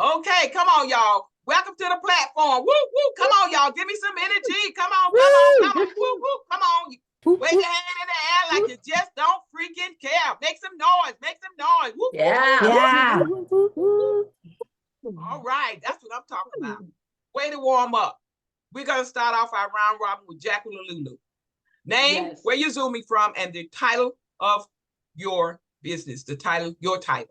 Okay, come on, y'all. Welcome to the platform. Woo, woo. Come on, y'all. Give me some energy. Come on, come on, come on. Woo, woo. Come on. Wave your hand in the air like you just don't freaking care. Make some noise. Make some noise. Woo, woo, Yeah. woo. Yeah. All right. That's what I'm talking about. Way to warm up. We're going to start off our round robin with Jacqueline Lulu. Name, Yes. where you're zooming from, and the title of your business. The title, your title.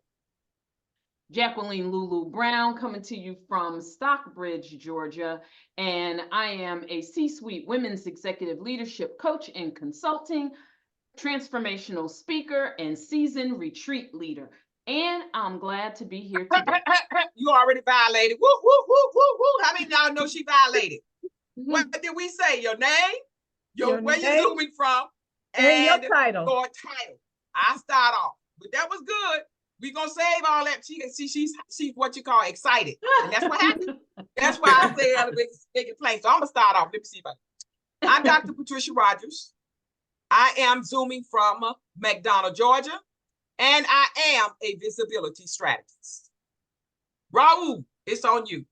Jacqueline Lulu Brown coming to you from Stockbridge, Georgia. And I am a C-suite women's executive leadership coach and consulting, transformational speaker, and seasoned retreat leader. And I'm glad to be here today. You already violated. Woo, woo, woo, woo, woo. How many of y'all know she violated? What did we say? Your name, where you're zooming from, and your title. Your title. I start off, but that was good. We're gonna save all that. She's what you call excited, and that's what happened. That's why I say at a big plane. So I'm gonna start off. Let me see if I'm Dr. Patricia Rogers. I am zooming from McDonough, Georgia, and I am a visibility strategist. Raul, it's on you.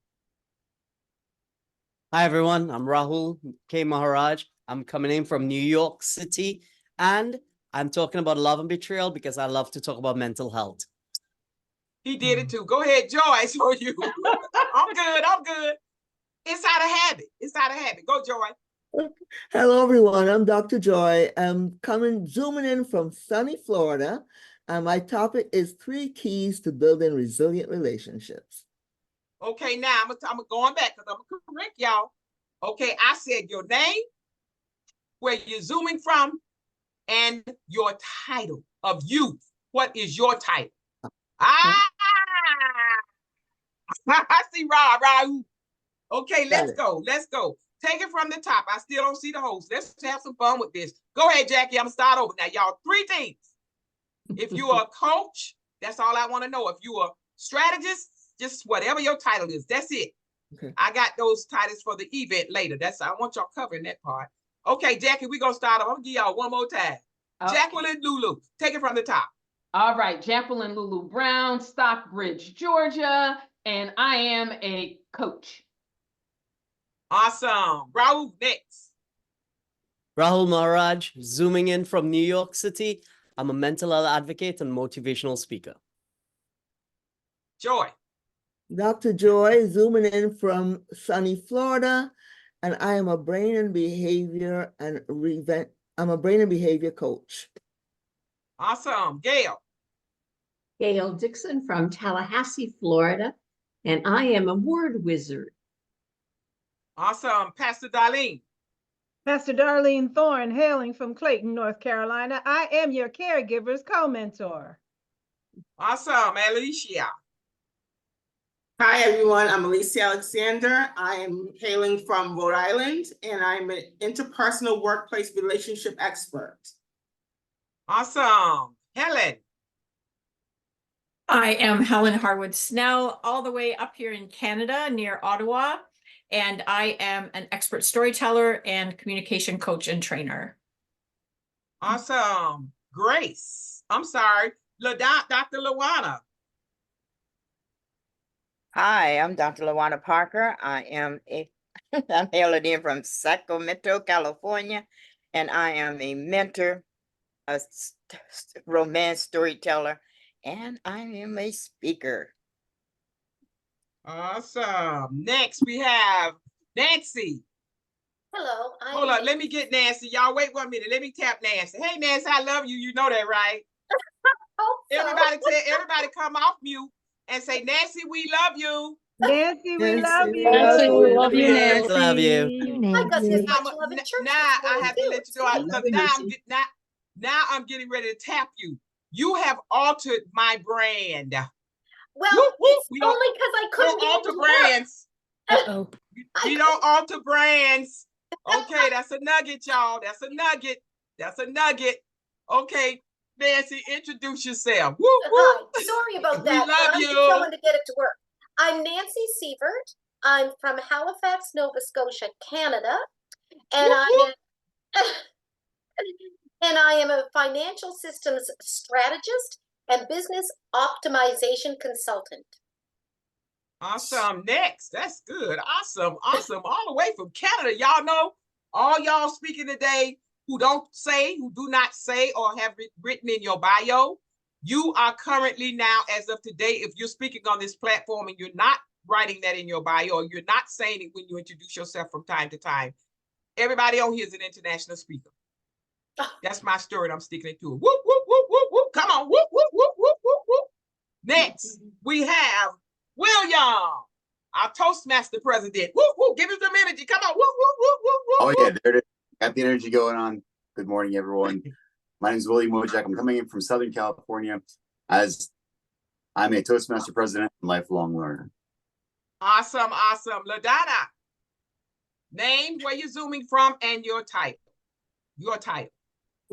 Hi, everyone. I'm Rahul K. Maharaj. I'm coming in from New York City, and I'm talking about love and betrayal because I love to talk about mental health. He did it too. Go ahead, Joy. So you. I'm good. I'm good. It's out of habit. It's out of habit. Go, Joy. Hello, everyone. I'm Dr. Joy. I'm zooming in from sunny Florida. My topic is 3 keys to building resilient relationships. Okay, now I'm going back because I'm going to correct y'all. Okay, I said your name, where you're zooming from, and your title of youth. What is your title? I see Rob. Okay, let's go. Let's go. Take it from the top. I still don't see the host. Let's have some fun with this. Go ahead, Jackie. I'm gonna start over now. Y'all, 3 things. If you're a coach, that's all I want to know. If you're a strategist, just whatever your title is, that's it. Okay. I got those titles for the event later. I want y'all covering that part. Okay, Jackie, we're gonna start. I'm gonna give y'all one more time. Okay. Jacqueline Lulu, take it from the top. All right, Jacqueline Lulu Brown, Stockbridge, Georgia, and I am a coach. Awesome. Rahul, next. Rahul Maharaj, zooming in from New York City. I'm a mental health advocate and motivational speaker. Joy. Dr. Joy, zooming in from sunny Florida, and I am a brain and behavior coach. Awesome. Gail. Gail Dixon from Tallahassee, Florida, and I am a word wizard. Awesome. Pastor Darlene. Pastor Darlene Thorne, hailing from Clayton, North Carolina. I am your caregiver's co-mentor. Awesome. Alicia. Hi, everyone. I'm Alicia Alexander. I am hailing from Rhode Island, and I'm an interpersonal workplace relationship expert. Awesome. Helen. I am Helen Harwood Snell, all the way up here in Canada near Ottawa, and I am an expert storyteller and communication coach and trainer. Awesome. Grace. I'm sorry. Dr. Lawana. Hi, I'm Dr. Lawana Parker. I'm hailing in from Sacramento, California, and I am a mentor, a romance storyteller, and I am a speaker. Awesome. Next, we have Nancy. Hello. Hold on. Let me get Nancy. Y'all wait 1 minute. Let me tap Nancy. Hey, Nancy, I love you. You know that, right? Everybody come off mute and say, Nancy, we love you. Nancy, we love you. Nancy, we love you, Nancy. Love you. I got this much love in church. Now I have to let you know. Now I'm getting ready to tap you. You have altered my brand. Well, it's only because I couldn't alter brands. We don't alter brands. Okay, that's a nugget, y'all. That's a nugget. That's a nugget. Okay, Nancy, introduce yourself. Woo, woo. Sorry about that. We love you. I'm just going to get it to work. I'm Nancy Sievert. I'm from Halifax, Nova Scotia, Canada, and I am a financial systems strategist and business optimization consultant. Awesome. Next. That's good. Awesome. Awesome. All the way from Canada. Y'all know, all y'all speaking today who do not say or have written in your bio, you are currently now, as of today, if you're speaking on this platform and you're not writing that in your bio, or you're not saying it when you introduce yourself from time to time, everybody on here is an international speaker. That's my story, and I'm sticking it to it. Whoop, whoop, whoop, whoop, whoop. Come on. Whoop, whoop, whoop, whoop, whoop, whoop. Next, we have William, our Toastmaster president. Whoop, whoop. Give us some energy. Come on. Whoop, whoop, whoop, whoop, whoop. Oh yeah, there it is. Got the energy going on. Good morning, everyone. My name is William Wojak. I'm coming in from Southern California as I'm a Toastmaster president and lifelong learner. Awesome, awesome. LaDonna, name, where you're zooming from, and your title. Your title.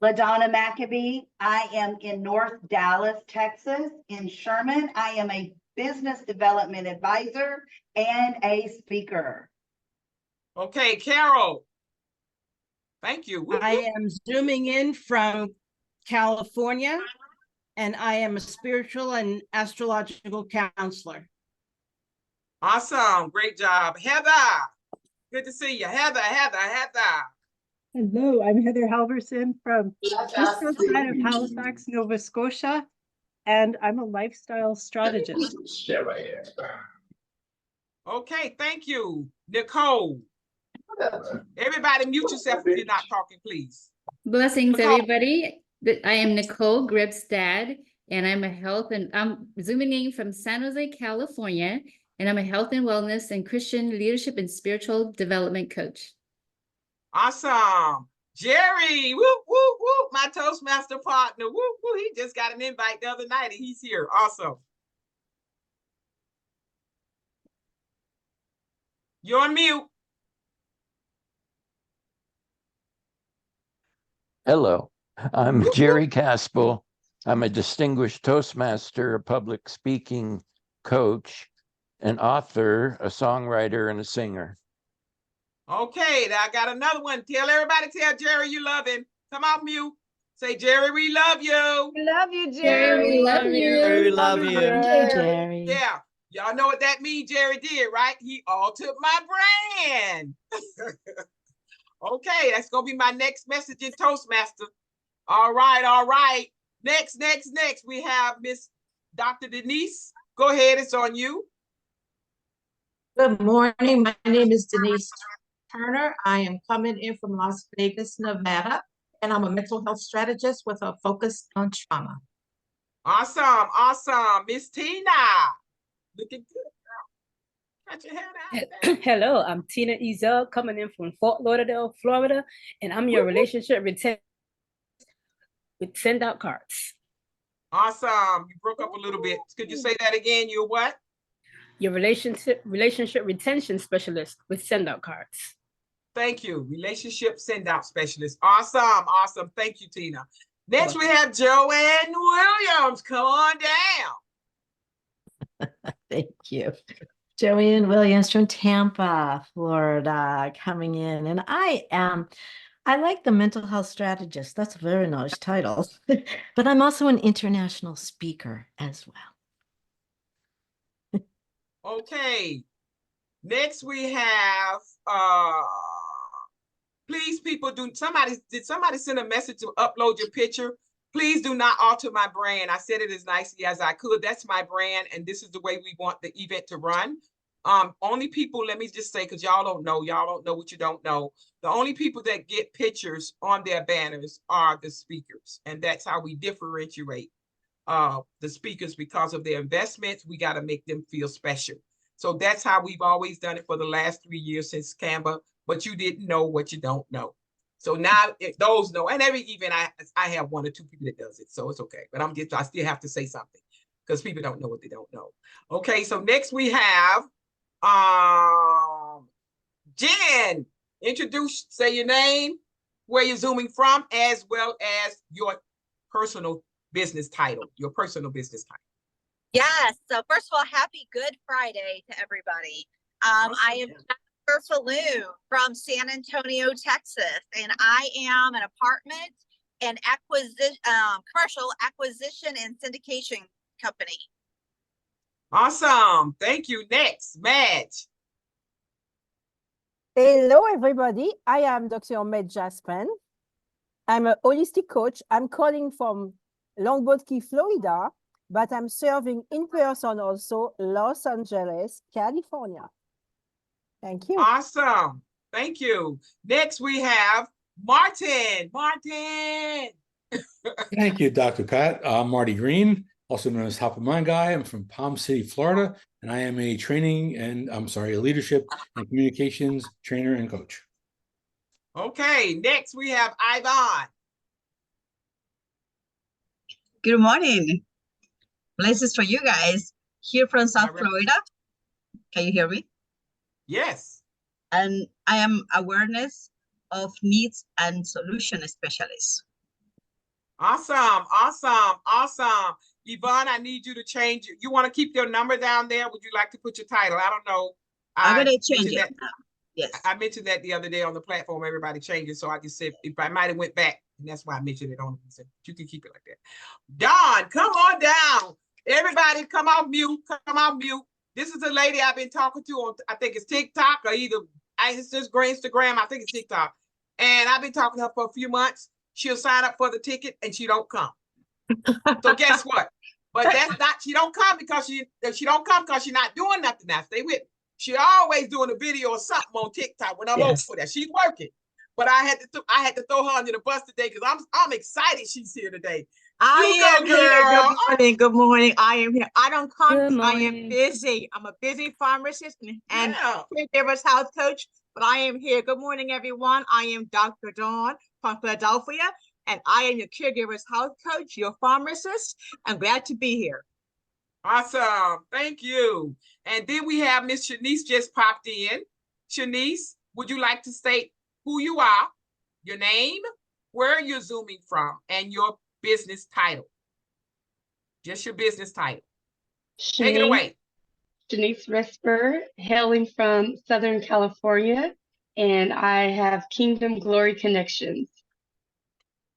LaDonna Maccabee. I am in North Dallas, Texas. In Sherman, I am a business development advisor and a speaker. Okay, Carol. Thank you. Whoop, I whoop. am zooming in from California, and I am a spiritual and astrological counselor. Awesome. Great job. Heather. Good to see you. Heather. Hello, I'm Heather Halverson from just outside of Halifax, Nova Scotia, and I'm a lifestyle strategist. Okay, thank you. Nicole. Everybody mute yourself if you're not talking, please. Blessings, Nicole. everybody. I am Nicole Gribstad, and I'm zooming in from San Jose, California, and I'm a health and wellness and Christian leadership and spiritual development coach. Awesome. Jerry, whoop, whoop, whoop, my Toastmaster partner. Whoop, whoop. He just got an invite the other night and he's here. Awesome. You're on mute. Hello, I'm Jerry Caspel. I'm a distinguished Toastmaster, a public speaking coach, an author, a songwriter, and a singer. Okay, now I got another one. Tell Jerry you love him. Come off mute. Say, Jerry, we love you. We love you, Jerry. We love you. We love you. Jerry. Yeah, y'all know what that means Jerry did, right? He altered my brand. Okay, that's gonna be my next message in Toastmaster. All right. Next, we have Miss Dr. Denise. Go ahead, it's on you. Good morning. My name is Denise Turner. I am coming in from Las Vegas, Nevada, and I'm a mental health strategist with a focus on trauma. Awesome. Miss Tina. Looking good, girl. Got your hair down. Hello, I'm Tina Ezel coming in from Fort Lauderdale, Florida, and I'm your relationship retention with Send Out Cards. Awesome. You broke up a little bit. Could you say that again? You're what? Your relationship retention specialist with Send Out Cards. Thank you. Relationship send out specialist. Awesome. Thank you, Tina. Next, we have Joanne Williams. Come on down. Thank you. Joanne Williams from Tampa, Florida, coming in. And I like the mental health strategist. That's a very nice title. But I'm also an international speaker as well. Okay. Next we have please people did somebody send a message to upload your picture? Please do not alter my brand. I said it as nicely as I could. That's my brand, and this is the way we want the event to run. Only people, let me just say, because y'all don't know what you don't know. The only people that get pictures on their banners are the speakers, and that's how we differentiate the speakers because of their investments. We got to make them feel special. So that's how we've always done it for the last 3 years since Canva, but you didn't know what you don't know. So now those know, and every event I have 1 or 2 people that does it, so it's okay. But I still have to say something because people don't know what they don't know. Okay, so next we have Jen. Say your name, where you're zooming from, as well as your personal business title, Yes. So first of all, happy Good Friday to everybody. I am Jennifer Falloon from San Antonio, Texas, and I am an apartment and commercial acquisition and syndication company. Awesome. Thank you. Next, Madge. Hello, everybody. I am Dr. Madge Jaspen. I'm a holistic coach. I'm calling from Longboat Key, Florida, but I'm serving in person also Los Angeles, California. Thank you. Awesome. Thank you. Next, we have Martin. Martin. Thank you, Dr. Kat. I'm Marty Green, also known as Top of Mind Guy. I'm from Palm City, Florida, and I am a a leadership and communications trainer and coach. Okay, next we have Ivan. Good morning. Blessings for you guys. Here from South Florida. Can you hear me? Yes. And I am awareness of needs and solution specialist. Awesome, awesome, awesome. Yvonne, I need you to change it. You want to keep your number down there? Would you like to put your title? I don't know. I'm gonna change it. Yes. I mentioned that the other day on the platform. Everybody changed it. So I just said, if I might have went back, and that's why I mentioned it on it. So you can keep it like that. Dawn, come on down. Everybody come off mute. Come off mute. This is a lady I've been talking to on, I think it's TikTok or it's just Instagram. I think it's TikTok. And I've been talking to her for a few months. She'll sign up for the ticket and she don't come. So guess what? But that's not, she don't come because she's not doing nothing now. Stay with me. She always doing a video or something on TikTok when I'm over there. She's working. But I had to throw her under the bus today because I'm excited she's here today. I am here. Good morning. Good morning. I am here. I don't come. Good I am morning. busy. I'm a busy pharmacist and caregiver's health coach, but I am here. Good morning, everyone. I am Dr. Dawn from Philadelphia, and I am your caregiver's health coach, your pharmacist. I'm glad to be here. Awesome. Thank you. And then we have Miss Shanice just popped in. Shanice, would you like to state who you are, your name, where you're Zooming from, and your business title? Just your business title. Take it away. Shanice Resper, hailing from Southern California, and I have Kingdom Glory Connections.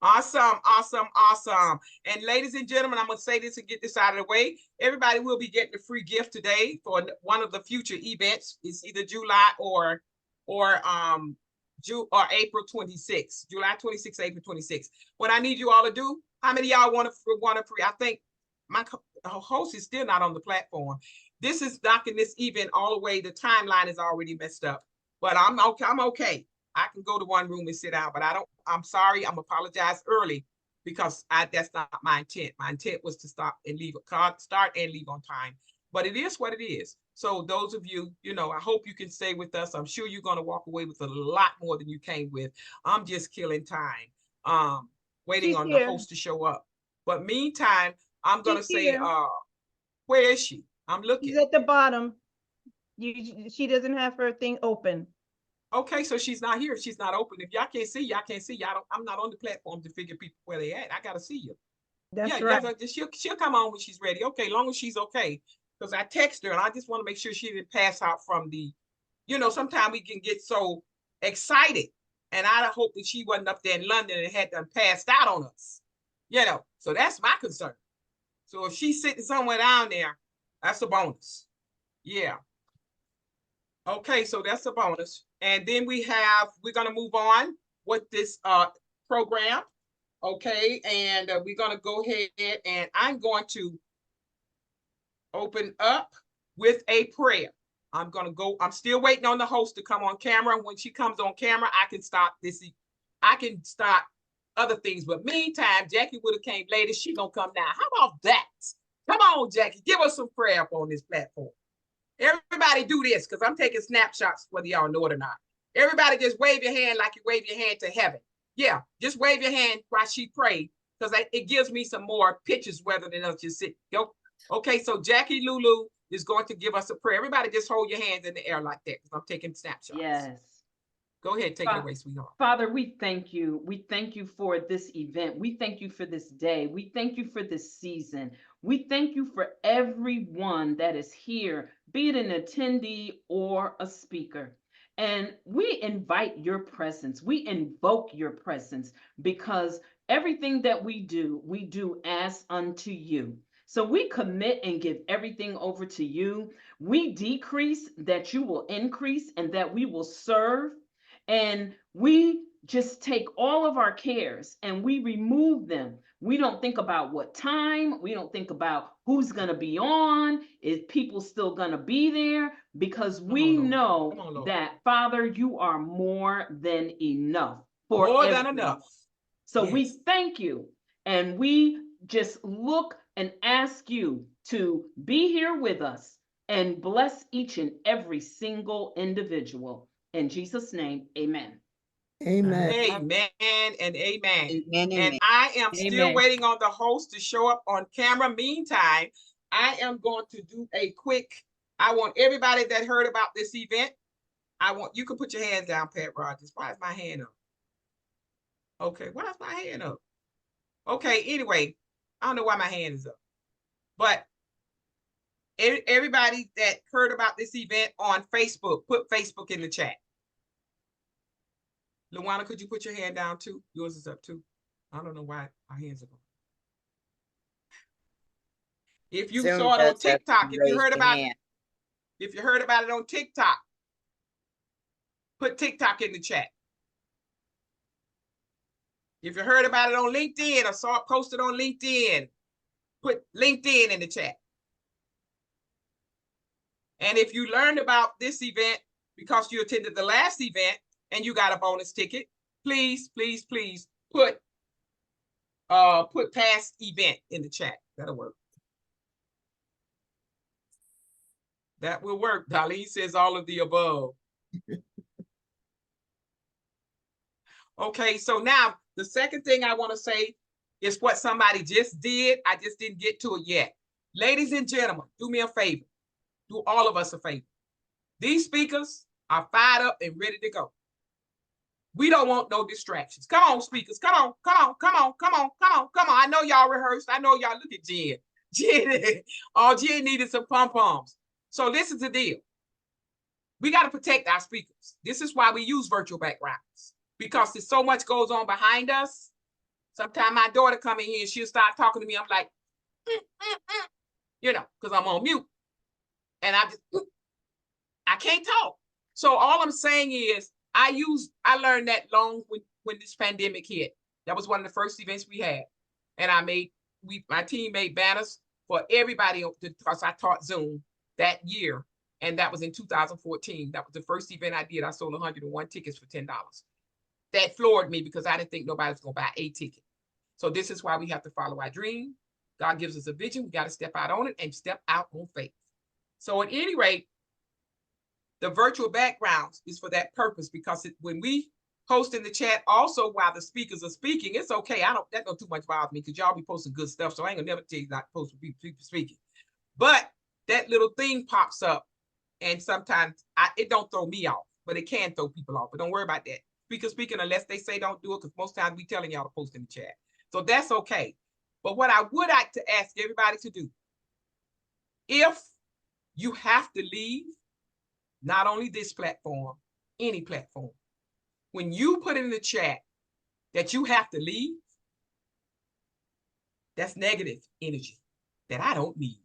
Awesome, awesome, awesome. And ladies and gentlemen, I'm going to say this and get this out of the way. Everybody will be getting a free gift today for one of the future events. It's either July or April 26th. July 26th, April 26th. What I need you all to do, how many of y'all want a free? I think my host is still not on the platform. This is knocking this event all the way. The timeline is already messed up, but I'm okay. I can go to one room and sit down, but I'm sorry. I'm apologize early because that's not my intent. My intent was to start and leave on time, but it is what it is. So those of you, I hope you can stay with us. I'm sure you're going to walk away with a lot more than you came with. I'm just killing time, waiting on the host to show up. But meantime, I'm going to say, where is she? I'm looking. She's at the bottom. She doesn't have her thing open. Okay, so she's not here. She's not open. If y'all can't see, y'all can't see. I'm not on the platform to figure people where they at. I got to see you. That's right. She'll come on when she's ready. Okay, long as she's okay. Because I text her and I just want to make sure she didn't pass out from the, sometimes we can get so excited. And I hope that she wasn't up there in London and had them passed out on us. So that's my concern. So if she's sitting somewhere down there, that's a bonus. Yeah. Okay, so that's a bonus. And then we're going to move on with this program. Okay, and we're going to go ahead and I'm going to open up with a prayer. I'm still waiting on the host to come on camera. When she comes on camera, I can start other things. But meantime, Jackie would have came later. She gonna come now. How about that? Come on, Jackie, give us some prayer up on this platform. Everybody do this because I'm taking snapshots whether y'all know it or not. Everybody just wave your hand like you wave your hand to heaven. Yeah, just wave your hand while she prayed because it gives me some more pictures rather than us just sit. Okay, so Jackie Lulu is going to give us a prayer. Everybody just hold your hands in the air like that because I'm taking snapshots. Yes. Go ahead, take it away, sweetheart. Father, we thank you. We thank you for this event. We thank you for this day. We thank you for this season. We thank you for everyone that is here, be it an attendee or a speaker. And we invite your presence. We invoke your presence because everything that we do as unto you. So we commit and give everything over to you. We decrease that you will increase and that we will serve. And we just take all of our cares and we remove them. We don't think about what time, we don't think about who's going to be on, is people still going to be there, because we know that, Father, you are more than enough for More than everyone. enough. So Yes. we thank you, and we just look and ask you to be here with us and bless each and every single individual. In Jesus' name, amen. Amen. Amen and amen. Amen, And amen. I am still Amen. waiting on the host to show up on camera. Meantime, I am going to do a quick, I want everybody that heard about this event, you can put your hands down, Pat Rogers. Why is my hand up? Okay, why is my hand up? Okay, anyway, I don't know why my hand is up. But everybody that heard about this event on Facebook, put Facebook in the chat. Luana, could you put your hand down too? Yours is up too. I don't know why my hands are up. If you Zoom saw it on does have TikTok, to if you raise heard your about hand. if you heard about it on TikTok, put TikTok in the chat. If you heard about it on LinkedIn or saw it posted on LinkedIn, put LinkedIn in the chat. And if you learned about this event because you attended the last event and you got a bonus ticket, please, please, please put past event in the chat. That'll work. That will work. Darlene says all of the above. Okay, so now the second thing I want to say is what somebody just did. I just didn't get to it yet. Ladies and gentlemen, do me a favor. Do all of us a favor. These speakers are fired up and ready to go. We don't want no distractions. Come on, speakers. Come on, come on, come on, come on, come on, come on. I know y'all rehearsed. I know y'all look at Jen. Jen needed some pom-poms. So this is the deal. We got to protect our speakers. This is why we use virtual backgrounds, because there's so much goes on behind us. Sometimes my daughter come in here and she'll start talking to me. I'm like, you know, because I'm on mute. And I can't talk. So all I'm saying is I learned that long when this pandemic hit. That was one of the first events we had. And my team made banners for everybody because I taught Zoom that year. And that was in 2014. That was the first event I did. I sold 101 tickets for $10. That floored me because I didn't think nobody was going to buy a ticket. So this is why we have to follow our dream. God gives us a vision. We got to step out on it and step out on faith. So at any rate, the virtual backgrounds is for that purpose, because when we post in the chat also while the speakers are speaking, it's okay. That don't too much bother me because y'all be posting good stuff. So I ain't gonna never tell you not to post when people speaking. But that little thing pops up and sometimes it don't throw me off, but it can throw people off. But don't worry about that. Speakers speaking unless they say don't do it, because most times we telling y'all to post in the chat. So that's okay. But what I would like to ask everybody to do, if you have to leave, not only this platform, any platform, when you put in the chat that you have to leave, that's negative energy that I don't need.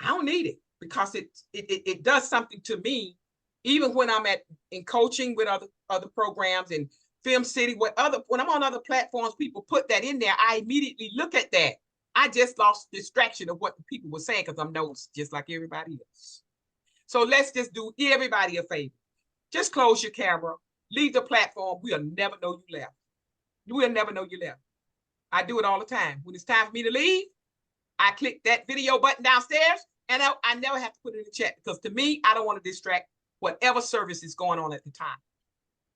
I don't need it because it does something to me, even when I'm in coaching with other programs and Film City, when I'm on other platforms, people put that in there, I immediately look at that. I just lost distraction of what the people were saying because I'm nosy, just like everybody else. So let's just do everybody a favor. Just close your camera, leave the platform. We'll never know you left. We'll never know you left. I do it all the time. When it's time for me to leave, I click that video button downstairs and I never have to put it in the chat, because to me, I don't want to distract whatever service is going on at the time.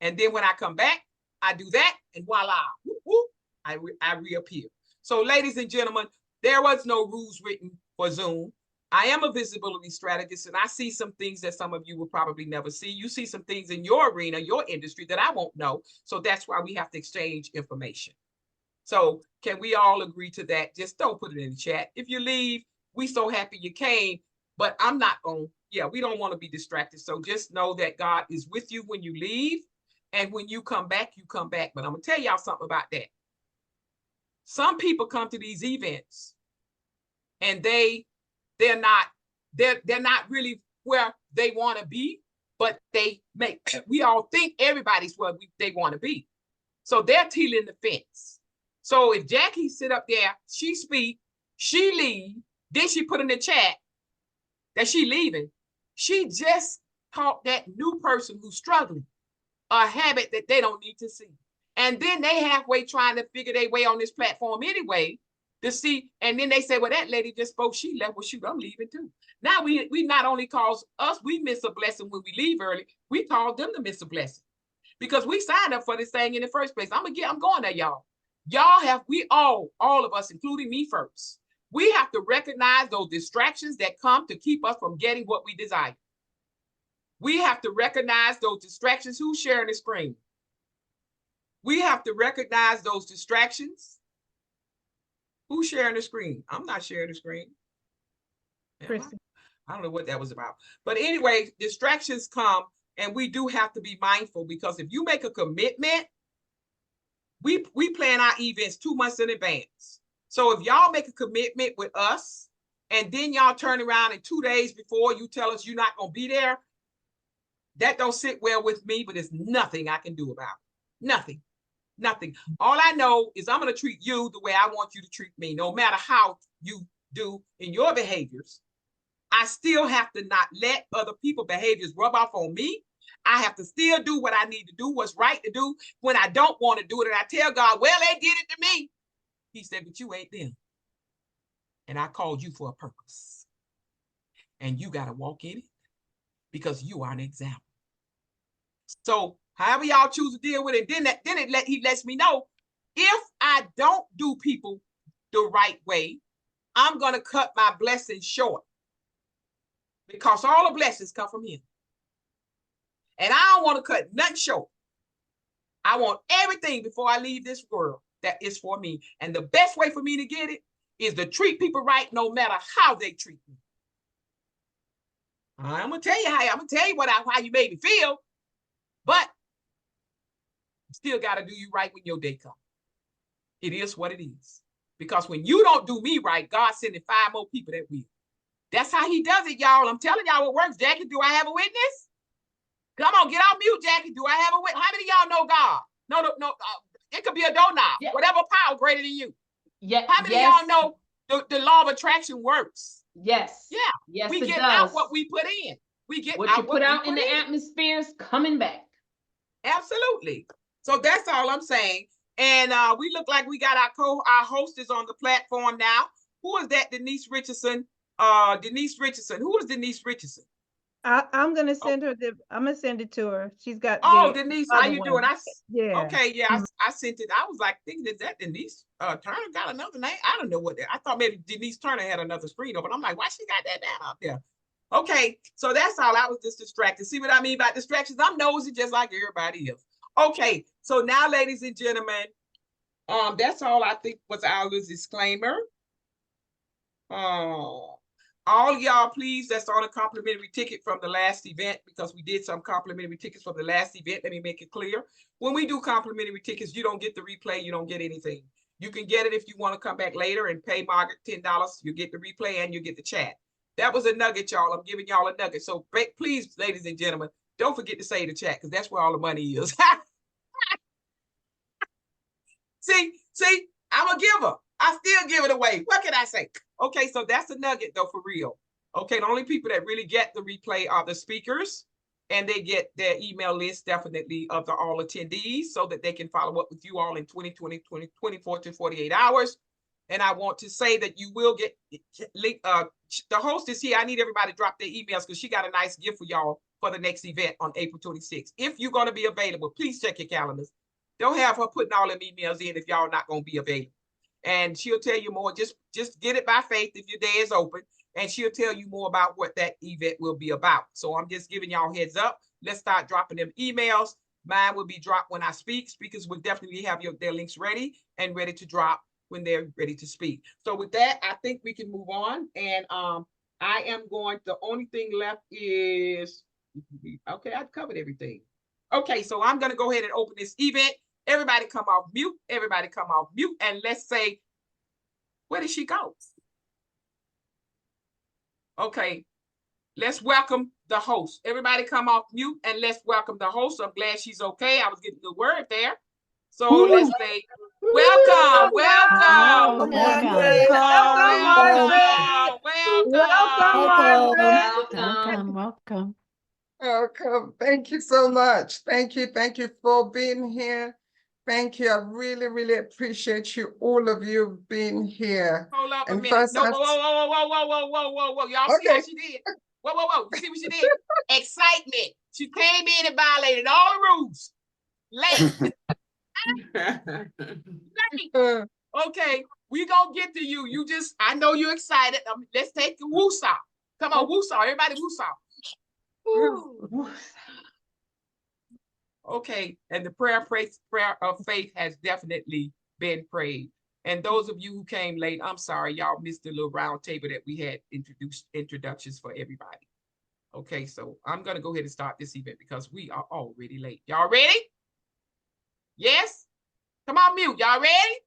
And then when I come back, I do that and voila, whoop, whoop, I reappear. So ladies and gentlemen, there was no rules written for Zoom. I am a visibility strategist, and I see some things that some of you will probably never see. You see some things in your arena, your industry, that I won't know. So that's why we have to exchange information. So can we all agree to that? Just don't put it in the chat. If you leave, we so happy you came, but I'm not going, we don't want to be distracted. So just know that God is with you when you leave. And when you come back, you come back. But I'm going to tell y'all something about that. Some people come to these events and they're not really where they want to be, but we all think everybody's where they want to be. So they're teetering the fence. So if Jackie sit up there, she speak, she leave, then she put in the chat that she leaving, she just taught that new person who's struggling a habit that they don't need to see. And then they halfway trying to figure their way on this platform anyway to see, and then they say, well, that lady just spoke, she left, well, shoot, I'm leaving too. Now we not only cause us, we miss a blessing when we leave early, we cause them to miss a blessing because we signed up for this thing in the first place. I'm going there, y'all. All of us, including me first, we have to recognize those distractions that come to keep us from getting what we desire. We have to recognize those distractions. Who's sharing the screen? We have to recognize those distractions. Who's sharing the screen? I'm not sharing the screen. I don't know what that was about. But anyway, distractions come, and we do have to be mindful, because if you make a commitment, we plan our events 2 months in advance. So if y'all make a commitment with us, and then y'all turn around and 2 days before you tell us you're not going to be there, that don't sit well with me, but there's nothing I can do about it. Nothing. Nothing. All I know is I'm going to treat you the way I want you to treat me, no matter how you do in your behaviors. I still have to not let other people's behaviors rub off on me. I have to still do what I need to do, what's right to do when I don't want to do it. And I tell God, well, they did it to me. He said, but you ain't them. And I called you for a purpose. And you got to walk in it because you are an example. So however y'all choose to deal with it, he lets me know, if I don't do people the right way, I'm going to cut my blessings short, because all the blessings come from him. And I don't want to cut nothing short. I want everything before I leave this world that is for me. And the best way for me to get it is to treat people right, no matter how they treat me. I'm going to tell you how you made me feel, but you still got to do you right when your day comes. It is what it is. Because when you don't do me right, God's sending 5 more people that will. That's how he does it, y'all. I'm telling y'all what works. Jackie, do I have a witness? Come on, get off mute, Jackie. Do I have a witness? How many of y'all know God? No. It could be a doorknob. Yeah. Whatever power greater than you. Yeah. How many of y'all know the law of attraction works? Yes. Yeah. Yes, we it get does. out what we put in. We get what out you put out in the in. atmosphere is coming back. Absolutely. So that's all I'm saying. And we look like we got our hostess on the platform now. Who is that? Denise Richardson. Denise Richardson. Who is Denise Richardson? I'm gonna send her I'm gonna send it to her. She's got Denise, how you doing? Yeah. Okay, yeah, I sent it. I was like thinking, is that Denise Turner got another name? I don't know what that. I thought maybe Denise Turner had another screen open. I'm like, why she got that down out there? Okay, so that's all. I was just distracted. See what I mean by distractions? I'm nosy just like everybody else. Okay, so now, ladies and gentlemen, that's all I think was our disclaimer. All y'all, please, that's on a complimentary ticket from the last event, because we did some complimentary tickets from the last event. Let me make it clear. When we do complimentary tickets, you don't get the replay. You don't get anything. You can get it if you want to come back later and pay Margaret $10. You get the replay and you get the chat. That was a nugget, y'all. I'm giving y'all a nugget. So please, ladies and gentlemen, don't forget to say the chat, because that's where all the money is. See, I'm a giver. I still give it away. What can I say? Okay, so that's a nugget though, for real. Okay, the only people that really get the replay are the speakers, and they get their email list definitely of the all attendees, so that they can follow up with you all in 24 to 48 hours. And I want to say that you will get the host is here. I need everybody to drop their emails, because she got a nice gift for y'all for the next event on April 26th. If you're going to be available, please check your calendars. Don't have her putting all them emails in if y'all not going to be available. And she'll tell you more. Just get it by faith if your day is open, and she'll tell you more about what that event will be about. So I'm just giving y'all heads up. Let's start dropping them emails. Mine will be dropped when I speak. Speakers will definitely have their links ready to drop when they're ready to speak. So with that, I think we can move on. And the only thing left is, okay, I've covered everything. Okay, so I'm going to go ahead and open this event. Everybody come off mute. Everybody come off mute. And let's say, where did she go? Okay, let's welcome the host. Everybody come off mute and let's welcome the host. I'm glad she's okay. I was getting the word there. So let's say, welcome, welcome. Welcome. Welcome. Welcome. Thank you so much. Thank you. Thank you for being here. Thank you. I really, really appreciate you, all of you being here. Hold up a And minute. first, No, I- whoa. Y'all see how she did? Whoa. You see what she did? Excitement. She came in and violated all the rules. Late. Okay, we gonna get to you. You just, I know you're excited. Let's take the woosah. Come on, woosah. Everybody woosah. Okay, and the prayer of faith has definitely been prayed. And those of you who came late, I'm sorry, y'all missed the little round table that we had introductions for everybody. Okay, so I'm gonna go ahead and start this event because we are already late. Y'all ready? Yes? Come on, mute. Y'all ready?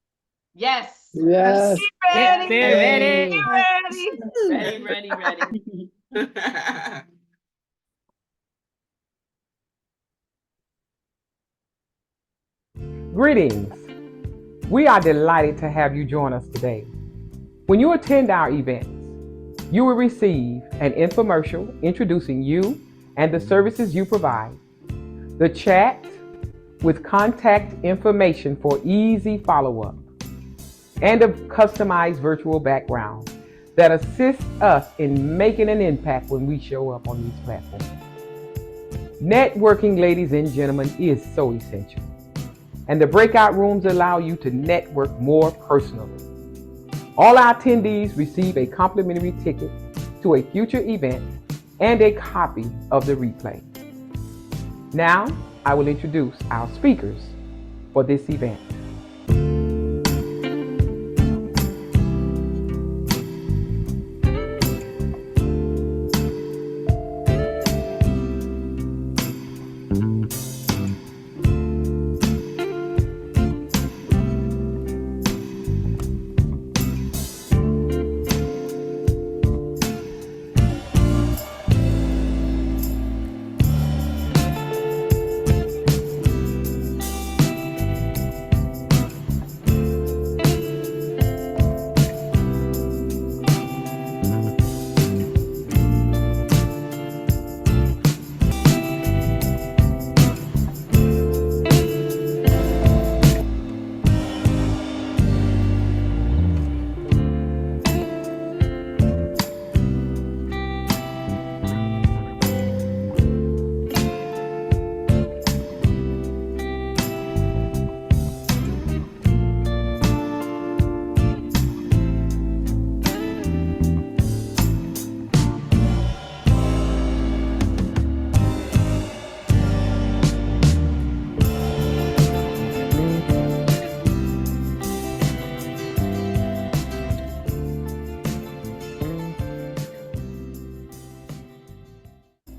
Yes. Yes. Ready. Greetings. We are delighted to have you join us today. When you attend our events, you will receive an infomercial introducing you and the services you provide, the chat with contact information for easy follow-up, and a customized virtual background that assists us in making an impact when we show up on these platforms. Networking, ladies and gentlemen, is so essential. And the breakout rooms allow you to network more personally. All our attendees receive a complimentary ticket to a future event and a copy of the replay. Now, I will introduce our speakers for this event.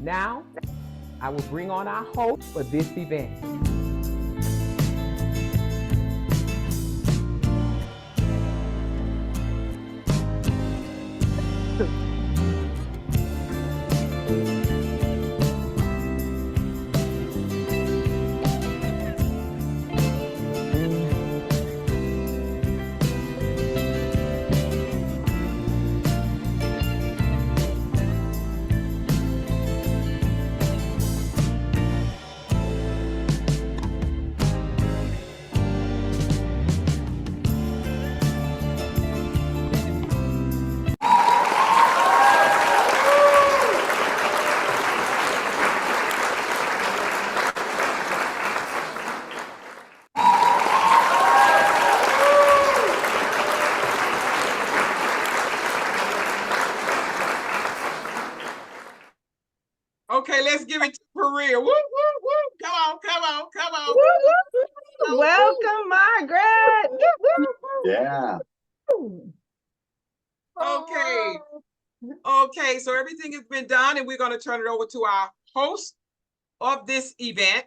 Now, I will bring on our host for this event. Okay, let's give it to Perea. Woo, woo, woo. Come on. Welcome, Margaret. Yeah. Okay, so everything has been done and we're going to turn it over to our host of this event.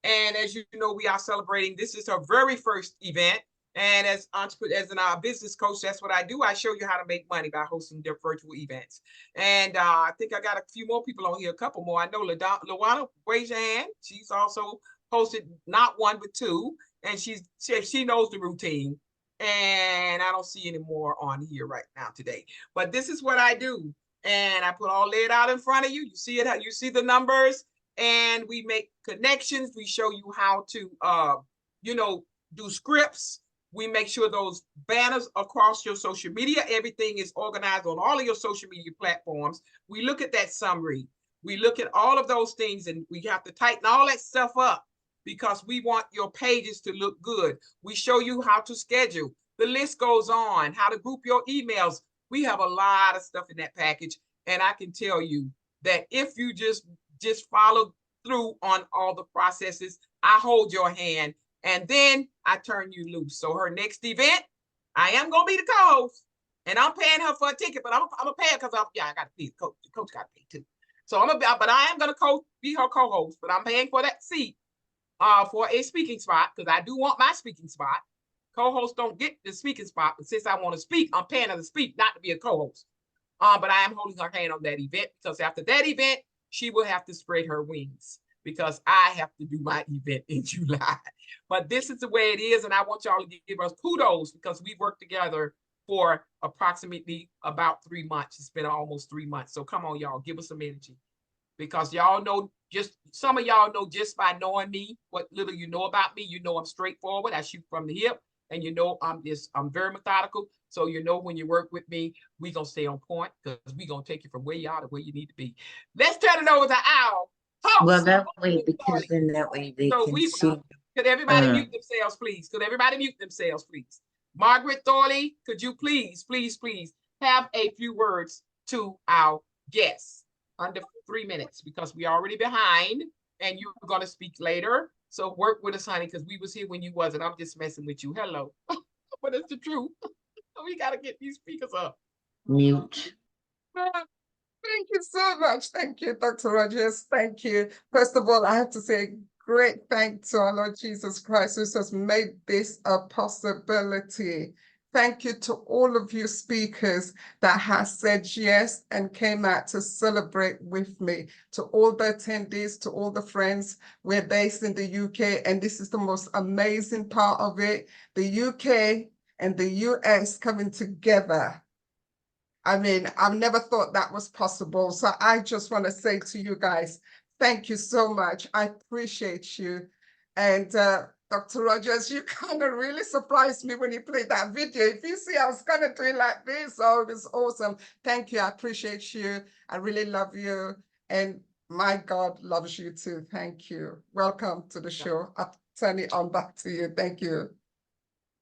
And as you know, we are celebrating, this is our very first event. And as a business coach, that's what I do. I show you how to make money by hosting their virtual events. And I think I got a few more people on here, a couple more. I know Lawana, raise your hand. She's also hosted not one, but two. And she knows the routine. And I don't see any more on here right now today. But this is what I do. And I put all it out in front of you. You see it, you see the numbers, and we make connections. We show you how to, do scripts. We make sure those banners across your social media, everything is organized on all of your social media platforms. We look at that summary. We look at all of those things, and we have to tighten all that stuff up because we want your pages to look good. We show you how to schedule. The list goes on, how to group your emails. We have a lot of stuff in that package. And I can tell you that if you just follow through on all the processes, I hold your hand and then I turn you loose. So her next event, I am going to be the co-host, and I'm paying her for a ticket, but I'm going to pay her because I got to pay the coach. The coach got to pay too. So but I am going to be her co-host, but I'm paying for that seat for a speaking spot because I do want my speaking spot. Co-hosts don't get the speaking spot, but since I want to speak, I'm paying her to speak, not to be a co-host. But I am holding her hand on that event because after that event, she will have to spread her wings because I have to do my event in July. But this is the way it is, and I want y'all to give us kudos because we worked together for approximately about 3 months. It's been almost 3 months. So come on, y'all, give us some energy because y'all know, some of y'all know just by knowing me, what little you know about me, you know I'm straightforward. I shoot from the hip, and you know I'm very methodical. So you know when you work with me, we're going to stay on point because we're going to take you from where you are to where you need to be. Let's turn it over to Al. Well, that way, because then that way they can see. Could everybody mute themselves, please? Could everybody mute themselves, please? Margaret Thorley, could you please have a few words to our guests under 3 minutes because we're already behind and you're going to speak later. So work with us, honey, because we was here when you wasn't. I'm just messing with you. Hello. But it's the truth. We got to get these speakers up. Mute. Thank you so much. Thank you, Dr. Rogers. Thank you. First of all, I have to say great thanks to our Lord Jesus Christ, who has made this a possibility. Thank you to all of you speakers that has said yes and came out to celebrate with me. To all the attendees, to all the friends, we're based in the UK, and this is the most amazing part of it. The UK and the US coming together. I mean, I've never thought that was possible. So I just want to say to you guys, thank you so much. I appreciate you. And Dr. Rogers, you kind of really surprised me when you played that video. If you see, I was kind of doing like this. Oh, it was awesome. Thank you. I appreciate you. I really love you. And my God loves you too. Thank you. Welcome to the show. I'll turn it on back to you. Thank you.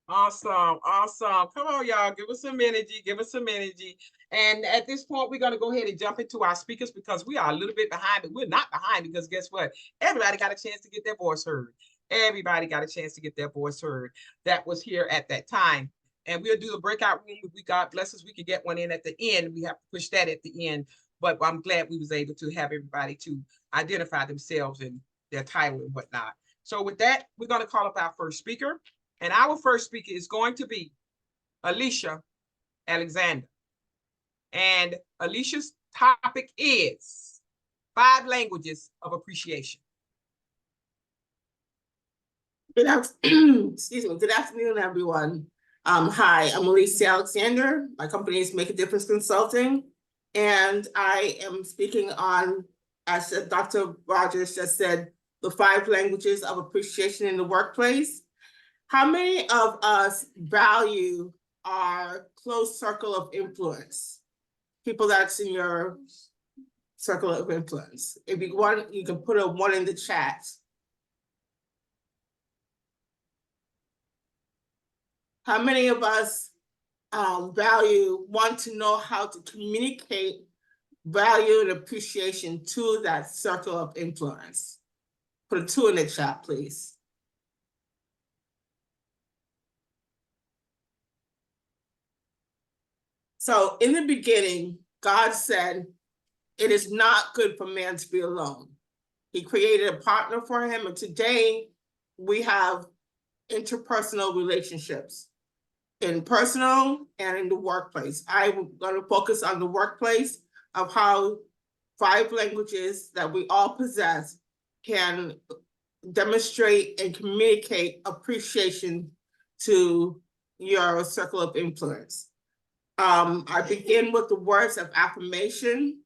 Awesome. Come on, y'all. Give us some energy. And at this point, we're going to go ahead and jump into our speakers because we are a little bit behind, but we're not behind because guess what? Everybody got a chance to get their voice heard. Everybody got a chance to get their voice heard that was here at that time. And we'll do the breakout room. If we, God bless us, we could get one in at the end. We have to push that at the end. But I'm glad we was able to have everybody to identify themselves and their title and whatnot. So with that, we're going to call up our first speaker. And our first speaker is going to be Alicia Alexander. And Alicia's topic is 5 languages of appreciation. Good afternoon, everyone. Hi, I'm Alicia Alexander. My company is Make a Difference Consulting. And I am speaking on, as Dr. Rogers just said, the 5 languages of appreciation in the workplace. How many of us value our close circle of influence? People that's in your circle of influence. If you want, you can put a 1 in the chat. How many of us want to know how to communicate value and appreciation to that circle of influence? Put a 2 in the chat, please. So in the beginning, God said, it is not good for man to be alone. He created a partner for him. And today we have interpersonal relationships in personal and in the workplace. I'm going to focus on the workplace of how 5 languages that we all possess can demonstrate and communicate appreciation to your circle of influence. I begin with the words of affirmation.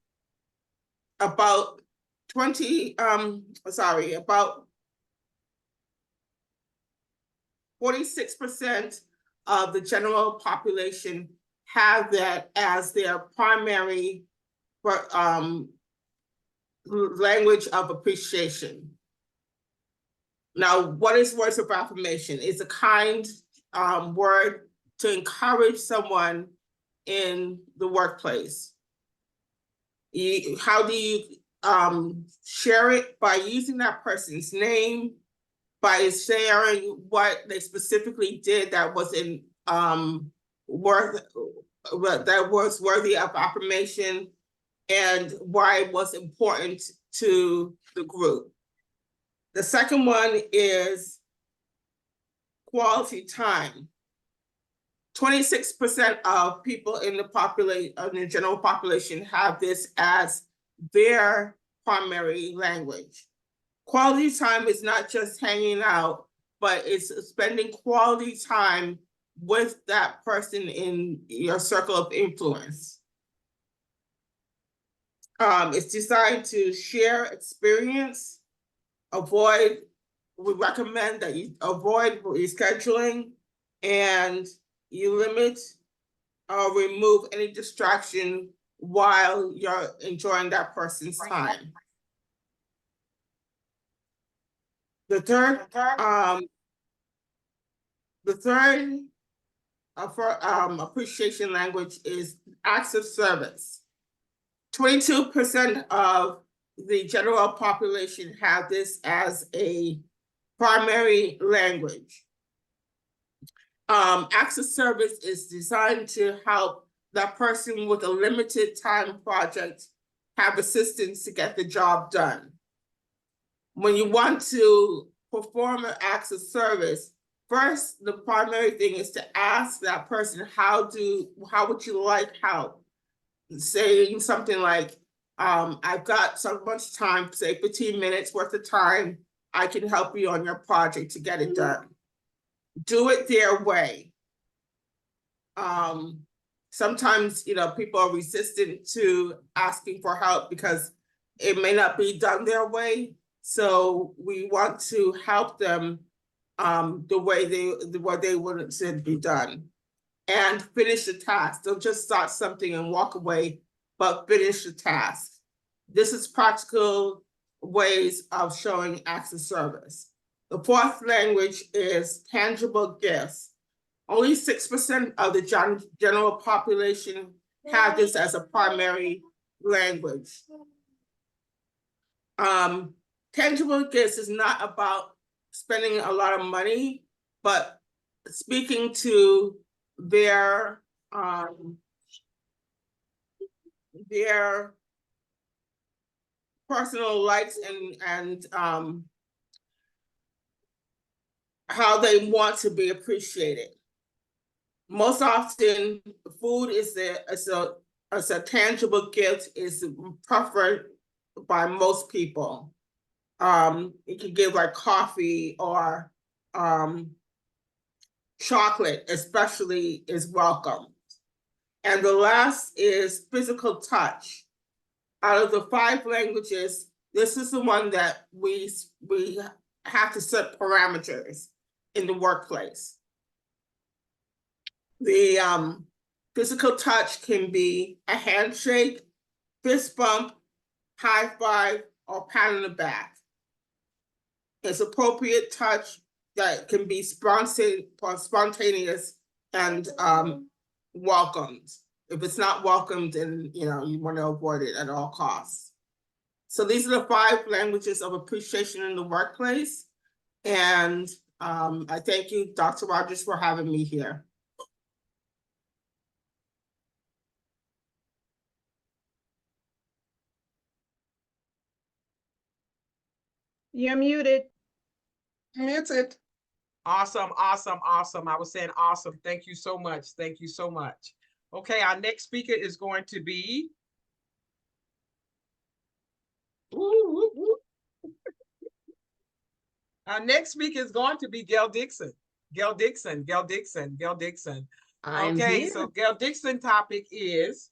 About 46% of the general population have that as their primary language of appreciation. Now, what is words of affirmation? It's a kind word to encourage someone in the workplace. How do you share it? By using that person's name, by sharing what they specifically did that was worthy of affirmation and why it was important to the group. The second one is quality time. 26% of people in the general population have this as their primary language. Quality time is not just hanging out, but it's spending quality time with that person in your circle of influence. It's designed to share experience, we recommend that you avoid rescheduling and you limit or remove any distraction while you're enjoying that person's time. The third appreciation language is acts of service. 22% of the general population have this as a primary language. Acts of service is designed to help that person with a limited time project have assistance to get the job done. When you want to perform an acts of service, first, the primary thing is to ask that person, how would you like help? Saying something like, I've got so much time, say 15 minutes worth of time, I can help you on your project to get it done. Do it their way. Sometimes, people are resistant to asking for help because it may not be done their way. So we want to help them the way they want it to be done. And finish the task. Don't just start something and walk away, but finish the task. This is practical ways of showing acts of service. The fourth language is tangible gifts. Only 6% of the general population have this as a primary language. Tangible gifts is not about spending a lot of money, but speaking to their personal likes and how they want to be appreciated. Most often, food is a tangible gift, is preferred by most people. You can give like coffee or chocolate, especially, is welcome. And the last is physical touch. Out of the 5 languages, this is the one that we have to set parameters in the workplace. The physical touch can be a handshake, fist bump, high five, or pat on the back. It's appropriate touch that can be spontaneous and welcomed. If it's not welcomed, then you want to avoid it at all costs. So these are the 5 languages of appreciation in the workplace. And I thank you, Dr. Rogers, for having me here. You're muted. Muted. Awesome, awesome, awesome. I was saying awesome. Thank you so much. Thank you so much. Okay, our next speaker is going to be. Our next speaker is going to be Gail Dixon. Gail Dixon, Gail Dixon, Gail Dixon. Okay, so Gail Dixon's topic is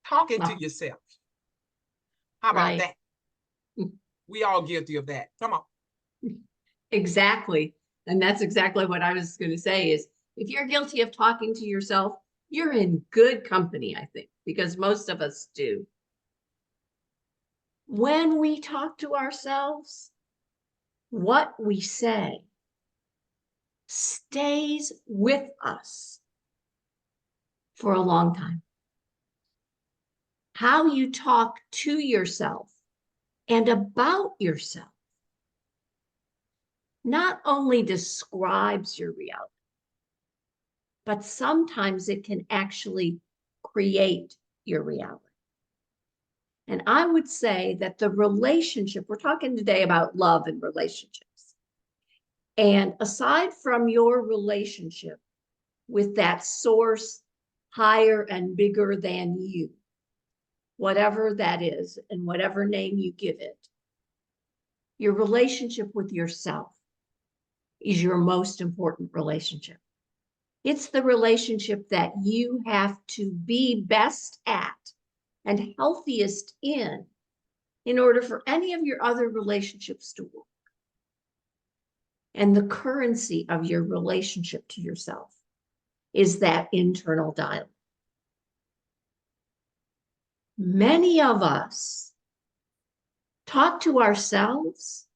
talking to yourself. How about that? We all guilty of that. Come on. Exactly. And that's exactly what I was going to say is if you're guilty of talking to yourself, you're in good company, I think, because most of us do. When we talk to ourselves, what we say stays with us for a long time. How you talk to yourself and about yourself not only describes your reality, but sometimes it can actually create your reality. And I would say that the relationship, we're talking today about love and relationships. And aside from your relationship with that source higher and bigger than you, whatever that is and whatever name you give it, your relationship with yourself is your most important relationship. It's the relationship that you have to be best at and healthiest in order for any of your other relationships to work. And the currency of your relationship to yourself is that internal dialogue. Many of us talk to ourselves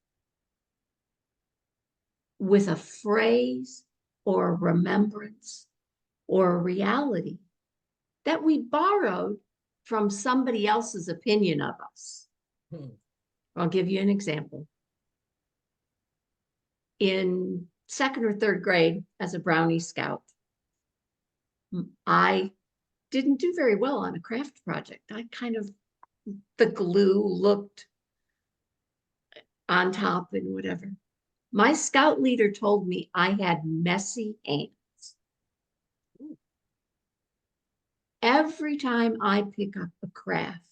with a phrase or a remembrance or a reality that we borrowed from somebody else's opinion of us. I'll give you an example. In 2nd or 3rd grade as a Brownie Scout, I didn't do very well on a craft project. The glue looked on top and whatever. My scout leader told me I had messy hands. Every time I pick up a craft,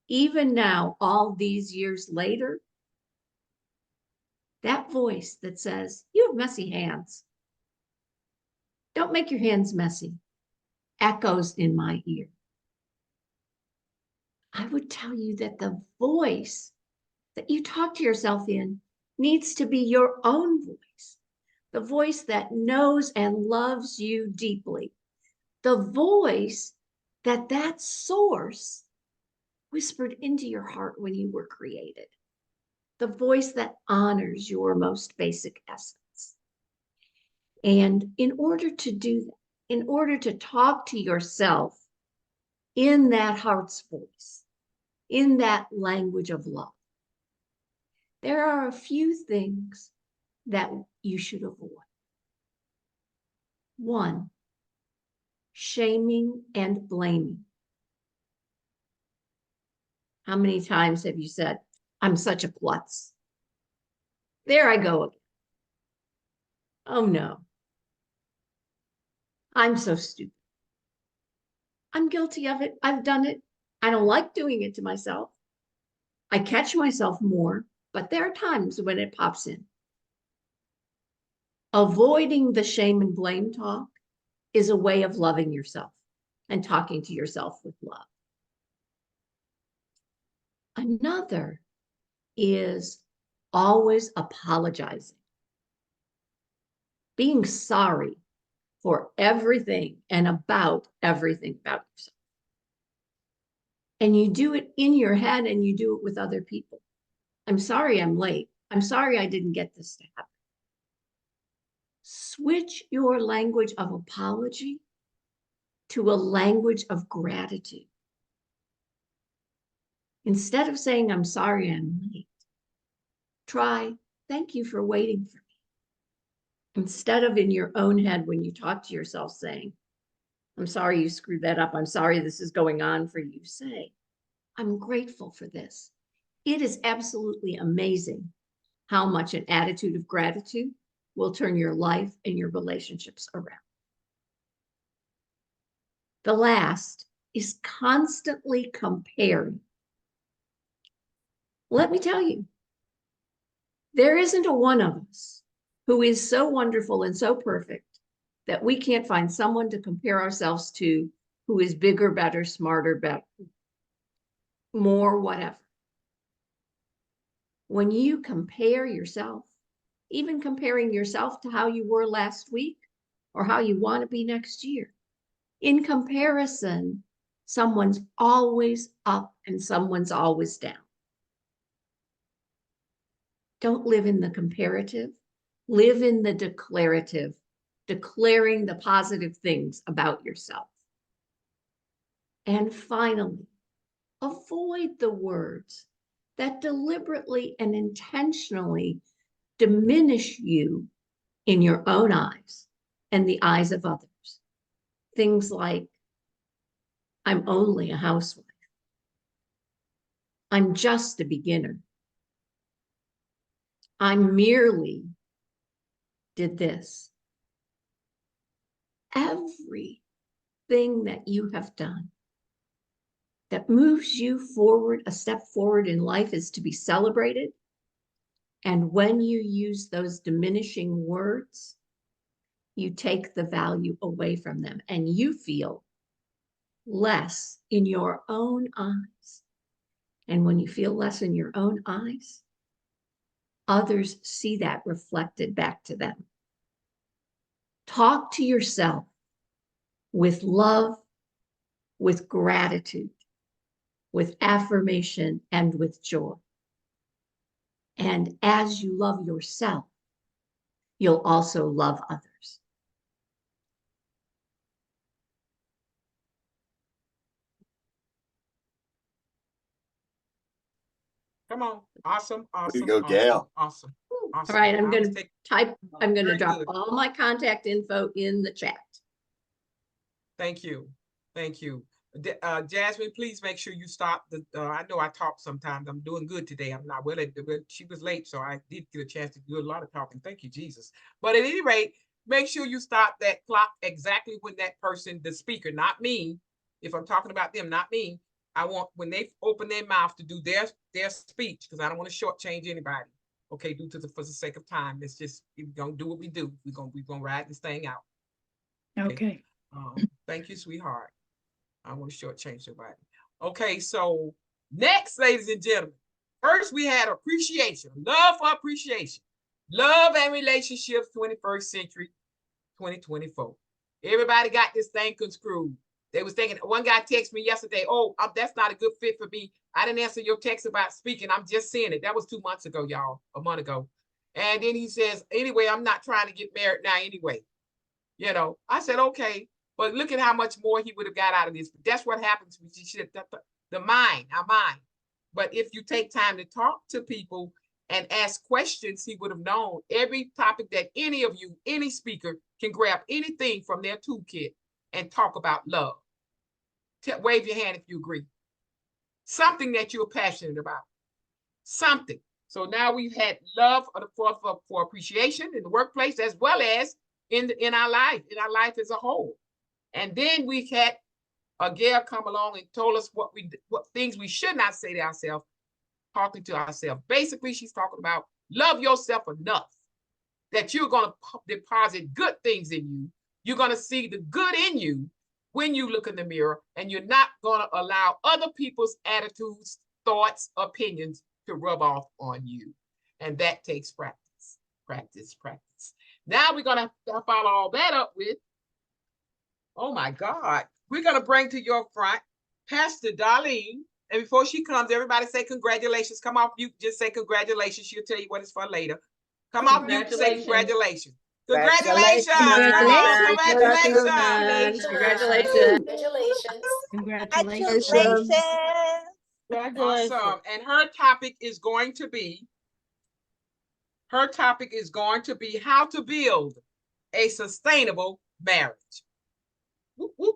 even now, all these years later, that voice that says, "You have messy hands. Don't make your hands messy," echoes in my ear. I would tell you that the voice that you talk to yourself in needs to be your own voice, the voice that knows and loves you deeply, the voice that source whispered into your heart when you were created, the voice that honors your most basic essence. And in order to do that, in order to talk to yourself in that heart's voice, in that language of love, there are a few things that you should avoid. 1, shaming and blaming. How many times have you said, "I'm such a klutz. There I go again. Oh no. I'm so stupid. I'm guilty of it. I've done it. I don't like doing it to myself. I catch myself more, but there are times when it pops in." Avoiding the shame and blame talk is a way of loving yourself and talking to yourself with love. Another is always apologizing, being sorry for everything and about everything about yourself. And you do it in your head and you do it with other people. "I'm sorry I'm late. I'm sorry I didn't get this to happen." Switch your language of apology to a language of gratitude. Instead of saying, "I'm sorry I'm late," try, "Thank you for waiting for me." Instead of in your own head when you talk to yourself saying, "I'm sorry you screwed that up. I'm sorry this is going on for you," say, "I'm grateful for this. It is absolutely amazing how much an attitude of gratitude will turn your life and your relationships around. The last is constantly comparing. Let me tell you, there isn't a one of us who is so wonderful and so perfect that we can't find someone to compare ourselves to who is bigger, better, smarter, better, more, whatever. When you compare yourself, even comparing yourself to how you were last week or how you want to be next year, in comparison, someone's always up and someone's always down. Don't live in the comparative, live in the declarative, declaring the positive things about yourself. And finally, avoid the words that deliberately and intentionally diminish you in your own eyes and the eyes of others. Things like, I'm only a housewife. I'm just a beginner. I merely did this. Everything that you have done that moves you forward, a step forward in life, is to be celebrated. And when you use those diminishing words, you take the value away from them and you feel less in your own eyes. And when you feel less in your own eyes, others see that reflected back to them. Talk to yourself with love, with gratitude, with affirmation, and with joy. And as you love yourself, you'll also love others. Come on. Awesome. Awesome. Way to go, awesome, Gail. Awesome. Awesome. All right, I'm going to take- type, I'm going to Very drop good. all my contact info in the chat. Thank you. Thank you. Jasmine, please make sure you stop the, I know I talk sometimes. I'm doing good today. I'm not well, she was late, so I did get a chance to do a lot of talking. Thank you, Jesus. But at any rate, make sure you stop that clock exactly when that person, the speaker, not me. If I'm talking about them, not me. I want, when they open their mouth to do their speech, because I don't want to shortchange anybody. Okay, for the sake of time, let's just, we're gonna do what we do. We're gonna ride this thing out. Okay. Thank you, sweetheart. I don't want to shortchange nobody. Okay, so next, ladies and gentlemen, first we had appreciation, love for appreciation, love and relationships, 21st century, 2024. Everybody got this thing construed. They was thinking, one guy texted me yesterday, oh, that's not a good fit for me. I didn't answer your text about speaking. I'm just saying it. That was 2 months ago, y'all, a month ago. And then he says, anyway, I'm not trying to get married now anyway. You know, I said, okay, but look at how much more he would have got out of this. But that's what happens with the mind, our mind. But if you take time to talk to people and ask questions, he would have known every topic that any of you, any speaker can grab anything from their toolkit and talk about love. Wave your hand if you agree. Something that you're passionate about. Something. So now we've had love for appreciation in the workplace as well as in our life as a whole. And then we've had Gail come along and told us what things we should not say to ourselves, talking to ourselves. Basically, she's talking about love yourself enough that you're going to deposit good things in you. You're going to see the good in you when you look in the mirror, and you're not going to allow other people's attitudes, thoughts, opinions to rub off on you. And that takes practice, practice, practice. Now we're going to follow all that up with, oh my God, we're going to bring to your front Pastor Darlene. And before she comes, everybody say congratulations. Come off mute, just say congratulations. She'll tell you what it's for later. Come off mute, say congratulations. Congratulations! Congratulations! Congratulations! Congratulations! Awesome. And her topic is going to be how to build a sustainable marriage. Whoop, whoop.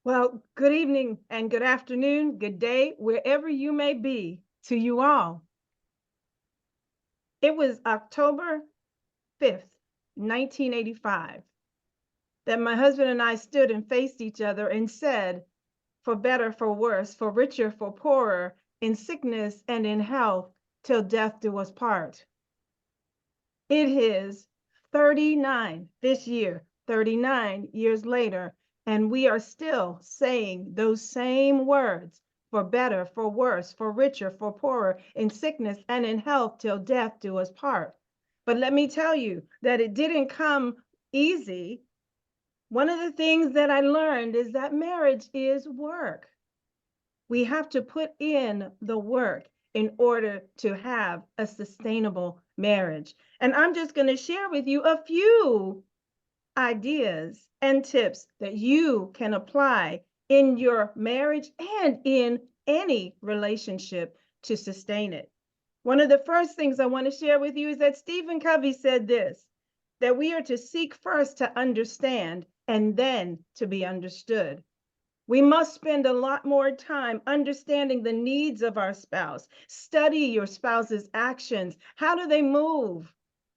Well, good evening and good afternoon, good day, wherever you may be. to you all. It was October 5th, 1985, that my husband and I stood and faced each other and said, for better, for worse, for richer, for poorer, in sickness and in health, till death do us part. It is 39 this year, 39 years later, and we are still saying those same words, for better, for worse, for richer, for poorer, in sickness and in health, till death do us part. But let me tell you that it didn't come easy. One of the things that I learned is that marriage is work. We have to put in the work in order to have a sustainable marriage. And I'm just going to share with you a few ideas and tips that you can apply in your marriage and in any relationship to sustain it. One of the first things I want to share with you is that Stephen Covey said this, that we are to seek first to understand and then to be understood. We must spend a lot more time understanding the needs of our spouse. Study your spouse's actions. How do they move?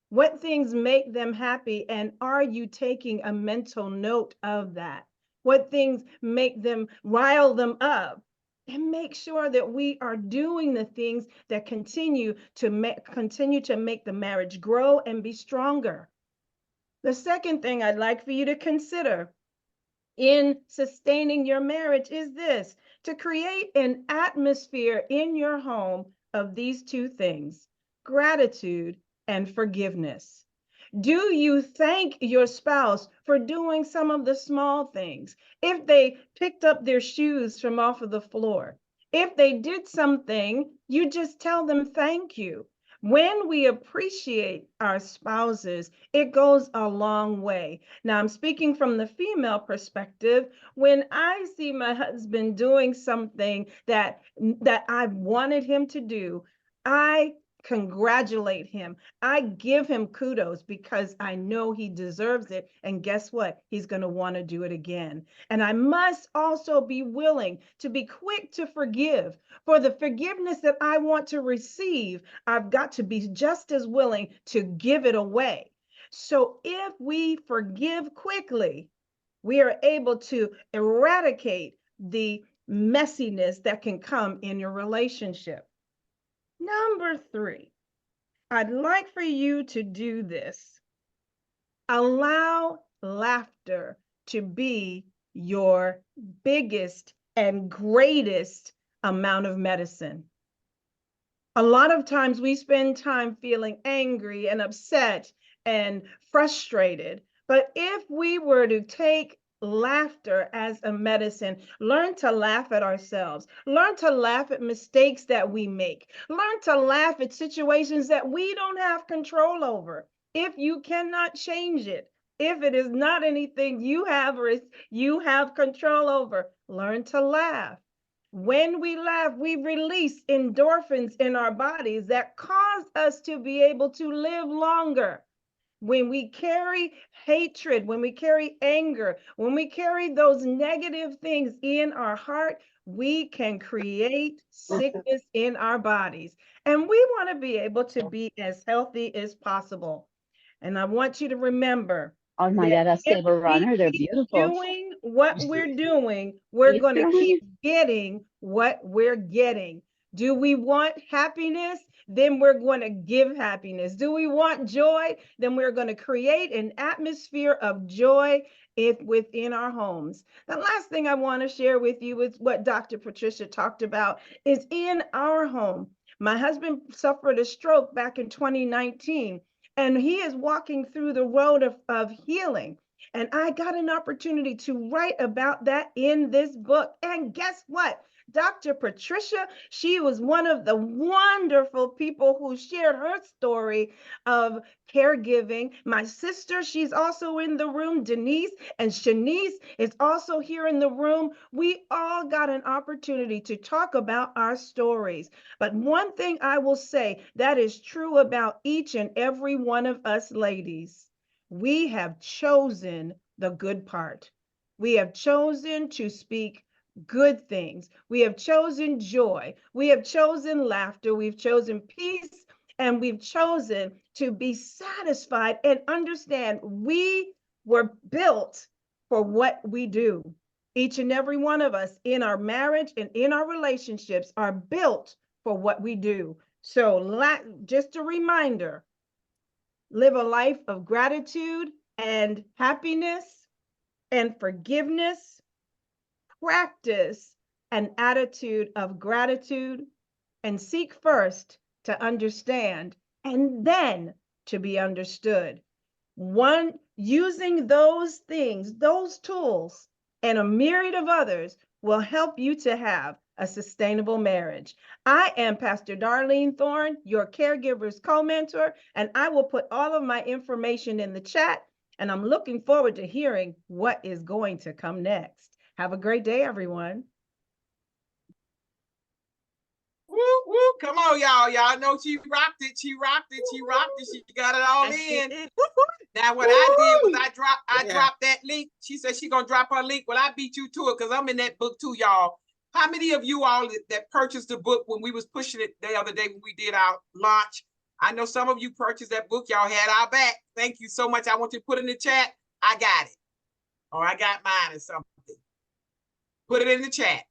What things make them happy? And are you taking a mental note of that? What things make them, rile them up? And make sure that we are doing the things that continue to make the marriage grow and be stronger. The second thing I'd like for you to consider in sustaining your marriage is this, to create an atmosphere in your home of these two things, gratitude and forgiveness. Do you thank your spouse for doing some of the small things? If they picked up their shoes from off of the floor, if they did something, you just tell them thank you. When we appreciate our spouses, it goes a long way. Now, I'm speaking from the female perspective. When I see my husband doing something that I've wanted him to do, I congratulate him. I give him kudos because I know he deserves it. And guess what? He's going to want to do it again. And I must also be willing to be quick to forgive. For the forgiveness that I want to receive, I've got to be just as willing to give it away. So if we forgive quickly, we are able to eradicate the messiness that can come in your relationship. Number 3, I'd like for you to do this. Allow laughter to be your biggest and greatest amount of medicine. A lot of times we spend time feeling angry and upset and frustrated, but if we were to take laughter as a medicine, learn to laugh at ourselves, learn to laugh at mistakes that we make, learn to laugh at situations that we don't have control over. If you cannot change it, if it is not anything you have or you have control over, learn to laugh. When we laugh, we release endorphins in our bodies that cause us to be able to live longer. When we carry hatred, when we carry anger, when we carry those negative things in our heart, we can create sickness in our bodies. And we want to be able to be as healthy as possible. And I want you to remember, oh my God, a silver runner, they're beautiful. Doing what we're doing, we're going to keep getting what we're getting. Do we want happiness? Then we're going to give happiness. Do we want joy? Then we're going to create an atmosphere of joy within our homes. The last thing I want to share with you is what Dr. Patricia talked about is in our home. My husband suffered a stroke back in 2019, and he is walking through the road of healing. And I got an opportunity to write about that in this book. And guess what? Dr. Patricia, she was one of the wonderful people who shared her story of caregiving. My sister, she's also in the room. Denise and Shanice is also here in the room. We all got an opportunity to talk about our stories. But one thing I will say that is true about each and every one of us ladies, we have chosen the good part. We have chosen to speak good things. We have chosen joy. We have chosen laughter. We've chosen peace, and we've chosen to be satisfied and understand we were built for what we do. Each and every one of us in our marriage and in our relationships are built for what we do. So just a reminder, live a life of gratitude and happiness and forgiveness. Practice an attitude of gratitude and seek first to understand and then to be understood. Using those things, those tools, and a myriad of others will help you to have a sustainable marriage. I am Pastor Darlene Thorne, your caregiver's co-mentor, and I will put all of my information in the chat, and I'm looking forward to hearing what is going to come next. Have a great day, everyone. Woo, woo. Come on, y'all. Y'all know she rocked it. She rocked it. She rocked it. She got it all in. Now, what I did was I dropped that link. She said she gonna drop her link. Well, I beat you to it because I'm in that book too, y'all. How many of you all that purchased the book when we was pushing it the other day when we did our launch? I know some of you purchased that book. Y'all had our back. Thank you so much. I want you to put in the chat. I got it. Or I got mine or something. Put it in the chat.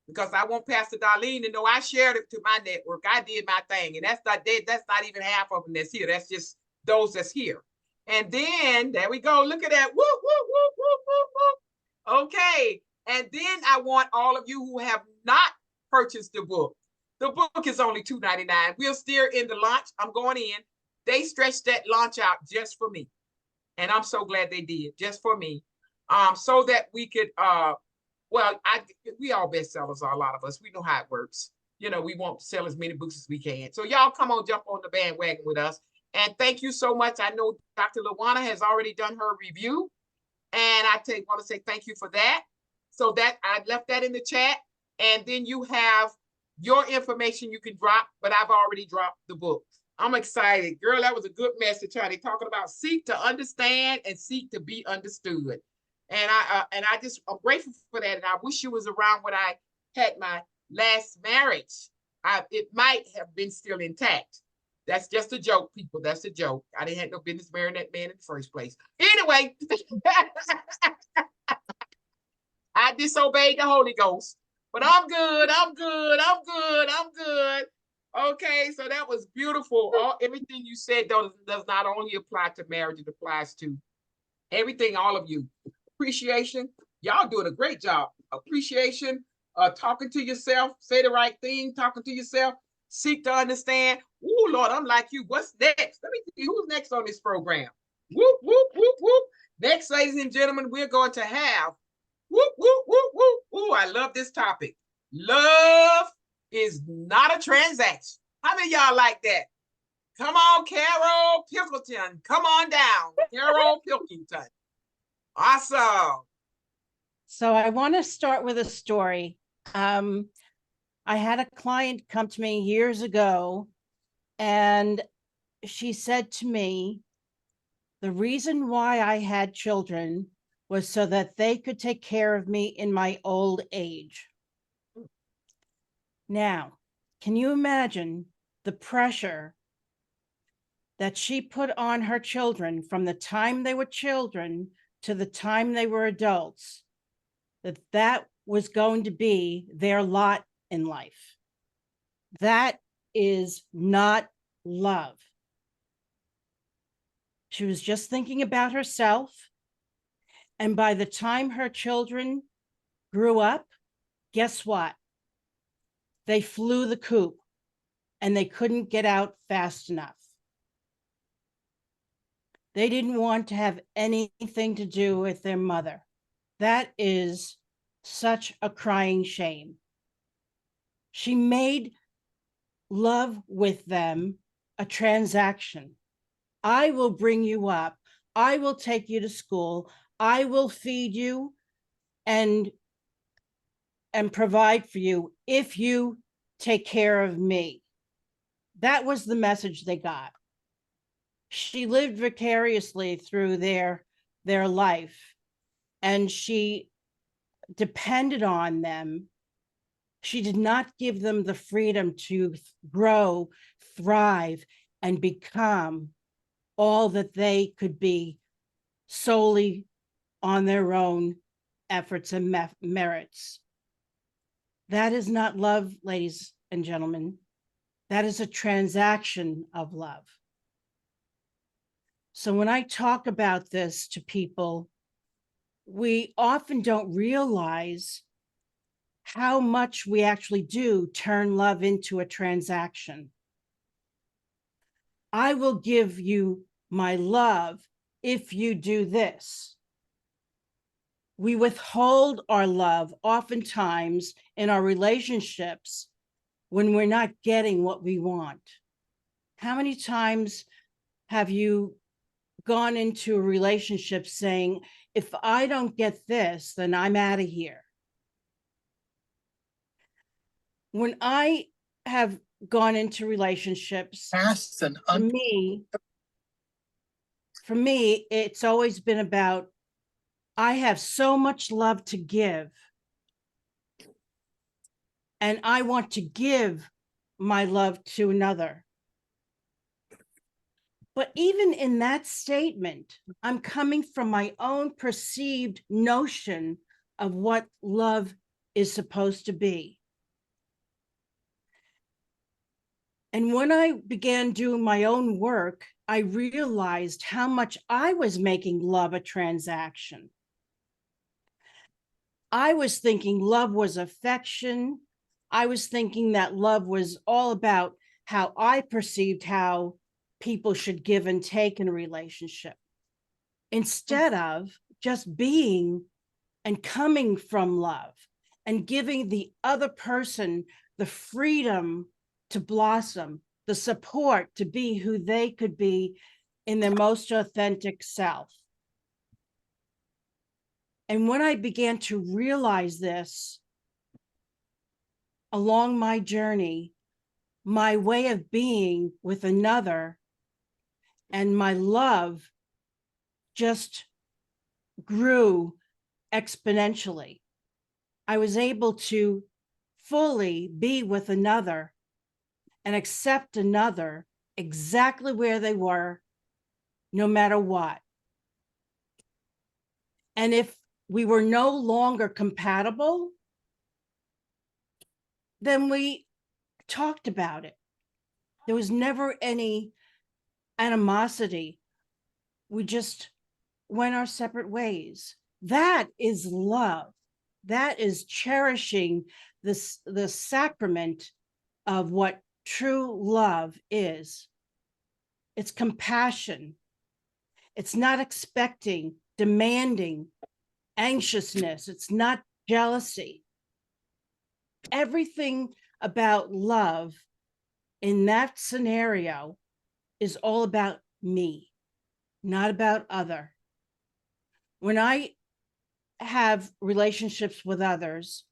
Because I want Pastor Darlene to know I shared it to my network. I did my thing. And that's not even half of them that's here. That's just those that's here. And then, there we go. Look at that. Woo, woo, woo, woo, woo, woo. Okay. And then I want all of you who have not purchased the book. The book is only $2.99. We're still in the launch. I'm going in. They stretched that launch out just for me. And I'm so glad they did, just for me. So that we could, we all bestsellers are, a lot of us. We know how it works. You know, we want to sell as many books as we can. So y'all come on, jump on the bandwagon with us. And thank you so much. I know Dr. Lawana has already done her review. And I want to say thank you for that. So that I left that in the chat. And then you have your information you can drop, but I've already dropped the book. I'm excited. Girl, that was a good message, honey. Talking about seek to understand and seek to be understood. And I'm grateful for that. And I wish you was around when I had my last marriage. It might have been still intact. That's just a joke, people. That's a joke. I didn't have no business marrying that man in the first place. Anyway, I disobeyed the Holy Ghost, but I'm good. I'm good. I'm good. I'm good. Okay, so that was beautiful. Everything you said does not only apply to marriage, it applies to everything, all of you. Appreciation. Y'all doing a great job. Appreciation, talking to yourself, say the right thing, talking to yourself, seek to understand. Oh, Lord, I'm like you. What's next? Let me see who's next on this program. Whoop, whoop, whoop, whoop. Next, ladies and gentlemen, we're going to have whoop, whoop, whoop, whoop. Ooh, I love this topic. Love is not a transaction. How many of y'all like that? Come on, Carol Pilkington. Come on down. Carol Pilkington. Awesome. So I want to start with a story. I had a client come to me years ago, and she said to me, the reason why I had children was so that they could take care of me in my old age. Now, can you imagine the pressure that she put on her children from the time they were children to the time they were adults, that was going to be their lot in life? That is not love. She was just thinking about herself. And by the time her children grew up, guess what? They flew the coop and they couldn't get out fast enough. They didn't want to have anything to do with their mother. That is such a crying shame. She made love with them a transaction. I will bring you up. I will take you to school. I will feed you and provide for you if you take care of me. That was the message they got. She lived vicariously through their life, and she depended on them. She did not give them the freedom to grow, thrive, and become all that they could be solely on their own efforts and merits. That is not love, ladies and gentlemen. That is a transaction of love. So when I talk about this to people, we often don't realize how much we actually do turn love into a transaction. I will give you my love if you do this. We withhold our love oftentimes in our relationships when we're not getting what we want. How many times have you gone into a relationship saying, if I don't get this, then I'm out of here? When I have gone into relationships, for me, it's always been about, I have so much love to give, and I want to give my love to another. But even in that statement, I'm coming from my own perceived notion of what love is supposed to be. And when I began doing my own work, I realized how much I was making love a transaction. I was thinking love was affection. I was thinking that love was all about how I perceived how people should give and take in a relationship, instead of just being and coming from love and giving the other person the freedom to blossom, the support to be who they could be in their most authentic self. And when I began to realize this along my journey, my way of being with another and my love just grew exponentially. I was able to fully be with another and accept another exactly where they were, no matter what. And if we were no longer compatible, then we talked about it. There was never any animosity. We just went our separate ways. That is love. That is cherishing the sacrament of what true love is. It's compassion. It's not expecting, demanding, anxiousness. It's not jealousy. Everything about love in that scenario is all about me, not about other. When I have relationships with others,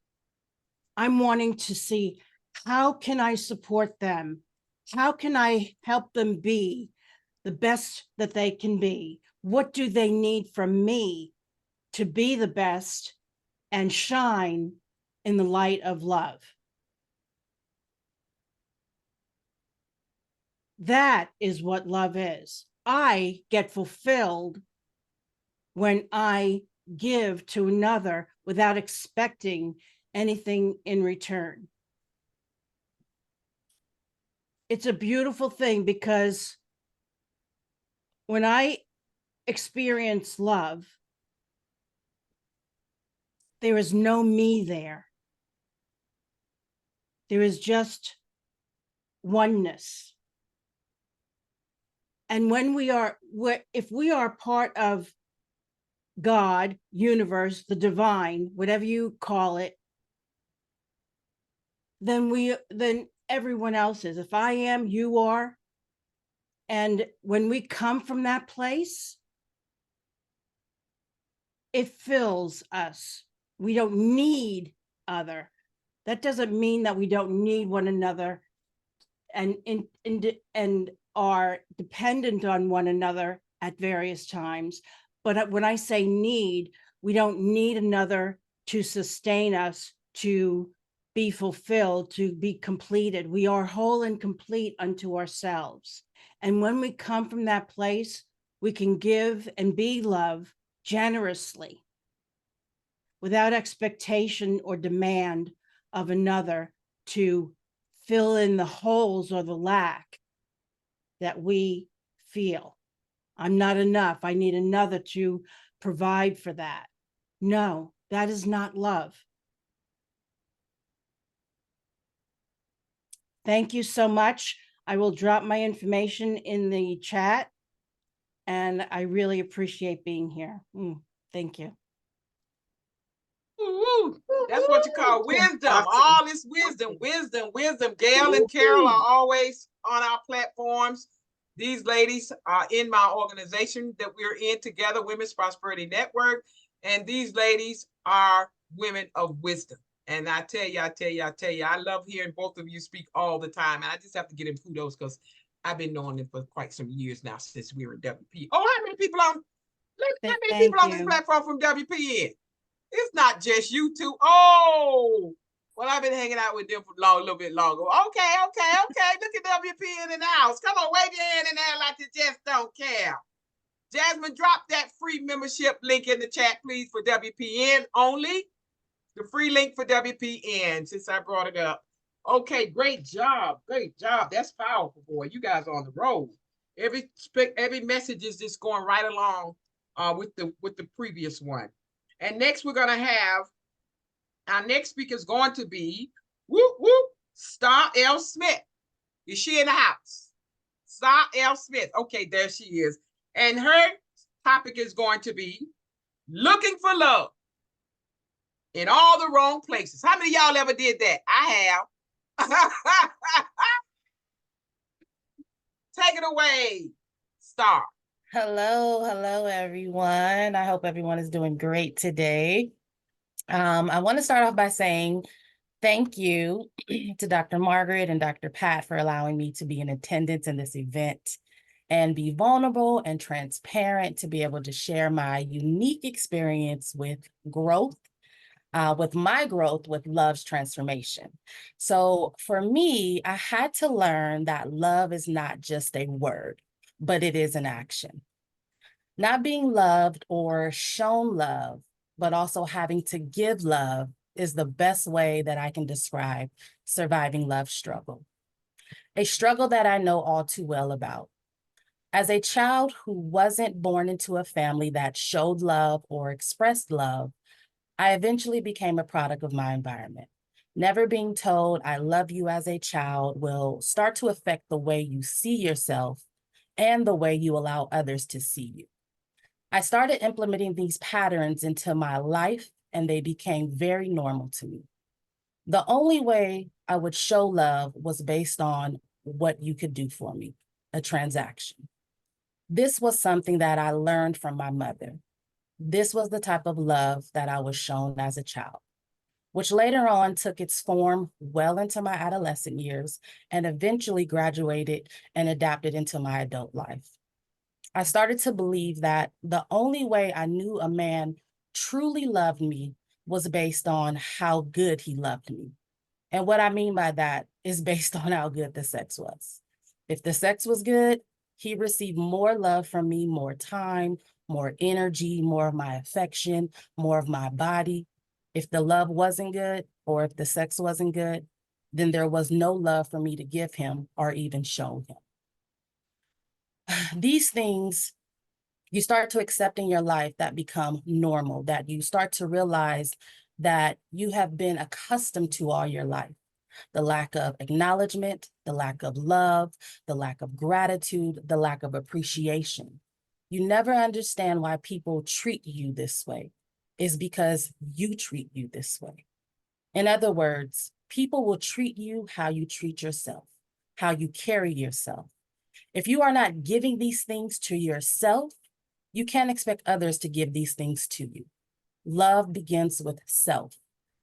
I'm wanting to see, how can I support them? How can I help them be the best that they can be? What do they need from me to be the best and shine in the light of love? That is what love is. I get fulfilled when I give to another without expecting anything in return. It's a beautiful thing, because when I experience love, there is no me there. There is just oneness. And when if we are part of God, universe, the divine, whatever you call it, then everyone else is. If I am, you are. And when we come from that place, it fills us. We don't need other. That doesn't mean that we don't need one another and are dependent on one another at various times. But when I say need, we don't need another to sustain us, to be fulfilled, to be completed. We are whole and complete unto ourselves. And when we come from that place, we can give and be love generously without expectation or demand of another to fill in the holes or the lack that we feel. I'm not enough. I need another to provide for that. No, that is not love. Thank you so much. I will drop my information in the chat, and I really appreciate being here. Thank you. Ooh, that's what you call wisdom. All this wisdom. Gail and Carol are always on our platforms. These ladies are in my organization that we're in together, Women's Prosperity Network. And these ladies are women of wisdom. And I tell you, I love hearing both of you speak all the time. And I just have to give them kudos because I've been knowing them for quite some years now since we were in WP. Oh, how many people on this platform from WPN? It's not just you two. Oh, well, I've been hanging out with them for a little bit longer. Okay. Look at WPN in the house. Come on, wave your hand in there like you just don't care. Jasmine, drop that free membership link in the chat, please, for WPN only. The free link for WPN, since I brought it up. Okay, great job. That's powerful, boy. You guys are on the road. Every message is just going right along with the previous one. And next we're gonna have our next speaker is going to be Star L. Smith. Is she in the house? Star L. Smith. Okay, there she is. And her topic is going to be looking for love in all the wrong places. How many of y'all ever did that? I have. Take it away, Star. Hello, everyone. I hope everyone is doing great today. I want to start off by saying thank you to Dr. Margaret and Dr. Pat for allowing me to be in attendance in this event and be vulnerable and transparent to be able to share my unique experience with growth, with my growth with love's transformation. So for me, I had to learn that love is not just a word, but it is an action. Not being loved or shown love, but also having to give love is the best way that I can describe surviving love's struggle. A struggle that I know all too well about. As a child who wasn't born into a family that showed love or expressed love, I eventually became a product of my environment. Never being told I love you as a child will start to affect the way you see yourself and the way you allow others to see you. I started implementing these patterns into my life, and they became very normal to me. The only way I would show love was based on what you could do for me, a transaction. This was something that I learned from my mother. This was the type of love that I was shown as a child, which later on took its form well into my adolescent years and eventually graduated and adapted into my adult life. I started to believe that the only way I knew a man truly loved me was based on how good he loved me. And what I mean by that is based on how good the sex was. If the sex was good, he received more love from me, more time, more energy, more of my affection, more of my body. If the love wasn't good, or if the sex wasn't good, then there was no love for me to give him or even show him. These things you start to accept in your life that become normal, that you start to realize that you have been accustomed to all your life. The lack of acknowledgement, the lack of love, the lack of gratitude, the lack of appreciation. You never understand why people treat you this way. It's because you treat you this way. In other words, people will treat you how you treat yourself, how you carry yourself. If you are not giving these things to yourself, you can't expect others to give these things to you. Love begins with self,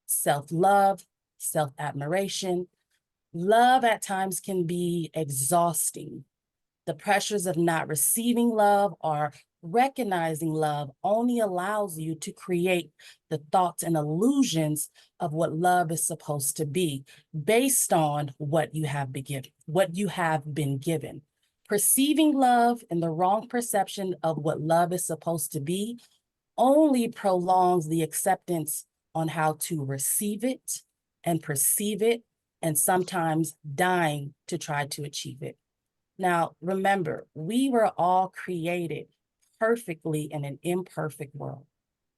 self-love, self-admiration. Love at times can be exhausting. The pressures of not receiving love are recognizing love only allows you to create the thoughts and illusions of what love is supposed to be based on what you have been given. Perceiving love and the wrong perception of what love is supposed to be only prolongs the acceptance on how to receive it and perceive it, and sometimes dying to try to achieve it. Now, remember, we were all created perfectly in an imperfect world.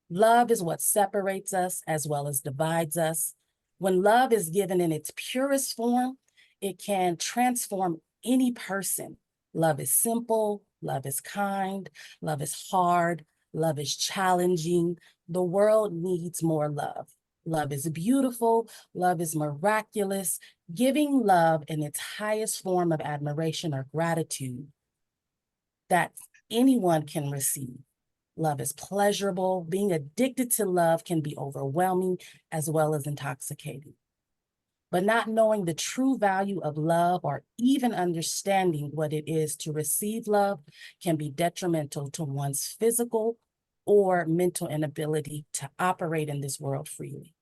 Love is what separates us as well as divides us. When love is given in its purest form, it can transform any person. Love is simple, love is kind, love is hard, love is challenging. The world needs more love. Love is beautiful, love is miraculous. Giving love in its highest form of admiration or gratitude that anyone can receive. Love is pleasurable. Being addicted to love can be overwhelming as well as intoxicating. But not knowing the true value of love or even understanding what it is to receive love can be detrimental to one's physical or mental inability to operate in this world freely.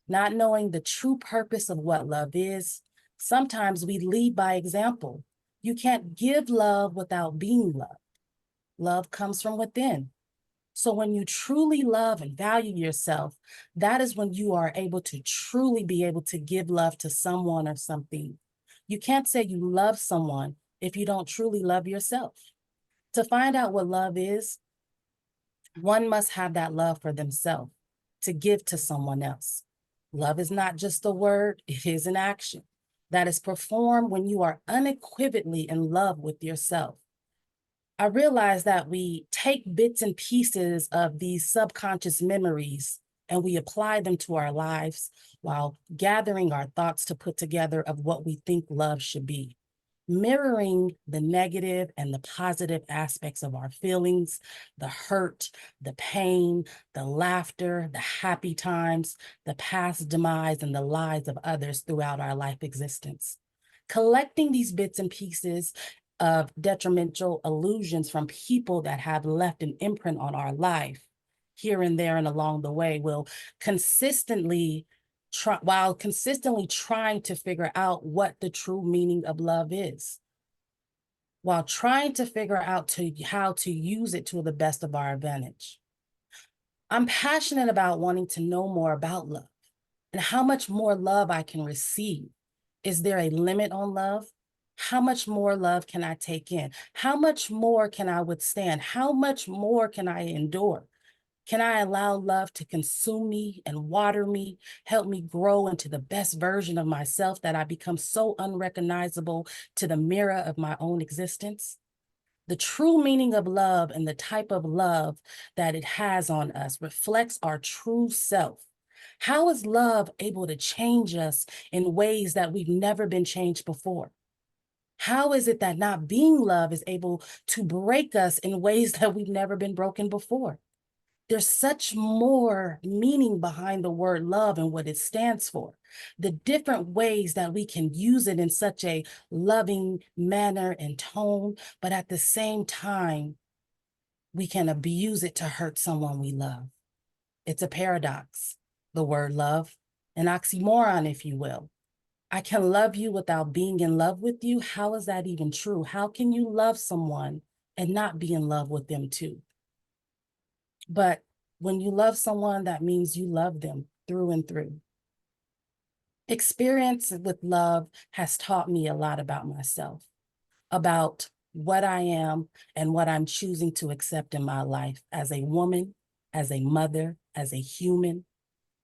Not knowing the true purpose of what love is, sometimes we lead by example. You can't give love without being loved. Love comes from within. So when you truly love and value yourself, that is when you are able to truly be able to give love to someone or something. You can't say you love someone if you don't truly love yourself. To find out what love is, one must have that love for themselves to give to someone else. Love is not just a word, it is an action that is performed when you are unequivocally in love with yourself. I realize that we take bits and pieces of these subconscious memories and we apply them to our lives while gathering our thoughts to put together of what we think love should be. Mirroring the negative and the positive aspects of our feelings, the hurt, the pain, the laughter, the happy times, the past demise, and the lives of others throughout our life existence. Collecting these bits and pieces of detrimental illusions from people that have left an imprint on our life here and there and along the way will consistently while consistently trying to figure out what the true meaning of love is, while trying to figure out how to use it to the best of our advantage. I'm passionate about wanting to know more about love and how much more love I can receive. Is there a limit on love? How much more love can I take in? How much more can I withstand? How much more can I endure? Can I allow love to consume me and water me, help me grow into the best version of myself that I become so unrecognizable to the mirror of my own existence? The true meaning of love and the type of love that it has on us reflects our true self. How is love able to change us in ways that we've never been changed before? How is it that not being love is able to break us in ways that we've never been broken before? There's such more meaning behind the word love and what it stands for. The different ways that we can use it in such a loving manner and tone, but at the same time, we can abuse it to hurt someone we love. It's a paradox, the word love, an oxymoron, if you will. I can love you without being in love with you. How is that even true? How can you love someone and not be in love with them too? But when you love someone, that means you love them through and through. Experience with love has taught me a lot about myself, about what I am and what I'm choosing to accept in my life as a woman, as a mother, as a human.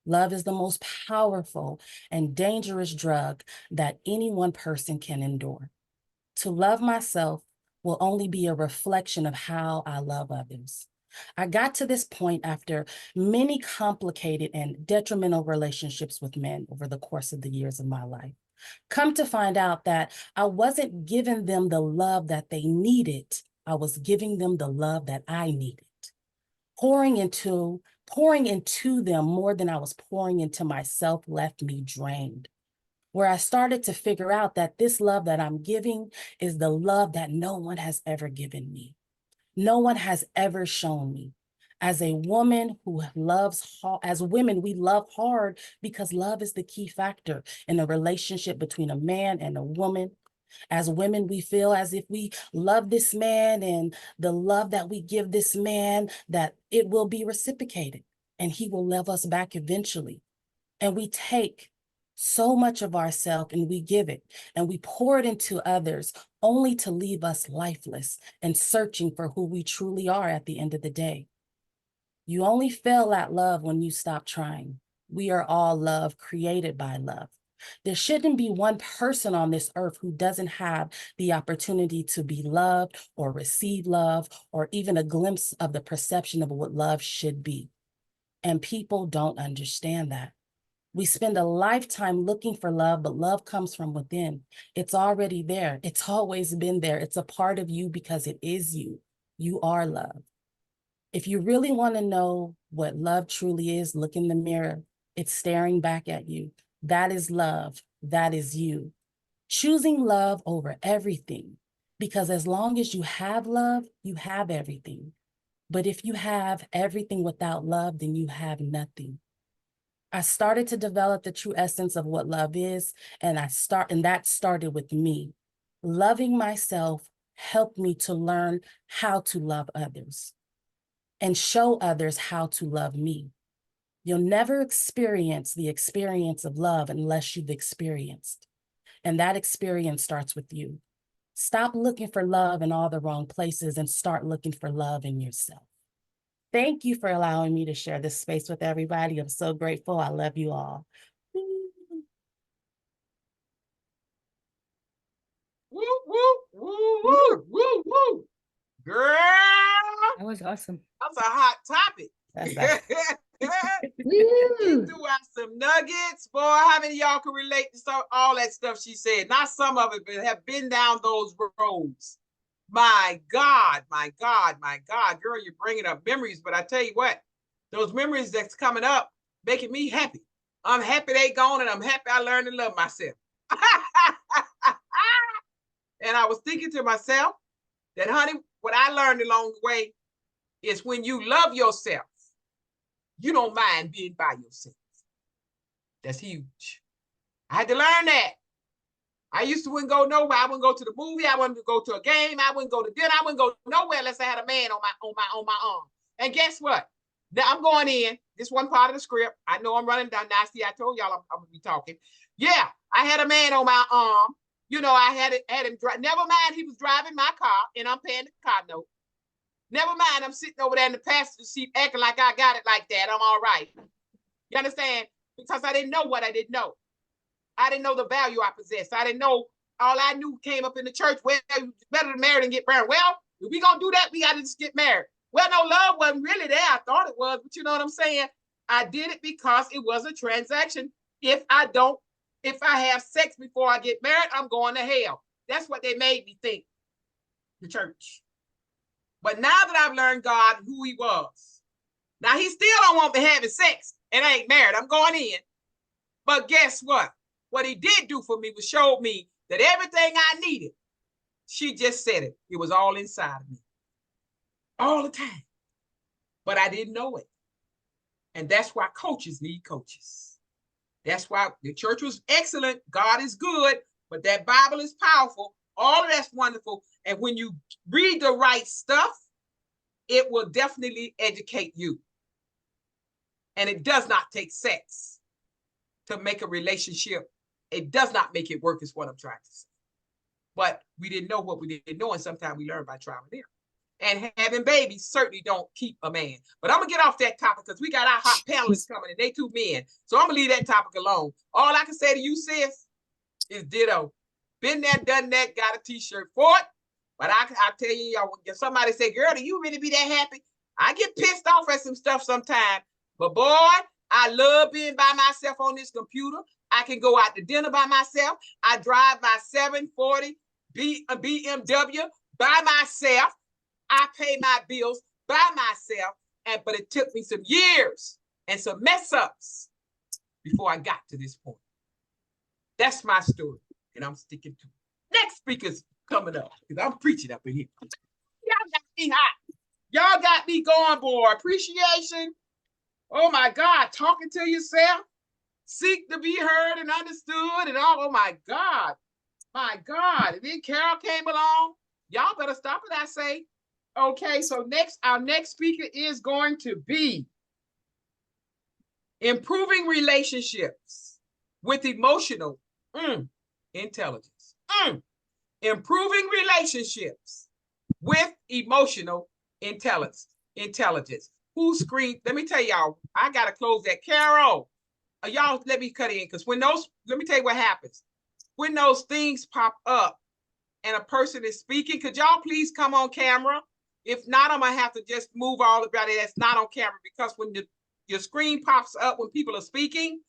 Love is the most powerful and dangerous drug that any one person can endure. To love myself will only be a reflection of how I love others. I got to this point after many complicated and detrimental relationships with men over the course of the years of my life. Come to find out that I wasn't giving them the love that they needed. I was giving them the love that I needed. Pouring into them more than I was pouring into myself left me drained. Where I started to figure out that this love that I'm giving is the love that no one has ever given me. No one has ever shown me. As a woman who loves, as women, we love hard because love is the key factor in a relationship between a man and a woman. As women, we feel as if we love this man and the love that we give this man, that it will be reciprocated and he will love us back eventually. And we take so much of ourselves and we give it and we pour it into others only to leave us lifeless and searching for who we truly are at the end of the day. You only fail at love when you stop trying. We are all love, created by love. There shouldn't be one person on this earth who doesn't have the opportunity to be loved or receive love or even a glimpse of the perception of what love should be. And people don't understand that. We spend a lifetime looking for love, but love comes from within. It's already there. It's always been there. It's a part of you because it is you. You are love. If you really want to know what love truly is, look in the mirror. It's staring back at you. That is love. That is you. Choosing love over everything, because as long as you have love, you have everything. But if you have everything without love, then you have nothing. I started to develop the true essence of what love is, and that started with me. Loving myself helped me to learn how to love others and show others how to love me. You'll never experience the experience of love unless you've experienced. And that experience starts with you. Stop looking for love in all the wrong places and start looking for love in yourself. Thank you for allowing me to share this space with everybody. I'm so grateful. I love you all. Woo, woo, woo, woo, woo, woo. Girl. That was awesome. That's a hot topic. She threw out some nuggets. Boy, how many of y'all can relate to all that stuff she said? Not some of it, but have been down those roads. My God, my God, my God. Girl, you're bringing up memories, but I tell you what, those memories that's coming up, making me happy. I'm happy they gone, and I'm happy I learned to love myself. And I was thinking to myself that, honey, what I learned along the way is when you love yourself, you don't mind being by yourself. That's huge. I had to learn that. I used to wouldn't go nowhere. I wouldn't go to the movie. I wouldn't go to a game. I wouldn't go to dinner. I wouldn't go nowhere unless I had a man on my arm. And guess what? Now I'm going in. This one part of the script. I know I'm running down. Now, see, I told y'all I'm gonna be talking. Yeah, I had a man on my arm. You know, I had him drive. Never mind, he was driving my car, and I'm paying the car note. Never mind, I'm sitting over there in the passenger seat acting like I got it like that. I'm all right. You understand? Because I didn't know what I didn't know. I didn't know the value I possessed. I didn't know. All I knew came up in the church. Well, it's better to marry than get married. Well, if we gonna do that, we gotta just get married. Well, no, love wasn't really there. I thought it was, but you know what I'm saying? I did it because it was a transaction. If I have sex before I get married, I'm going to hell. That's what they made me think, the church. But now that I've learned God and who he was, now he still don't want me having sex and I ain't married. I'm going in. But guess what? What he did do for me was showed me that everything I needed, she just said it. It was all inside of me. All the time. But I didn't know it. And that's why coaches need coaches. That's why the church was excellent. God is good, but that Bible is powerful. All of that's wonderful. And when you read the right stuff, it will definitely educate you. And it does not take sex to make a relationship. It does not make it work, is what I'm trying to say. But we didn't know what we didn't know, and sometimes we learn by trial and error. And having babies certainly don't keep a man. But I'm going to get off that topic because we got our hot panelists coming, and they 2 men. So I'm going to leave that topic alone. All I can say to you, sis, is ditto. Been there, done that, got a t-shirt for it. But I tell you, y'all, if somebody say, girl, do you really be that happy? I get pissed off at some stuff sometimes. But boy, I love being by myself on this computer. I can go out to dinner by myself. I drive my 740 BMW by myself. I pay my bills by myself. But it took me some years and some mess ups before I got to this point. That's my story, and I'm sticking to it. Next speaker's coming up because I'm preaching up in here. Y'all got me hot. Y'all got me going, boy. Appreciation. Oh my God, talking to yourself. Seek to be heard and understood and all. Oh my God. My God. And then Carol came along. Y'all better stop it, I say. Okay, so our next speaker is going to be improving relationships with emotional intelligence. Improving relationships with emotional intelligence. Who screamed? Let me tell y'all, I gotta close that. Carol, y'all let me cut in, because when those, let me tell you what happens. When those things pop up and a person is speaking, could y'all please come on camera? If not, I'm gonna have to just move all everybody that's not on camera, because when your screen pops up when people are speaking,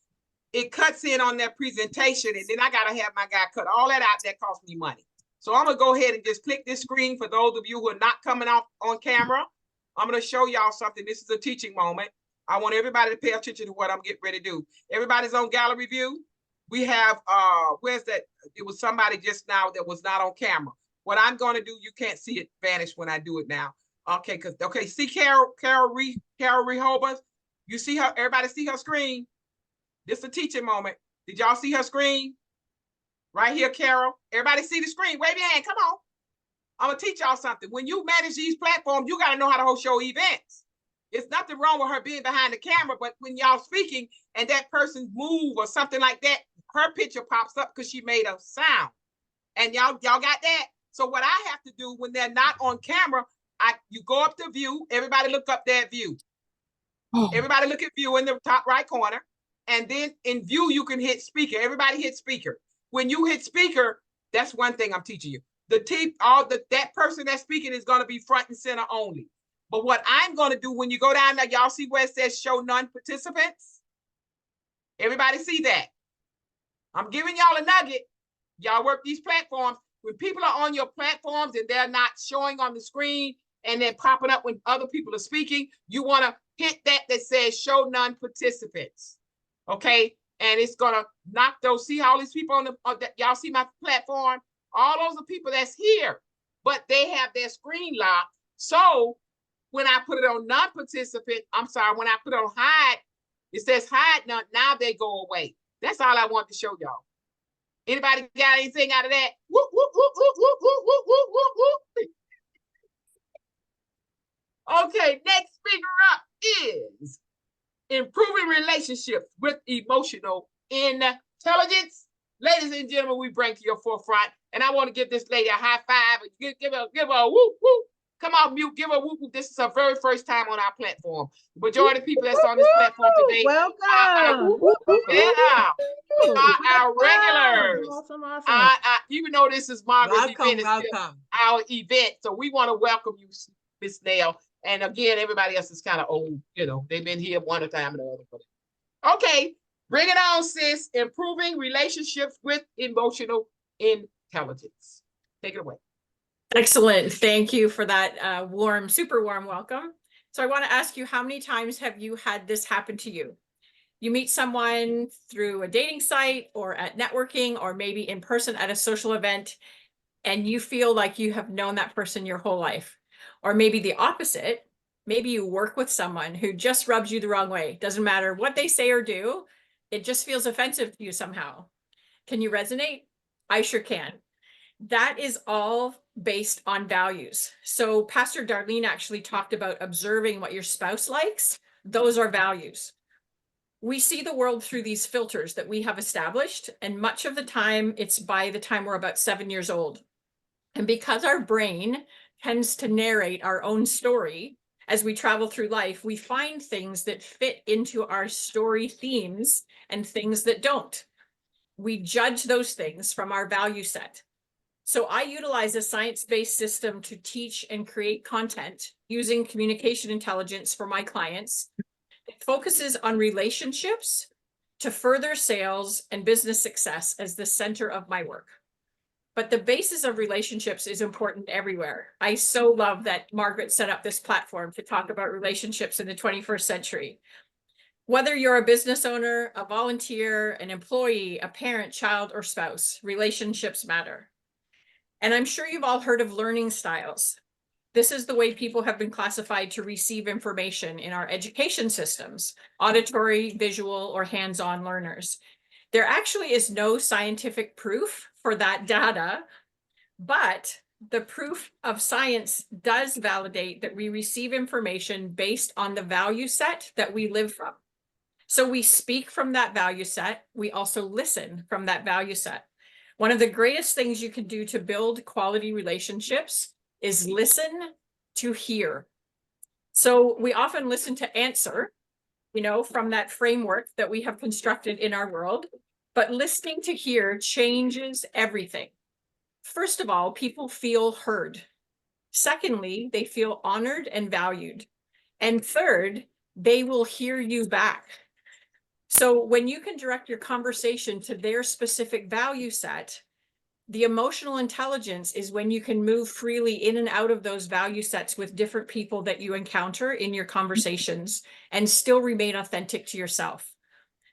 it cuts in on their presentation, and then I gotta have my guy cut all that out. That costs me money. So I'm gonna go ahead and just click this screen for those of you who are not coming off on camera. I'm gonna show y'all something. This is a teaching moment. I want everybody to pay attention to what I'm getting ready to do. Everybody's on gallery view. We have, where's that? It was somebody just now that was not on camera. What I'm gonna do, you can't see it vanish when I do it now. Okay, see Carol Rehoboth? You see her, everybody see her screen? This is a teaching moment. Did y'all see her screen? Right here, Carol. Everybody see the screen? Wave your hand, come on. I'm gonna teach y'all something. When you manage these platforms, you gotta know how to host your events. It's nothing wrong with her being behind the camera, but when y'all speaking and that person move or something like that, her picture pops up because she made a sound. And y'all got that? So what I have to do when they're not on camera, you go up to view, everybody look up that view. Everybody look at view in the top right corner. And then in view, you can hit speaker. Everybody hit speaker. When you hit speaker, that's one thing I'm teaching you. That person that's speaking is going to be front and center only. But what I'm going to do when you go down there, y'all see where it says show non-participants? Everybody see that? I'm giving y'all a nugget. Y'all work these platforms. When people are on your platforms and they're not showing on the screen and then popping up when other people are speaking, you want to hit that says show non-participants. Okay? And it's going to knock those, see all these people on y'all see my platform? All those are people that's here, but they have their screen locked. So when I put it on non-participant, when I put it on hide, it says hide now they go away. That's all I want to show y'all. Anybody got anything out of that? Whoop, whoop, whoop, whoop, whoop, whoop, whoop, whoop, whoop, whoop. Okay, next speaker up is improving relationships with emotional intelligence. Ladies and gentlemen, we bring to your forefront, and I want to give this lady a high five. Give her a whoop, whoop. Come on, mute, give her a whoop, whoop. This is her very first time on our platform. The majority of people that's on this platform today welcome. Our regulars. Awesome. Even though this is Margaret's event, it's welcome. our event. So we want to welcome you, Miss Nail. And again, everybody else is kind of old, they've been here one time and the other. Okay, bring it on, sis. Improving relationships with emotional intelligence. Take it away. Excellent. Thank you for that super warm welcome. So I want to ask you, how many times have you had this happen to you? You meet someone through a dating site or at networking or maybe in person at a social event, and you feel like you have known that person your whole life. Or maybe the opposite. Maybe you work with someone who just rubs you the wrong way. Doesn't matter what they say or do. It just feels offensive to you somehow. Can you resonate? I sure can. That is all based on values. So Pastor Darlene actually talked about observing what your spouse likes. Those are values. We see the world through these filters that we have established, and much of the time it's by the time we're about 7 years old. And because our brain tends to narrate our own story as we travel through life, we find things that fit into our story themes and things that don't. We judge those things from our value set. So I utilize a science-based system to teach and create content using communication intelligence for my clients. It focuses on relationships to further sales and business success as the center of my work. But the basis of relationships is important everywhere. I so love that Margaret set up this platform to talk about relationships in the 21st century. Whether you're a business owner, a volunteer, an employee, a parent, child, or spouse, relationships matter. And I'm sure you've all heard of learning styles. This is the way people have been classified to receive information in our education systems, auditory, visual, or hands-on learners. There actually is no scientific proof for that data, but the proof of science does validate that we receive information based on the value set that we live from. So we speak from that value set. We also listen from that value set. One of the greatest things you can do to build quality relationships is listen to hear. So we often listen to answer, you know, from that framework that we have constructed in our world, but listening to hear changes everything. First of all, people feel heard. Secondly, they feel honored and valued. And third, they will hear you back. So when you can direct your conversation to their specific value set, the emotional intelligence is when you can move freely in and out of those value sets with different people that you encounter in your conversations and still remain authentic to yourself.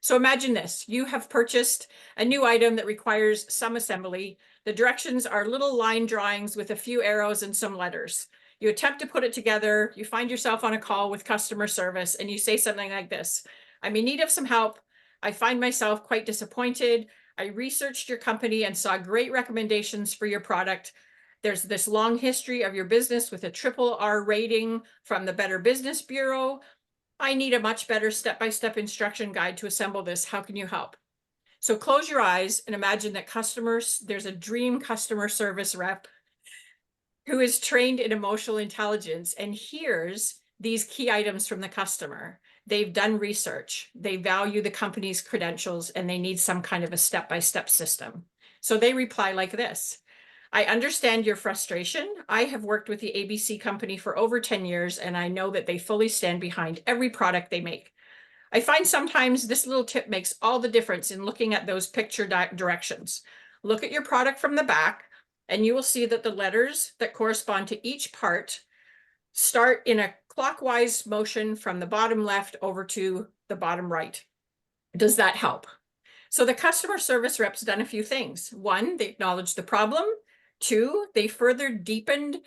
So imagine this, you have purchased a new item that requires some assembly. The directions are little line drawings with a few arrows and some letters. You attempt to put it together, you find yourself on a call with customer service and you say something like this: I'm in need of some help. I find myself quite disappointed. I researched your company and saw great recommendations for your product. There's this long history of your business with a RRR rating from the Better Business Bureau. I need a much better step-by-step instruction guide to assemble this. How can you help? So close your eyes and imagine that there's a dream customer service rep who is trained in emotional intelligence and hears these key items from the customer. They've done research, they value the company's credentials, and they need some kind of a step-by-step system. So they reply like this: I understand your frustration. I have worked with the ABC company for over 10 years, and I know that they fully stand behind every product they make. I find sometimes this little tip makes all the difference in looking at those picture directions. Look at your product from the back, and you will see that the letters that correspond to each part start in a clockwise motion from the bottom left over to the bottom right. Does that help? So the customer service rep's done a few things. One, they acknowledged the problem. Two, they further deepened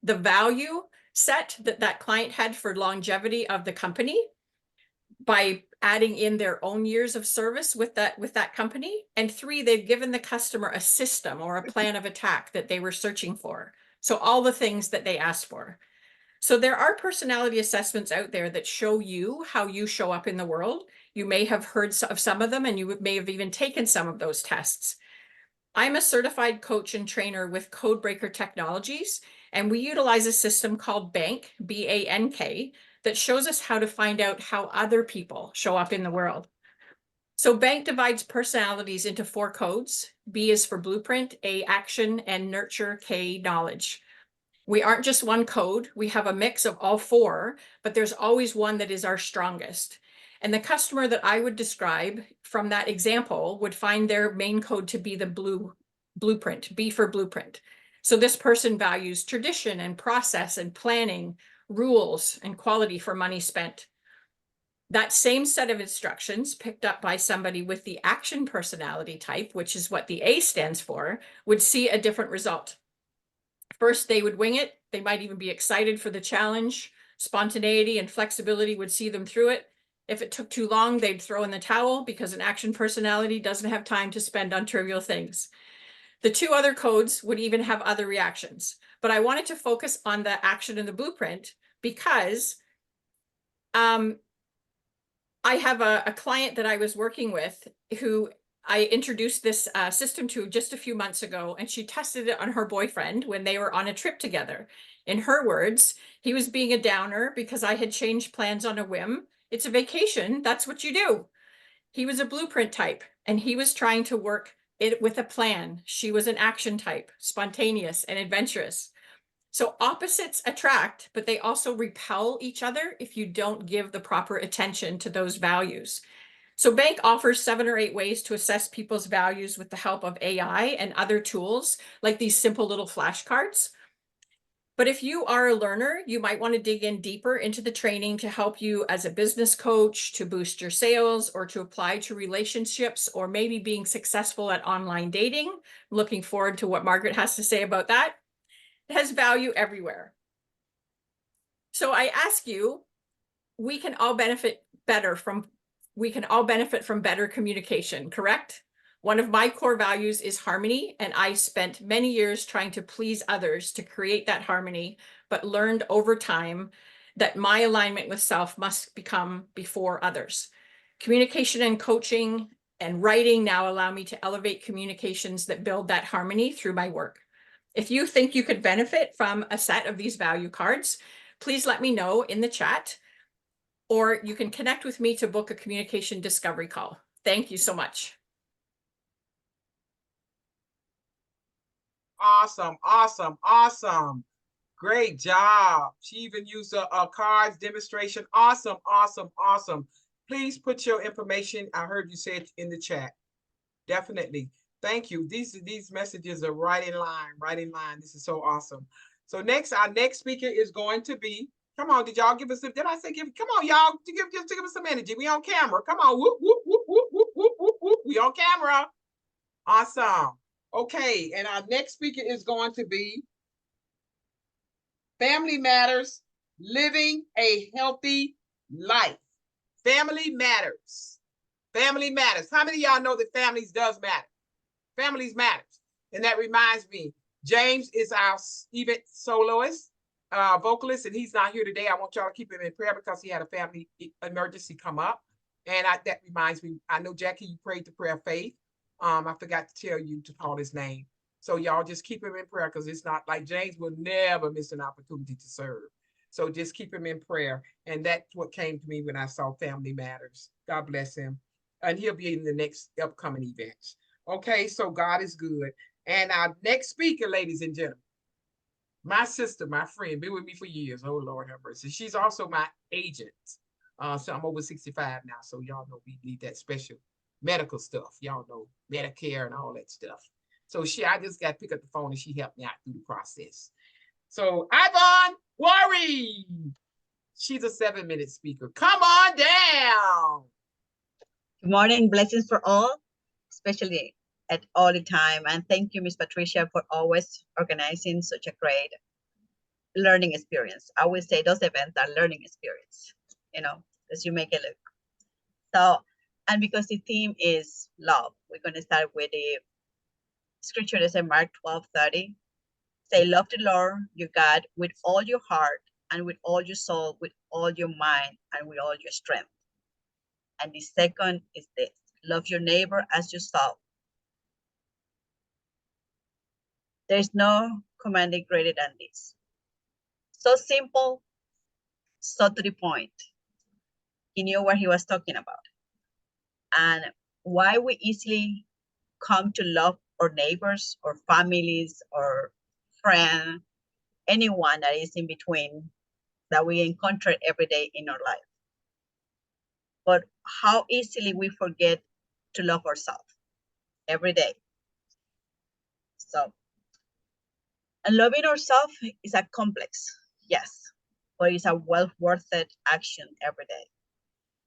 the value set that that client had for longevity of the company by adding in their own years of service with that company. And three, they've given the customer a system or a plan of attack that they were searching for. So all the things that they asked for. So there are personality assessments out there that show you how you show up in the world. You may have heard of some of them, and you may have even taken some of those tests. I'm a certified coach and trainer with Codebreaker Technologies, and we utilize a system called Bank, B-A-N-K, that shows us how to find out how other people show up in the world. So Bank divides personalities into 4 codes. B is for blueprint, A action, and nurture, K knowledge. We aren't just one code, we have a mix of all 4, but there's always one that is our strongest. And the customer that I would describe from that example would find their main code to be the blueprint, B for blueprint. So this person values tradition and process and planning, rules and quality for money spent. That same set of instructions picked up by somebody with the action personality type, which is what the A stands for, would see a different result. First, they would wing it. They might even be excited for the challenge. Spontaneity and flexibility would see them through it. If it took too long, they'd throw in the towel because an action personality doesn't have time to spend on trivial things. The 2 other codes would even have other reactions, but I wanted to focus on the action and the blueprint because I have a client that I was working with who I introduced this system to just a few months ago, and she tested it on her boyfriend when they were on a trip together. In her words, he was being a downer because I had changed plans on a whim. It's a vacation, that's what you do. He was a blueprint type, and he was trying to work it with a plan. She was an action type, spontaneous and adventurous. So opposites attract, but they also repel each other if you don't give the proper attention to those values. So Bank offers 7 or 8 ways to assess people's values with the help of AI and other tools, like these simple little flashcards. But if you are a learner, you might want to dig in deeper into the training to help you as a business coach, to boost your sales, or to apply to relationships, or maybe being successful at online dating. I'm looking forward to what Margaret has to say about that. It has value everywhere. So I ask you, we can all benefit from better communication, correct? One of my core values is harmony, and I spent many years trying to please others to create that harmony, but learned over time that my alignment with self must become before others. Communication and coaching and writing now allow me to elevate communications that build that harmony through my work. If you think you could benefit from a set of these value cards, please let me know in the chat, or you can connect with me to book a communication discovery call. Thank you so much. Awesome, awesome, awesome. Great job. She even used a cards demonstration. Awesome, awesome, awesome. Please put your information, I heard you say it in the chat. Definitely. Thank you. These messages are right in line, right in line. This is so awesome. So next, our next speaker is going to be, come on, did y'all give us, did I say give, come on, y'all, just give us some energy. We on camera. Come on, whoop, whoop, whoop, whoop, whoop, whoop, whoop, whoop. We on camera. Awesome. Okay, and our next speaker is going to be Family Matters, Living a Healthy Life. Family matters. Family matters. How many of y'all know that families does matter? Families matters. And that reminds me, James is our event soloist, vocalist, and he's not here today. I want y'all to keep him in prayer because he had a family emergency come up. And that reminds me, I know, Jackie, you prayed the prayer of faith. I forgot to tell you to call his name. So y'all just keep him in prayer, because it's not like James will never miss an opportunity to serve. So just keep him in prayer. And that's what came to me when I saw Family Matters. God bless him. And he'll be in the next upcoming events. Okay, so God is good. And our next speaker, ladies and gentlemen, my sister, my friend, been with me for years. Oh, Lord have mercy. She's also my agent. So I'm over 65 now. So y'all know we need that special medical stuff. Y'all know Medicare and all that stuff. So I just got to pick up the phone and she helped me out through the process. So Yvonne Worry. She's a 7-minute speaker. Come on down. Good morning, blessings for all, especially at all the time. And thank you, Miss Patricia, for always organizing such a great learning experience. I always say those events are learning experience, as you make it look. So, and because the theme is love, we're going to start with the scripture that says Mark 12:30. Say, love the Lord your God with all your heart and with all your soul, with all your mind and with all your strength. And the second is this: love your neighbor as yourself. There's no commandment greater than this. So simple, so to the point. He knew what he was talking about. And why we easily come to love our neighbors or families or friends, anyone that is in between that we encounter every day in our life. But how easily we forget to love ourselves every day. So, and loving ourselves is a complex, yes, but it's a well worth it action every day.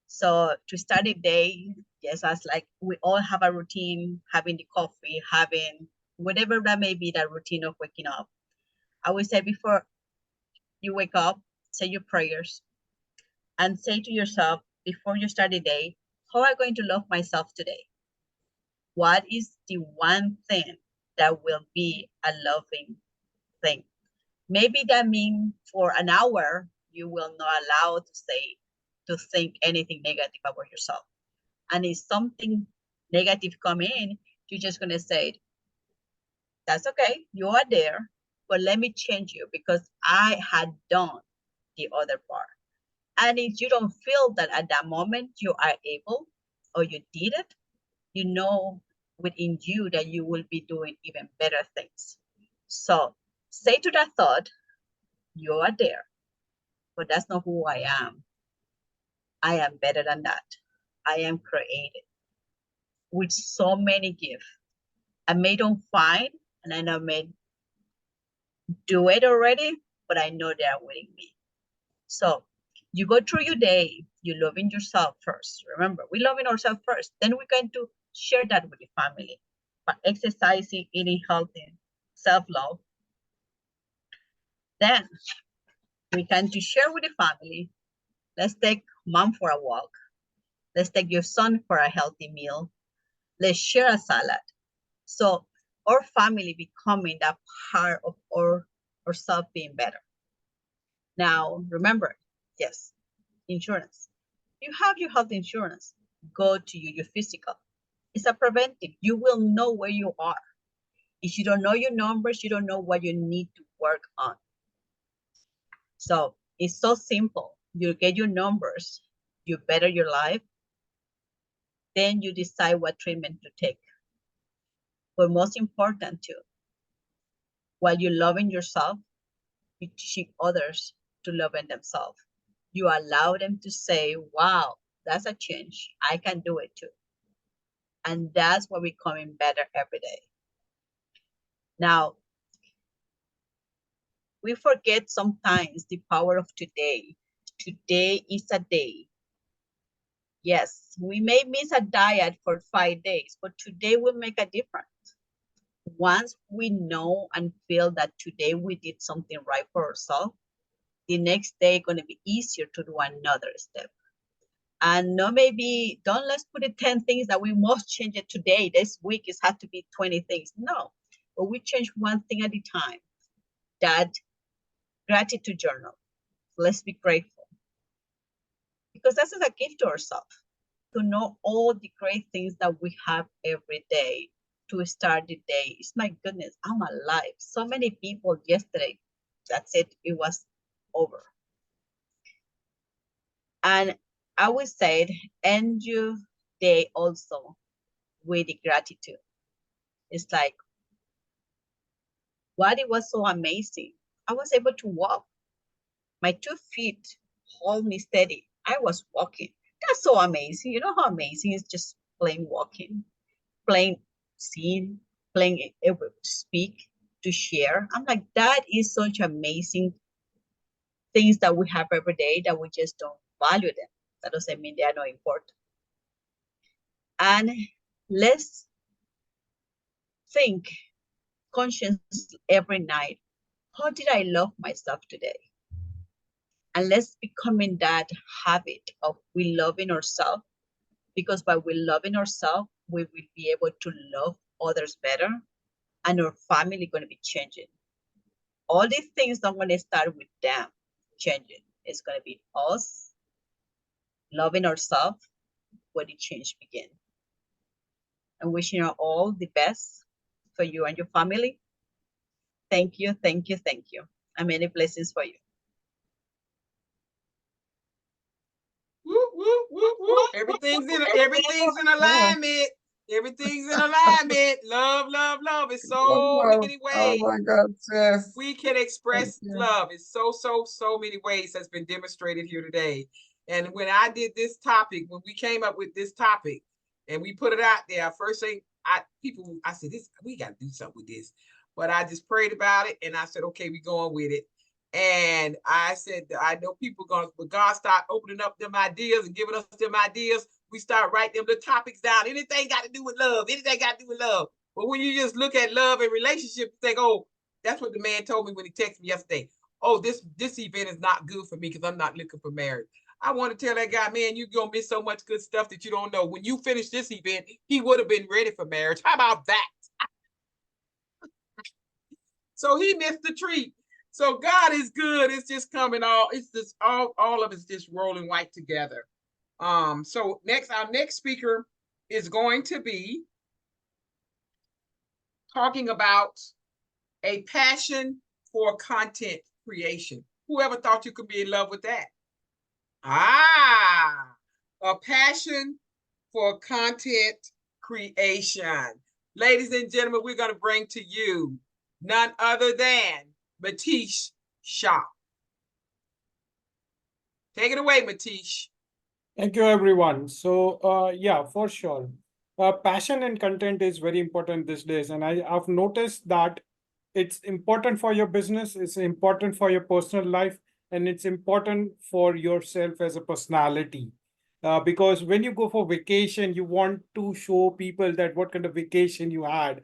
So to start a day, yes, as like we all have a routine, having the coffee, having whatever that may be, that routine of waking up. I would say before you wake up, say your prayers and say to yourself before you start the day, how am I going to love myself today? What is the one thing that will be a loving thing? Maybe that means for an hour, you will not allow to think anything negative about yourself. And if something negative come in, you're just going to say, that's okay, you are there, but let me change you because I had done the other part. And if you don't feel that at that moment you are able or you did it, you know within you that you will be doing even better things. So say to that thought, you are there, but that's not who I am. I am better than that. I am created with so many gifts. I may don't find, and I may do it already, but I know they are waiting me. So you go through your day, you loving yourself first. Remember, we loving ourselves first. Then we're going to share that with the family. But exercising, eating healthy, self-love. Then We can to share with the family. Let's take mom for a walk. Let's take your son for a healthy meal. Let's share a salad. So our family becoming that part of ourselves being better. Now, remember, yes, insurance. You have your health insurance. Go to your physical. It's a preventive. You will know where you are. If you don't know your numbers, you don't know what you need to work on. So it's so simple. You get your numbers, you better your life, then you decide what treatment to take. But most important too, while you're loving yourself, you teach others to love themselves. You allow them to say, wow, that's a change. I can do it too. And that's what we're becoming better every day. Now, we forget sometimes the power of today. Today is a day. Yes, we may miss a diet for 5 days, but today will make a difference. Once we know and feel that today we did something right for ourselves, the next day going to be easier to do another step. And no, maybe don't let's put it 10 things that we must change it today. This week it has to be 20 things. No, but we change one thing at a time. That gratitude journal. Let's be grateful. Because this is a gift to ourselves, to know all the great things that we have every day to start the day. It's my goodness, I'm alive. So many people yesterday, that's it, it was over. And I would say, end your day also with the gratitude. It's like, what it was so amazing. I was able to walk. My 2 feet hold me steady. I was walking. That's so amazing. You know how amazing it's just plain walking, plain seeing, plain able to speak, to share. I'm like, that is such amazing things that we have every day that we just don't value them. That doesn't mean they are not important. And let's think conscious every night. How did I love myself today? And let's become in that habit of we loving ourselves, because by we loving ourselves, we will be able to love others better, and our family going to be changing. All these things don't going to start with them changing. It's going to be us loving ourselves where the change begin. And wishing you all the best for you and your family. Thank you, thank you, thank you. And many blessings for you. Everything's in alignment. Everything's in alignment. Love, love, love. It's so many ways. Oh my God, yes. We can express love. It's so many ways that's been demonstrated here today. And when I did this topic, when we came up with this topic and we put it out there, first thing I said, we got to do something with this. But I just prayed about it and I said, okay, we're going with it. And I said, I know people when God start opening up them ideas and giving us them ideas, we start writing them the topics down. Anything got to do with love. Anything got to do with love. But when you just look at love and relationship, you think, oh, that's what the man told me when he texted me yesterday. Oh, this event is not good for me because I'm not looking for marriage. I want to tell that guy, man, you're going to miss so much good stuff that you don't know. When you finish this event, he would have been ready for marriage. How about that? So he missed the treat. So God is good. It's just coming all of it's just rolling right together. So our next speaker is going to be talking about a passion for content creation. Whoever thought you could be in love with that? A passion for content creation. Ladies and gentlemen, we're going to bring to you none other than Matish Shah. Take it away, Matish. Thank you, everyone. So, yeah, for sure. Passion and content is very important these days. And I've noticed that it's important for your business, it's important for your personal life, and it's important for yourself as a personality. Because when you go for vacation, you want to show people that what kind of vacation you had,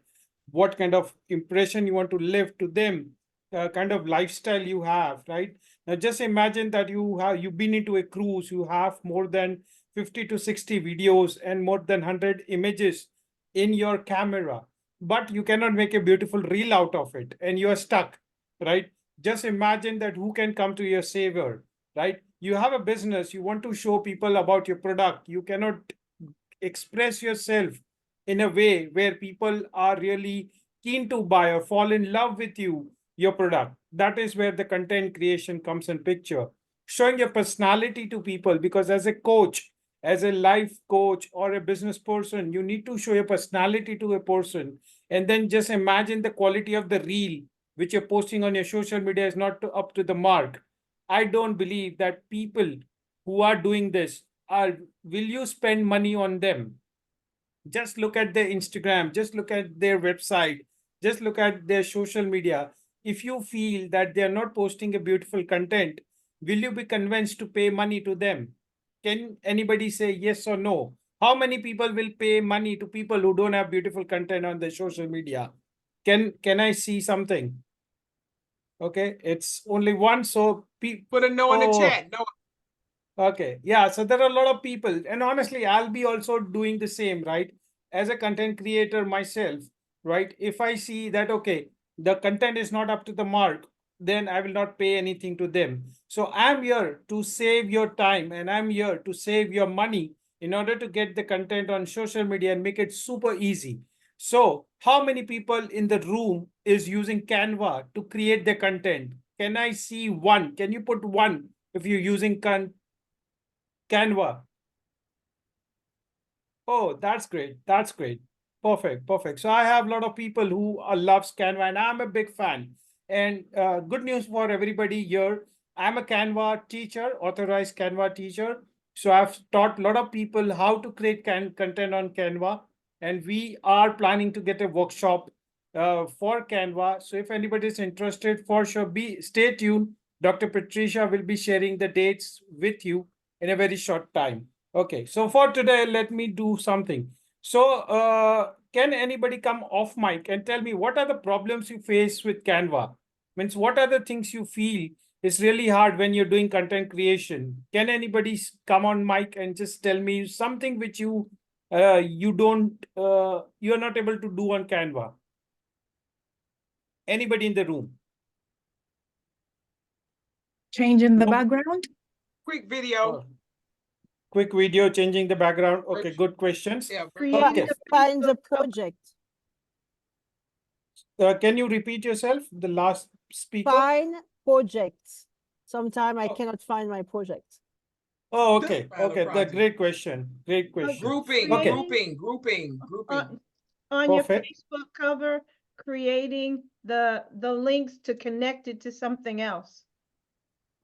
what kind of impression you want to live to them, kind of lifestyle you have, right? Now just imagine that you've been into a cruise, you have more than 50 to 60 videos and more than 100 images in your camera, but you cannot make a beautiful reel out of it and you are stuck, right? Just imagine that who can come to your savior, right? You have a business, you want to show people about your product. You cannot express yourself in a way where people are really keen to buy or fall in love with your product. That is where the content creation comes in picture. Showing your personality to people, because as a coach, as a life coach or a business person, you need to show your personality to a person. And then just imagine the quality of the reel which you're posting on your social media is not up to the mark. I don't believe that people who are doing this will you spend money on them? Just look at their Instagram, just look at their website, just look at their social media. If you feel that they're not posting a beautiful content, will you be convinced to pay money to them? Can anybody say yes or no? How many people will pay money to people who don't have beautiful content on their social media? Can I see something? Okay, it's only one. So put a no in the chat. No. Okay, yeah, so there are a lot of people, and honestly, I'll be also doing the same, right? As a content creator myself, right? If I see that, okay, the content is not up to the mark, then I will not pay anything to them. So I'm here to save your time and I'm here to save your money in order to get the content on social media and make it super easy. So how many people in the room is using Canva to create the content? Can I see one? Can you put one if you're using Canva? Oh, that's great. That's great. Perfect. Perfect. So I have a lot of people who loves Canva and I'm a big fan. And good news for everybody here. I'm a Canva teacher, authorized Canva teacher. So I've taught a lot of people how to create content on Canva. And we are planning to get a workshop for Canva. So if anybody is interested, for sure, stay tuned. Dr. Patricia will be sharing the dates with you in a very short time. Okay, so for today, let me do something. So can anybody come off mic and tell me what are the problems you face with Canva? Means what are the things you feel is really hard when you're doing content creation? Can anybody come on mic and just tell me something which you're not able to do on Canva? Anybody in the room? Changing the background? Quick video. Quick video, changing the background. Okay, good questions. Yeah, Creating kinds of project. Can you repeat yourself, the last speaker? Find projects. Sometimes I cannot find my project. Oh, okay. Okay, that's great question. Great question. Grouping, Okay. grouping. On your Perfect. Facebook cover, creating the links to connect it to something else.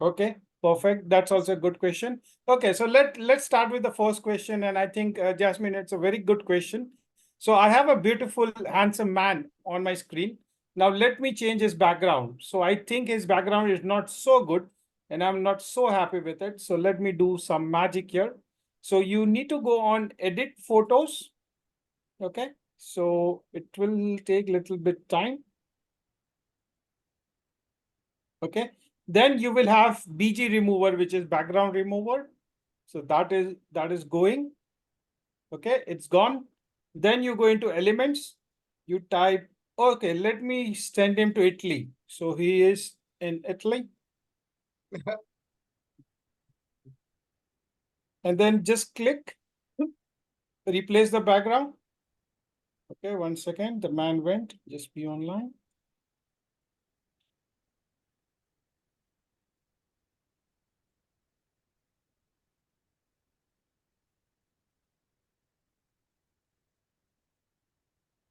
Okay, perfect. That's also a good question. Okay, so let's start with the first question. And I think, Jasmine, it's a very good question. So I have a beautiful, handsome man on my screen. Now let me change his background. So I think his background is not so good and I'm not so happy with it. So let me do some magic here. So you need to go on edit photos. Okay, so it will take a little bit time. Okay, then you will have BG remover, which is background remover. So that is going. Okay, it's gone. Then you go into elements. You type, okay, let me send him to Italy. So he is in Italy. And then just click, replace the background. Okay, 1 second. The man went, just be online.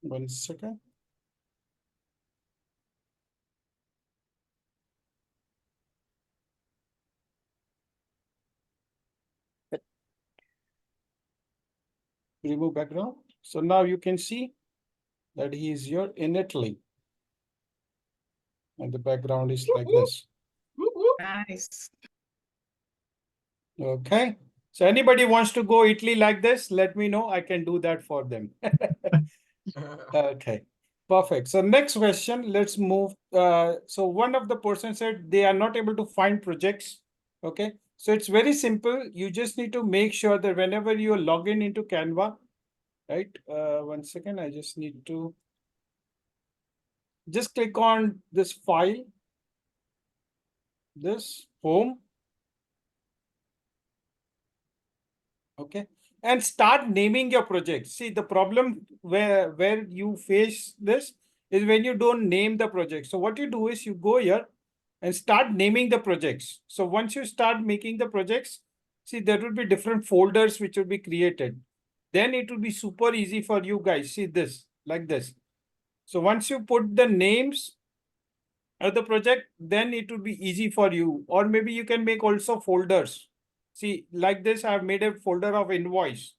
One second. Remove background. So now you can see that he is here in Italy. And the background is like this. Nice. Okay. So anybody wants to go Italy like this, let me know. I can do that for them. Okay. Perfect. So next question, let's move. So one of the person said they are not able to find projects. Okay. So it's very simple. You just need to make sure that whenever you log in into Canva, right? 1 second, I just need to just click on this file, this home. Okay. And start naming your project. See, the problem where you face this is when you don't name the project. So what you do is you go here and start naming the projects. So once you start making the projects, see, there will be different folders which will be created. Then it will be super easy for you guys. See this, like this. So once you put the names of the project, then it will be easy for you. Or maybe you can make also folders. See, like this, I've made a folder of invoice.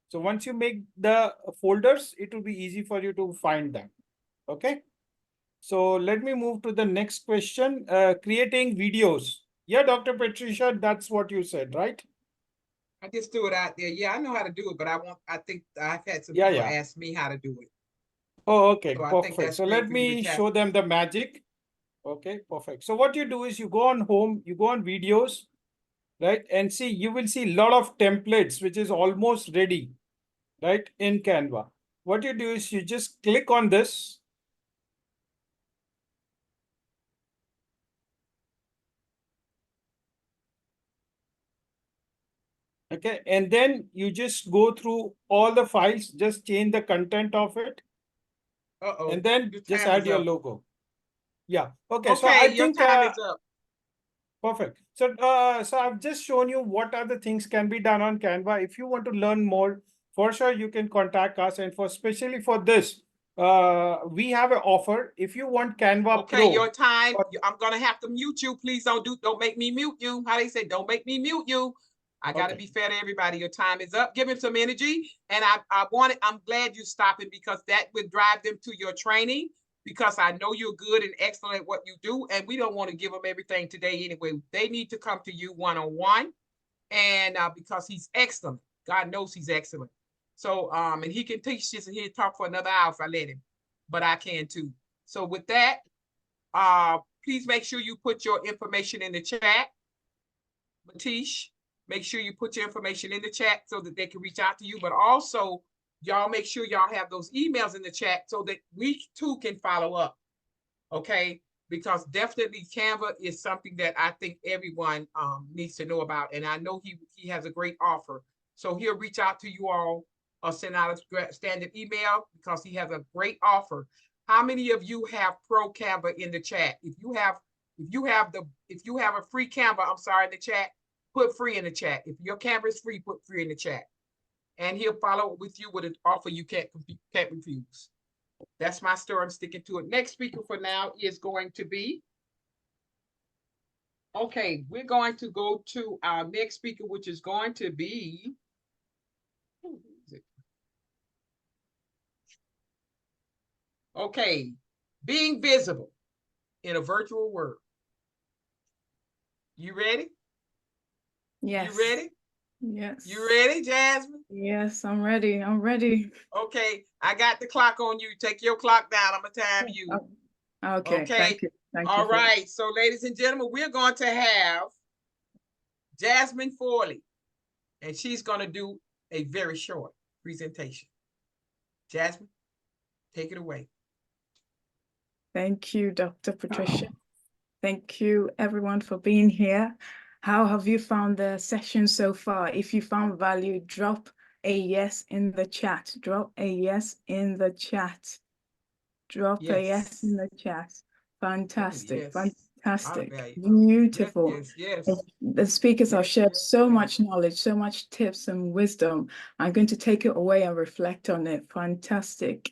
So once you make the folders, it will be easy for you to find them. Okay. So let me move to the next question. Creating videos. Yeah, Dr. Patricia, that's what you said, right? I just threw it out there. Yeah, I know how to do it, but I think I've had some Yeah, people yeah. ask me how to do it. Oh, okay, So I think perfect. that's So great let for you to me tap. show them the magic. Okay, perfect. So what you do is you go on home, you go on videos, right? And see, you will see a lot of templates, which is almost ready, right? In Canva. What you do is you just click on this. Okay, and then you just go through all the files, just change the content of it. Uh-oh. And then Your just time add is your up. logo. Yeah. Okay. So Okay, I your think time is up. perfect. So so I've just shown you what other things can be done on Canva. If you want to learn more, for sure you can contact us. And for especially for this, we have an offer. If you want Canva Okay, Pro, your time. I'm gonna have to mute you. Please don't make me mute you. How they say, don't make me mute you. I gotta Okay. be fair to everybody. Your time is up. Give him some energy. And I'm glad you're stopping because that would drive them to your training because I know you're good and excellent at what you do. And we don't want to give them everything today anyway. They need to come to you one-on-one. And because he's excellent. God knows he's excellent. So and he can teach this and he'll talk for another hour if I let him. But I can too. So with that, please make sure you put your information in the chat. Matish, make sure you put your information in the chat so that they can reach out to you. But also, y'all make sure y'all have those emails in the chat so that we too can follow up. Okay, because definitely Canva is something that I think everyone needs to know about. And I know he has a great offer. So he'll reach out to you all or send out a standard email because he has a great offer. How many of you have Pro Canva in the chat? If you have a free Canva, I'm sorry, in the chat, put free in the chat. If your Canva is free, put free in the chat. And he'll follow up with you with an offer you can't refuse. That's my story. I'm sticking to it. Next speaker for now is going to be. Okay, we're going to go to our next speaker, which is going to be. Who is it? Okay, being visible in a virtual world. You ready? Yes. You ready? Yes. You ready, Jasmine? Yes, I'm ready. I'm ready. Okay, I got the clock on you. Take your clock down. I'm gonna time you. Okay. Okay. Thank you. Thank you. All right. So, ladies and gentlemen, we're going to have Jasmine Forley, and she's going to do a very short presentation. Jasmine, take it away. Thank you, Dr. Patricia. Thank you, everyone, for being here. How have you found the session so far? If you found value, drop a yes in the chat. Drop a yes in the chat. Drop a yes in the chat. Fantastic. Yes. Fantastic. Beautiful. Yes. The speakers have shared so much knowledge, so much tips and wisdom. I'm going to take it away and reflect on it. Fantastic.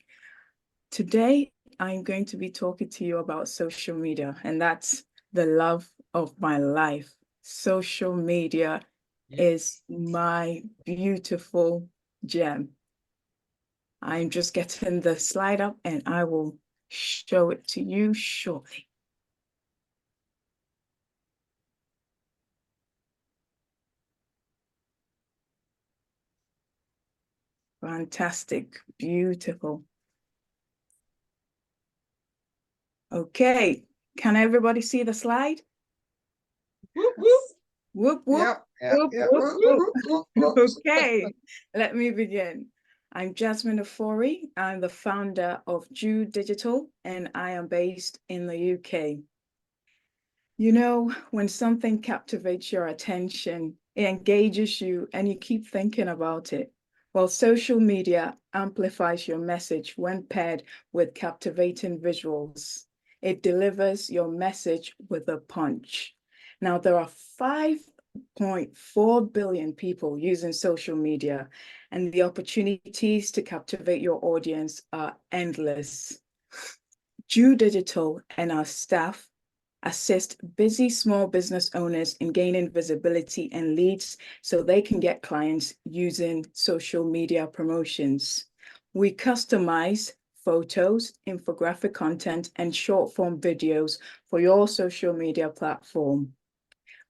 Today, I'm going to be talking to you about social media, and that's the love of my life. Social media is my beautiful gem. I'm just getting the slide up and I will show it to you shortly. Fantastic, beautiful. Okay, can everybody see the slide? Whoop, whoop. Whoop, whoop, Yep, yep, whoop, yep. whoop, Whoop, whoop. whoop, whoop. Okay, let me begin. I'm Jasmine Ofori. I'm the founder of Jew Digital, and I am based in the UK. You know, when something captivates your attention, it engages you and you keep thinking about it. Well, social media amplifies your message when paired with captivating visuals. It delivers your message with a punch. Now, there are 5.4 billion people using social media, and the opportunities to captivate your audience are endless. Jew Digital and our staff assist busy small business owners in gaining visibility and leads so they can get clients using social media promotions. We customize photos, infographic content, and short form videos for your social media platform.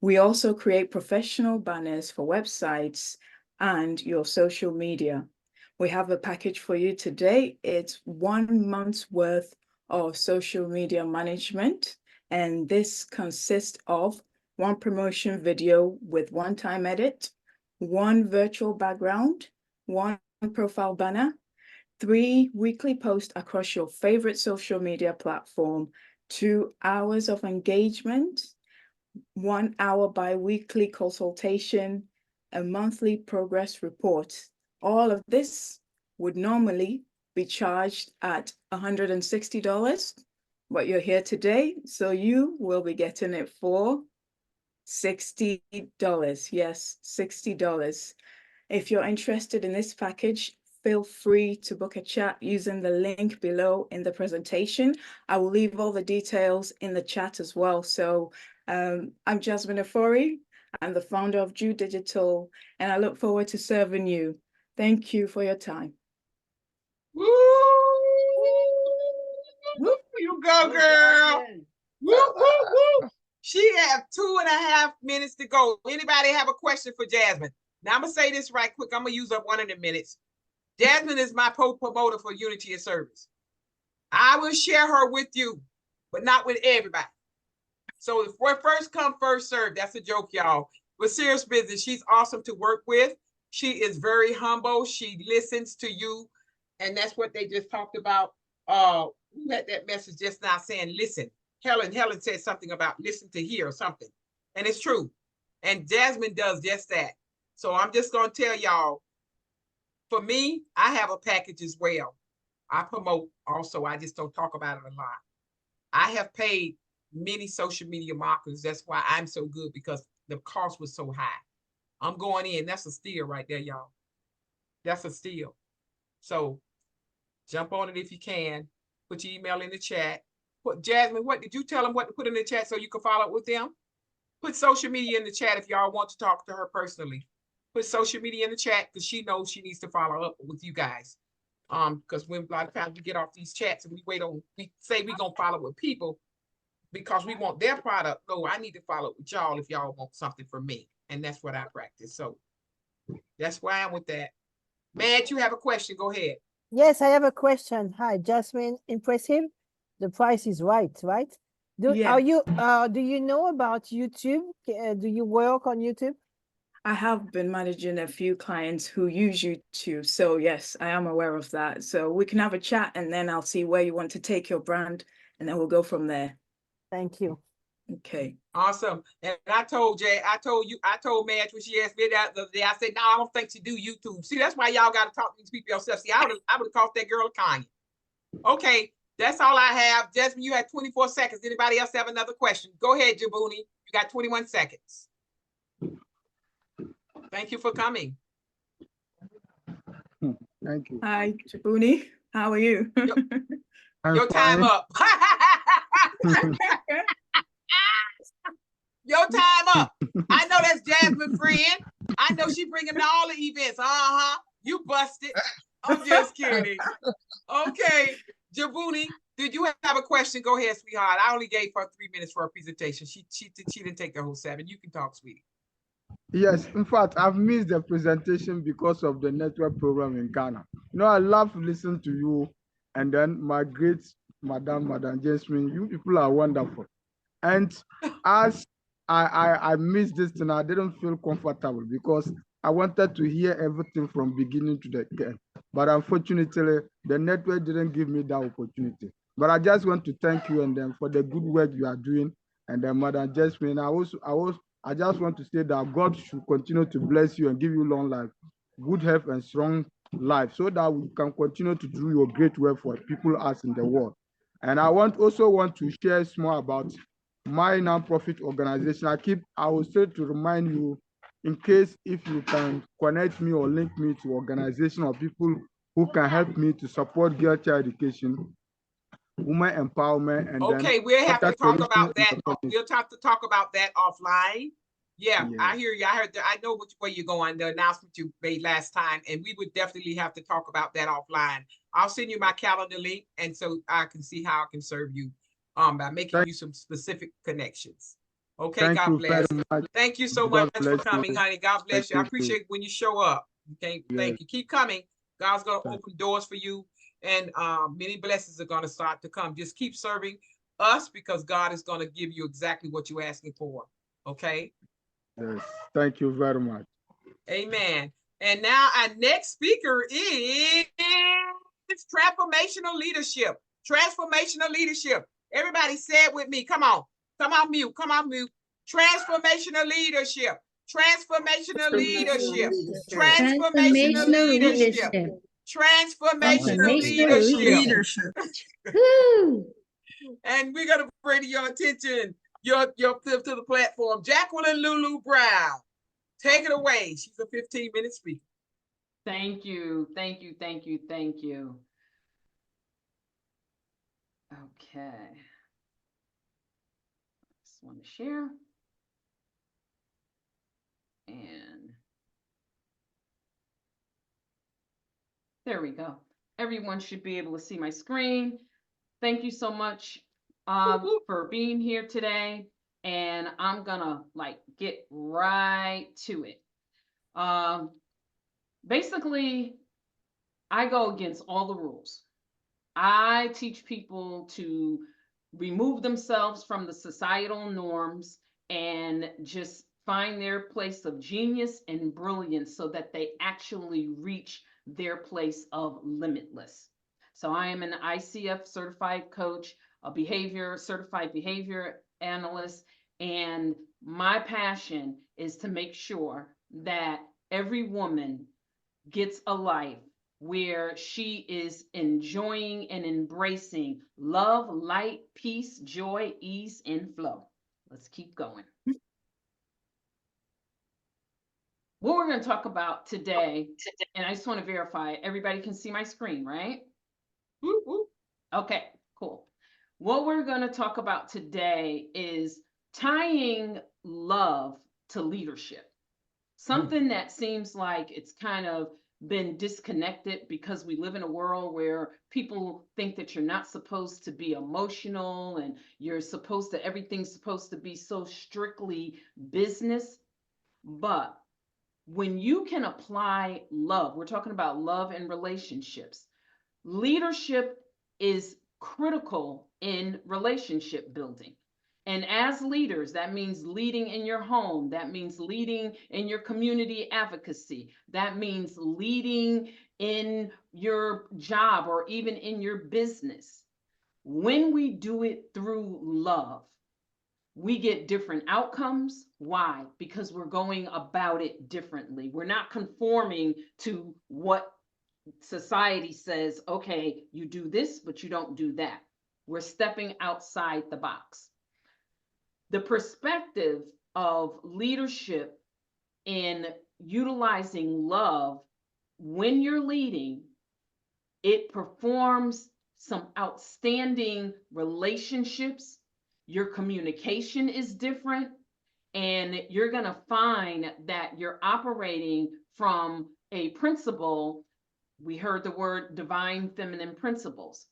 We also create professional banners for websites and your social media. We have a package for you today. It's 1 month's worth of social media management. And this consists of 1 promotion video with one-time edit, 1 virtual background, 1 profile banner, 3 weekly posts across your favorite social media platform, 2 hours of engagement, 1 hour bi-weekly consultation, a monthly progress report. All of this would normally be charged at $160, but you're here today, so you will be getting it for $60. Yes, $60. If you're interested in this package, feel free to book a chat using the link below in the presentation. I will leave all the details in the chat as well. So I'm Jasmine Ofori. I'm the founder of Jew Digital, and I look forward to serving you. Thank you for your time. Woo! Woo! You go, girl. Woo, woo, woo. She have 2.5 minutes to go. Anybody have a question for Jasmine? Now I'm gonna say this right quick. I'm gonna use up 1 of the minutes. Jasmine is my promoter for Unity of Service. I will share her with you, but not with everybody. So if we're first come, first serve, that's a joke, y'all. But serious business, she's awesome to work with. She is very humble. She listens to you. And that's what they just talked about. Who had that message just now saying, listen. Helen said something about listen to hear or something. And it's true. And Jasmine does just that. So I'm just going to tell y'all, for me, I have a package as well. I promote also. I just don't talk about it a lot. I have paid many social media marketers. That's why I'm so good, because the cost was so high. I'm going in. That's a steal right there, y'all. That's a steal. So jump on it if you can. Put your email in the chat. Jasmine, what did you tell them what to put in the chat so you can follow up with them? Put social media in the chat if y'all want to talk to her personally. Put social media in the chat because she knows she needs to follow up with you guys. Because when a lot of times we get off these chats and we say we're gonna follow with people because we want their product. No, I need to follow up with y'all if y'all want something from me. And that's what I practice. So that's why I'm with that. Matt, you have a question. Go ahead. Yes, I have a question. Hi, Jasmine. Impressive. The price is right? Do you know about YouTube? Do you work on YouTube? I have been managing a few clients who use YouTube. So yes, I am aware of that. So we can have a chat and then I'll see where you want to take your brand and then we'll go from there. Thank you. Okay. Awesome. And I told Madge when she asked me that the other day, I said, no, I don't think she do YouTube. See, that's why y'all got to talk to these people yourself. See, I would have cost that girl a Kanye. Okay. That's all I have. Jasmine, you had 24 seconds. Anybody else have another question? Go ahead, Jabuni. You got 21 seconds. Thank you for coming. Thank you. Hi, Jabuni. How are you? Your time up. Your time up. I know that's Jasmine friend. I know she bring him to all the events. You busted. I'm just kidding. Okay. Jabuni, did you have a question? Go ahead, sweetheart. I only gave her 3 minutes for her presentation. She didn't take the whole 7. You can talk, sweetie. Yes, in fact, I've missed the presentation because of the network program in Ghana. You know, I love listening to you, and then my great Madam Jasmine. You people are wonderful. And as I missed this thing, I didn't feel comfortable because I wanted to hear everything from beginning to the end. But unfortunately, the network didn't give me that opportunity. But I just want to thank you and them for the good work you are doing. And then Madam Jasmine, I just want to say that God should continue to bless you and give you long life, good health and strong life, so that we can continue to do your great work for people as in the world. And I also want to share more about my nonprofit organization. I will say to remind you, in case if you can connect me or link me to organization or people who can help me to support girl child education, women empowerment, and okay, we'll have to talk about that. We'll have to talk about that offline. Yeah, I hear you. I heard I know which way you're going, the announcement you made last time, and we would definitely have to talk about that offline. I'll send you my calendar link, and so I can see how I can serve you by making you some specific connections. Okay, God bless. Thank you so much for coming, honey. God bless you. I appreciate when you show up. Okay, thank you. Keep coming. God's gonna open doors for you, and many blessings are gonna start to come. Just keep serving us because God is gonna give you exactly what you're asking for. Okay. Yes. Thank you very much. Amen. And now our next speaker is transformational leadership. Transformational leadership. Everybody say it with me. Come on. Come on mute. Come on mute. Transformational leadership. Transformational leadership. Transformational leadership. Transformational leadership. And we're gonna bring to your attention your fifth to the platform, Jacqueline Lulu Brown. Take it away. She's a 15-minute speaker. Thank you. Thank you. Thank you. Thank you. Okay. Just want to share. And there we go. Everyone should be able to see my screen. Thank you so much for being here today. And I'm gonna get right to it. Basically, I go against all the rules. I teach people to remove themselves from the societal norms and just find their place of genius and brilliance so that they actually reach their place of limitless. So I am an ICF certified coach, a certified behavior analyst, and my passion is to make sure that every woman gets a life where she is enjoying and embracing love, light, peace, joy, ease, and flow. Let's keep going. What we're going to talk about today, and I just want to verify, everybody can see my screen, right? Okay, cool. What we're going to talk about today is tying love to leadership. Something that seems like it's kind of been disconnected because we live in a world where people think that you're not supposed to be emotional and everything's supposed to be so strictly business. But when you can apply love, we're talking about love and relationships. Leadership is critical in relationship building. And as leaders, that means leading in your home. That means leading in your community advocacy. That means leading in your job or even in your business. When we do it through love, we get different outcomes. Why? Because we're going about it differently. We're not conforming to what society says, okay, you do this, but you don't do that. We're stepping outside the box. The perspective of leadership in utilizing love when you're leading, it performs some outstanding relationships. Your communication is different, and you're going to find that you're operating from a principle. We heard the word divine feminine principles.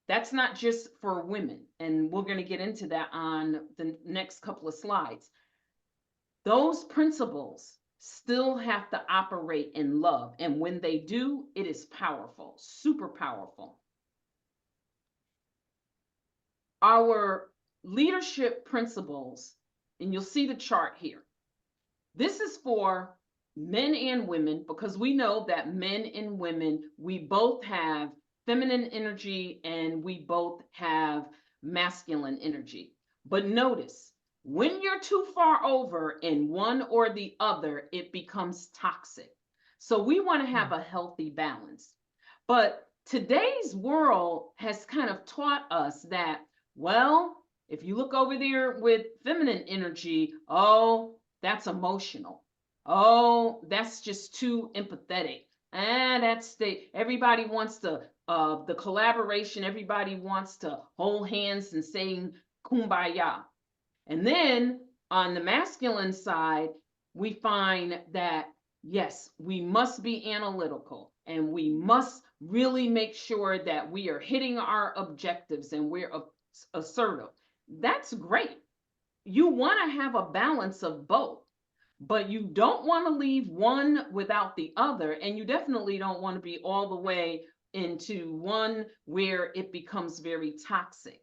That's not just for women, and we're going to get into that on the next couple of slides. Those principles still have to operate in love, and when they do, it is powerful, super powerful. our leadership principles, and you'll see the chart here. This is for men and women, because we know that men and women, we both have feminine energy and we both have masculine energy. But notice, when you're too far over in one or the other, it becomes toxic. So we want to have a healthy balance. But today's world has kind of taught us that, well, if you look over there with feminine energy, oh, that's emotional. Oh, that's just too empathetic. And that's everybody wants to, the collaboration, everybody wants to hold hands and saying kumbaya. And then on the masculine side, we find that, yes, we must be analytical and we must really make sure that we are hitting our objectives and we're assertive. That's great. You want to have a balance of both, but you don't want to leave one without the other. And you definitely don't want to be all the way into one where it becomes very toxic.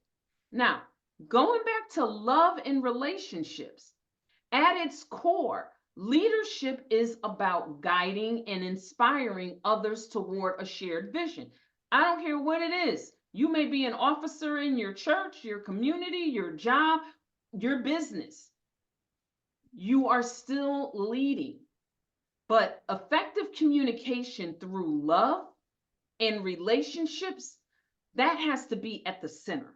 Now, going back to love and relationships, at its core, leadership is about guiding and inspiring others toward a shared vision. I don't care what it is. You may be an officer in your church, your community, your job, your business. You are still leading. But effective communication through love and relationships, that has to be at the center.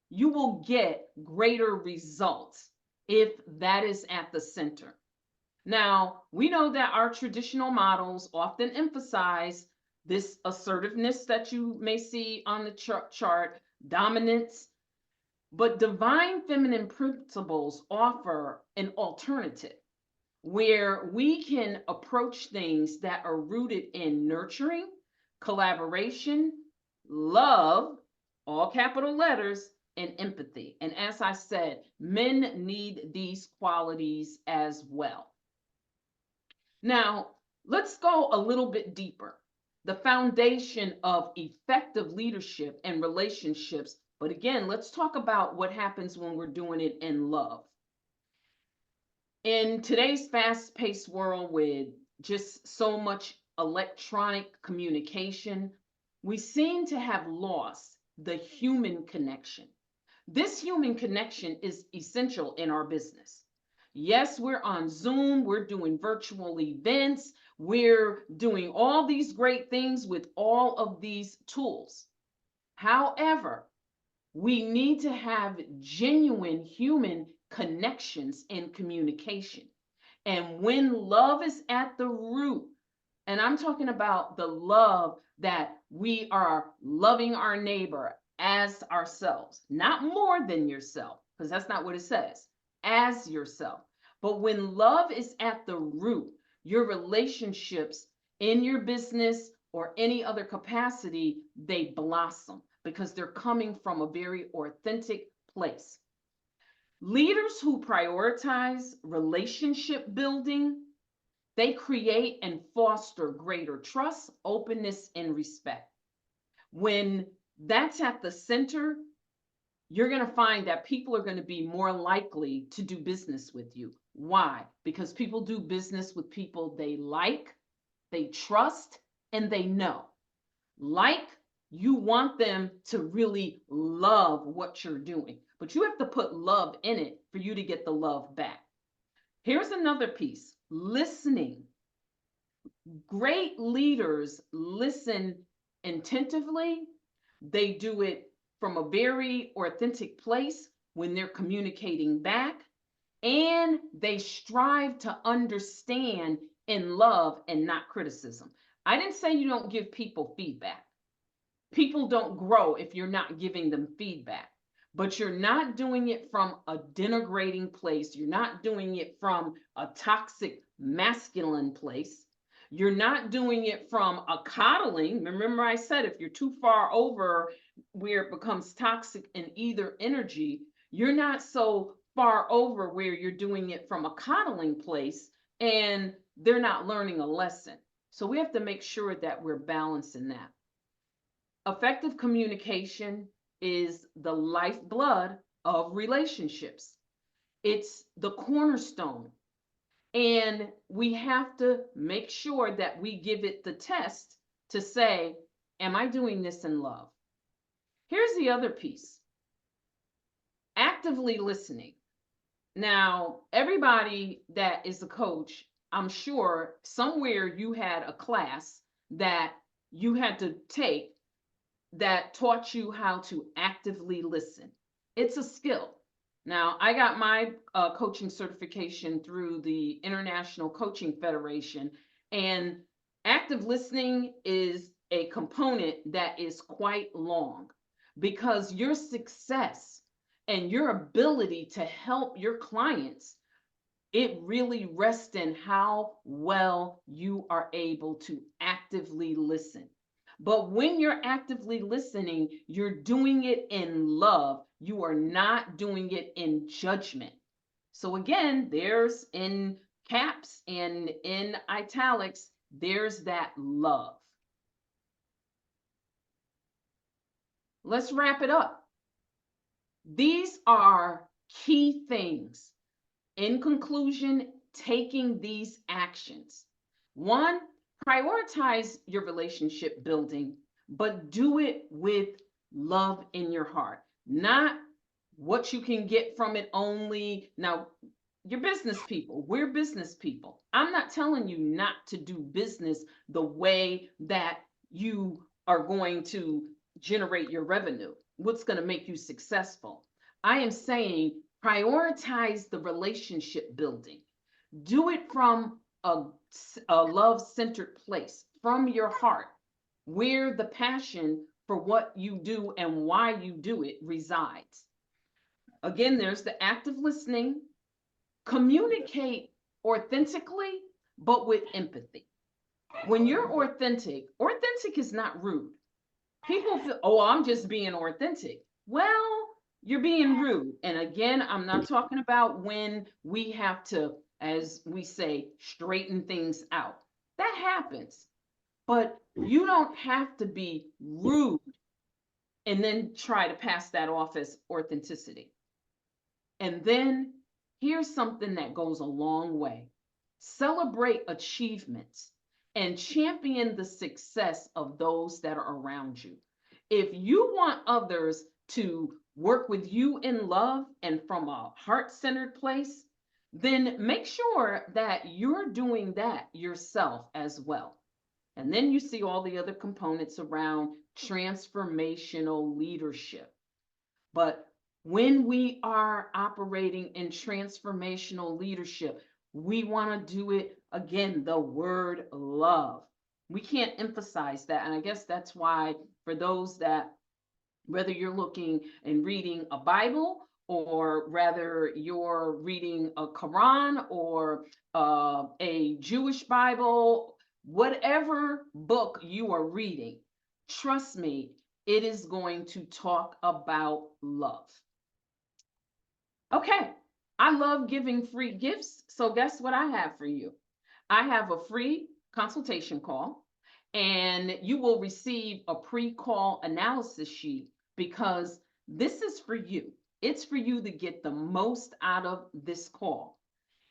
You will get greater results if that is at the center. Now, we know that our traditional models often emphasize this assertiveness that you may see on the chart, dominance, but divine feminine principles offer an alternative where we can approach things that are rooted in nurturing, collaboration, love, all capital letters, and empathy. And as I said, men need these qualities as well. Now, let's go a little bit deeper. The foundation of effective leadership and relationships. But again, let's talk about what happens when we're doing it in love. In today's fast-paced world with just so much electronic communication, we seem to have lost the human connection. This human connection is essential in our business. Yes, we're on Zoom, we're doing virtual events, we're doing all these great things with all of these tools. However, we need to have genuine human connections and communication. And when love is at the root, and I'm talking about the love that we are loving our neighbor as ourselves, not more than yourself, because that's not what it says, as yourself. But when love is at the root, your relationships in your business or any other capacity, they blossom because they're coming from a very authentic place. Leaders who prioritize relationship building, they create and foster greater trust, openness, and respect. When that's at the center, you're going to find that people are going to be more likely to do business with you. Why? Because people do business with people they like, they trust, and they know. Like, you want them to really love what you're doing, but you have to put love in it for you to get the love back. Here's another piece, listening. Great leaders listen attentively. They do it from a very authentic place when they're communicating back, and they strive to understand in love and not criticism. I didn't say you don't give people feedback. People don't grow if you're not giving them feedback, but you're not doing it from a denigrating place. You're not doing it from a toxic masculine place. You're not doing it from a coddling. Remember I said, if you're too far over where it becomes toxic in either energy, you're not so far over where you're doing it from a coddling place and they're not learning a lesson. So we have to make sure that we're balancing that. Effective communication is the lifeblood of relationships. It's the cornerstone. And we have to make sure that we give it the test to say, am I doing this in love? Here's the other piece. Actively listening. Now, everybody that is a coach, I'm sure somewhere you had a class that you had to take that taught you how to actively listen. It's a skill. Now, I got my coaching certification through the International Coaching Federation, and active listening is a component that is quite long, because your success and your ability to help your clients, it really rests in how well you are able to actively listen. But when you're actively listening, you're doing it in love. You are not doing it in judgment. So again, there's in caps and in italics, there's that love. Let's wrap it up. These are key things. In conclusion, taking these actions. 1, prioritize your relationship building, but do it with love in your heart, not what you can get from it only. Now, you're business people. We're business people. I'm not telling you not to do business the way that you are going to generate your revenue, what's going to make you successful. I am saying prioritize the relationship building. Do it from a love-centered place, from your heart, where the passion for what you do and why you do it resides. Again, there's the active listening. Communicate authentically, but with empathy. When you're authentic is not rude. People feel, oh, I'm just being authentic. Well, you're being rude. And again, I'm not talking about when we have to, as we say, straighten things out. That happens. But you don't have to be rude and then try to pass that off as authenticity. And then here's something that goes a long way. Celebrate achievements and champion the success of those that are around you. If you want others to work with you in love and from a heart-centered place, then make sure that you're doing that yourself as well. And then you see all the other components around transformational leadership. But when we are operating in transformational leadership, we want to do it, again, the word love. We can't emphasize that. And I guess that's why for those that, whether you're looking and reading a Bible, or rather you're reading a Quran or a Jewish Bible, whatever book you are reading, trust me, it is going to talk about love. Okay, I love giving free gifts. So guess what I have for you? I have a free consultation call, and you will receive a pre-call analysis sheet, because this is for you. It's for you to get the most out of this call.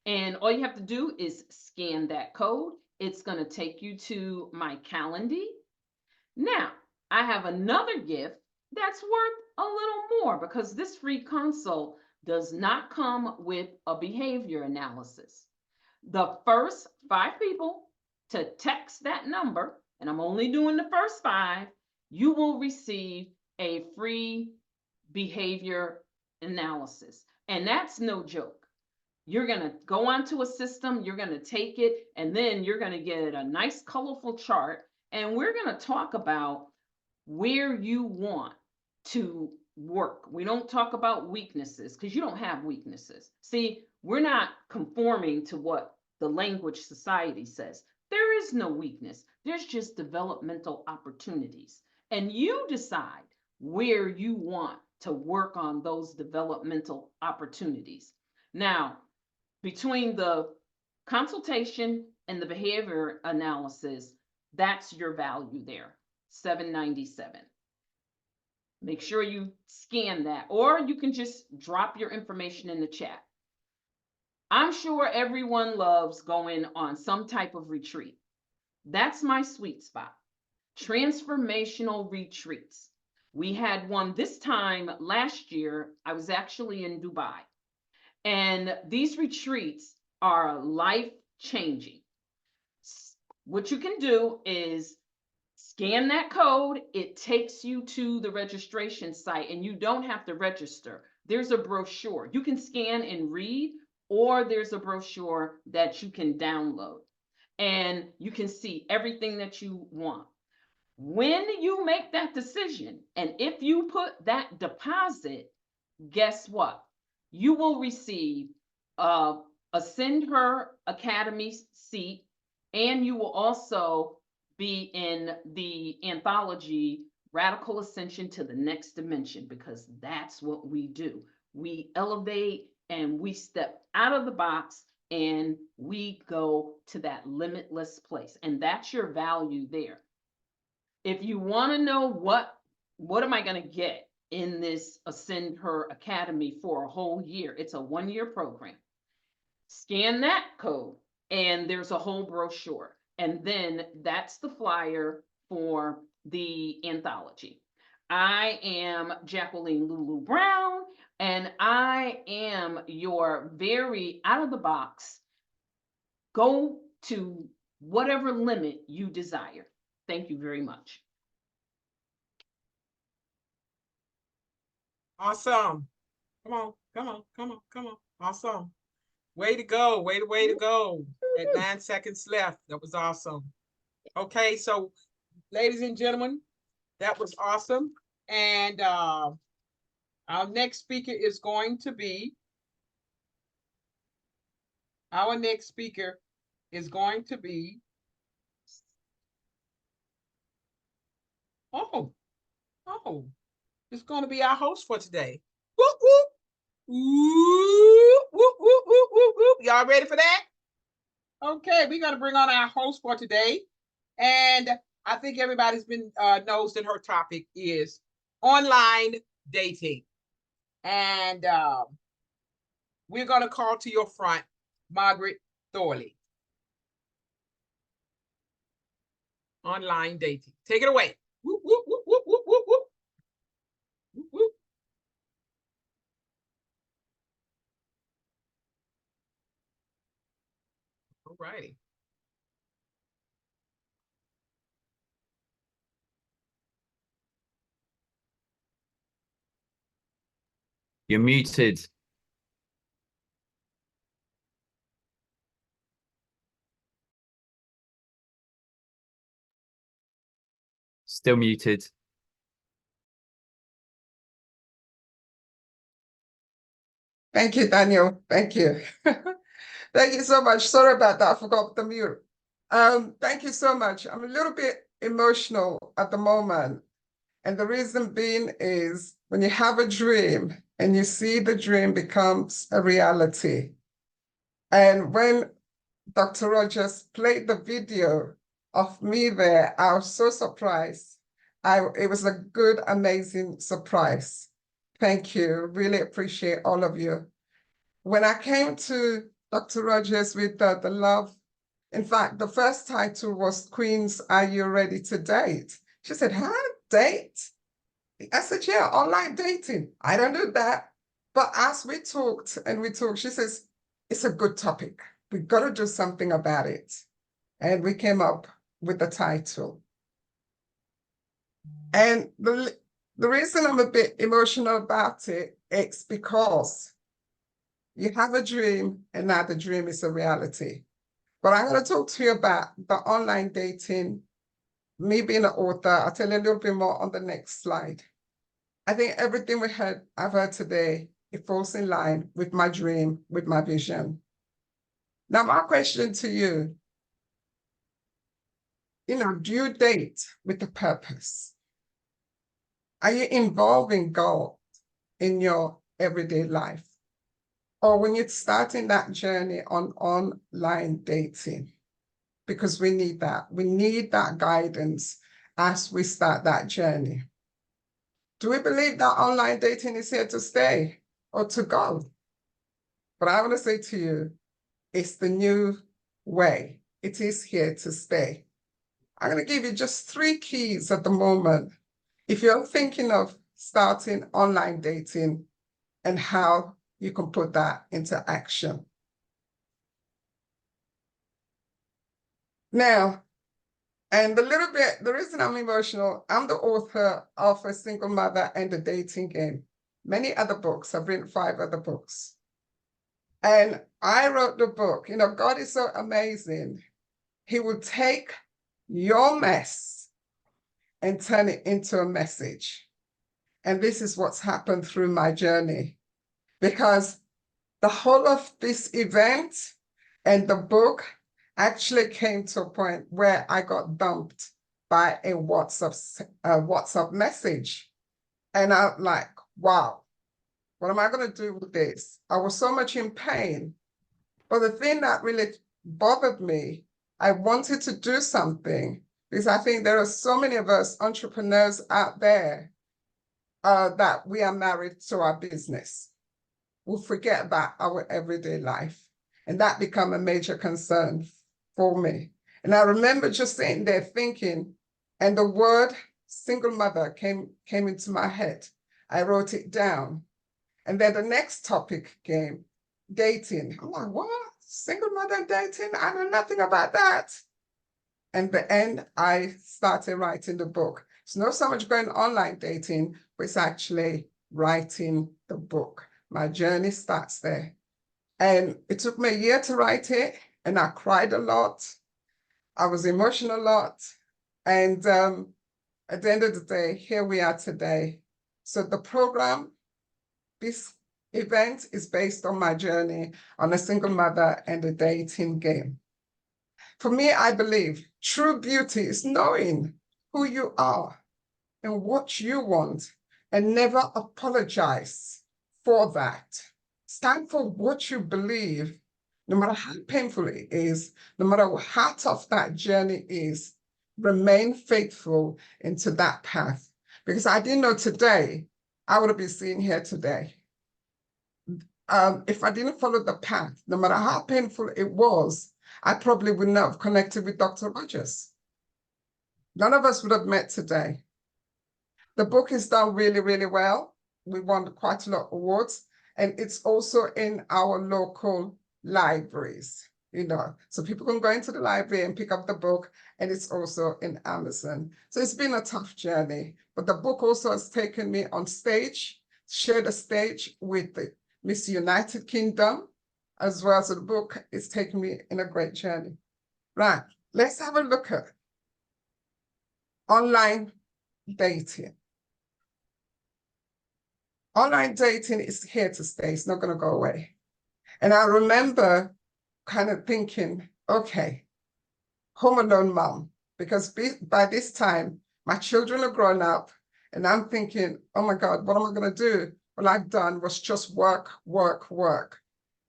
And all you have to do is scan that code. It's going to take you to my Calendly. Now, I have another gift that's worth a little more, because this free consult does not come with a behavior analysis. The first 5 people to text that number, and I'm only doing the first 5, you will receive a free behavior analysis. And that's no joke. You're going to go onto a system, you're going to take it, and then you're going to get a nice colorful chart. And we're going to talk about where you want to work. We don't talk about weaknesses, because you don't have weaknesses. See, we're not conforming to what the language society says. There is no weakness. There's just developmental opportunities. And you decide where you want to work on those developmental opportunities. Now, between the consultation and the behavior analysis, that's your value there, $797. Make sure you scan that, or you can just drop your information in the chat. I'm sure everyone loves going on some type of retreat. That's my sweet spot. Transformational retreats. We had one this time last year. I was actually in Dubai. And these retreats are life-changing. What you can do is scan that code. It takes you to the registration site, and you don't have to register. There's a brochure. You can scan and read, or there's a brochure that you can download. And you can see everything that you want. When you make that decision, and if you put that deposit, guess what? You will receive a Ascend Her Academy seat, and you will also be in the anthology Radical Ascension to the Next Dimension, because that's what we do. We elevate and we step out of the box and we go to that limitless place. And that's your value there. If you want to know what am I going to get in this Ascend Her Academy for a whole year, it's a 1-year program. Scan that code and there's a whole brochure. And then that's the flyer for the anthology. I am Jacqueline Lulu Brown, and I am your very out of the box, go to whatever limit you desire. Thank you very much. Awesome. Come on, come on, come on, come on. Awesome. Way to go. Way to go. At 9 seconds left. That was awesome. Okay, so ladies and gentlemen, that was awesome. And our next speaker is going to be it's going to be our host for today. Whoop, whoop. Whoop, whoop, whoop, whoop, whoop, whoop. Y'all ready for that? Okay, we're going to bring on our host for today. And I think everybody's been knows that her topic is online dating. And we're going to call to your front Margaret Thorley. Online dating. Take it away. Whoop, whoop, whoop, whoop, whoop, whoop, whoop. Whoop, whoop. All righty. You're muted. Still muted. Thank you, Daniel. Thank you. Thank you so much. Sorry about that. I forgot the mute. Thank you so much. I'm a little bit emotional at the moment. And the reason being is when you have a dream and you see the dream becomes a reality. And when Dr. Rogers played the video of me there, I was so surprised. It was a good, amazing surprise. Thank you. Really appreciate all of you. When I came to Dr. Rogers with the love, in fact, the first title was Queens, Are You Ready to Date? She said, huh? Date? I said, yeah, online dating. I don't do that. But as we talked, she says, it's a good topic. We've got to do something about it. And we came up with the title. And the reason I'm a bit emotional about it, it's because you have a dream and now the dream is a reality. But I'm going to talk to you about the online dating, me being an author. I'll tell you a little bit more on the next slide. I think everything I've heard today, it falls in line with my dream, with my vision. Now, my question to you, do you date with a purpose? Are you involving God in your everyday life? Or when you're starting that journey on online dating? Because we need that. We need that guidance as we start that journey. Do we believe that online dating is here to stay or to go? But I want to say to you, it's the new way. It is here to stay. I'm going to give you just 3 keys at the moment. If you're thinking of starting online dating and how you can put that into action. Now, and the reason I'm emotional, I'm the author of A Single Mother and the Dating Game. Many other books, I've written 5 other books. And I wrote the book, you know, God is so amazing. He will take your mess and turn it into a message. And this is what's happened through my journey. Because the whole of this event and the book actually came to a point where I got dumped by a WhatsApp message. And I'm like, wow, what am I going to do with this? I was so much in pain. But the thing that really bothered me, I wanted to do something because I think there are so many of us entrepreneurs out there that we are married to our business. We'll forget about our everyday life. And that became a major concern for me. And I remember just sitting there thinking, and the word single mother came into my head. I wrote it down. And then the next topic came, dating. I'm like, what? Single mother dating? I know nothing about that. And the end, I started writing the book. It's not so much going online dating, but it's actually writing the book. My journey starts there. And it took me a year to write it, and I cried a lot. I was emotional a lot. And at the end of the day, here we are today. So the program, this event is based on my journey on a single mother and a dating game. For me, I believe true beauty is knowing who you are and what you want and never apologize for that. Stand for what you believe, no matter how painful it is, no matter how tough that journey is, remain faithful into that path. Because I didn't know today, I would have been sitting here today. If I didn't follow the path, no matter how painful it was, I probably would not have connected with Dr. Rogers. None of us would have met today. The book is done really, really well. We won quite a lot of awards, and it's also in our local libraries, you know, so people can go into the library and pick up the book, and it's also in Amazon. So it's been a tough journey, but the book also has taken me on stage, shared a stage with the Miss United Kingdom, as well as the book is taking me in a great journey. Right, let's have a look at online dating. Online dating is here to stay. It's not going to go away. And I remember kind of thinking, okay, home alone mom, because by this time, my children are grown up, and I'm thinking, oh my God, what am I going to do? All I've done was just work, work, work.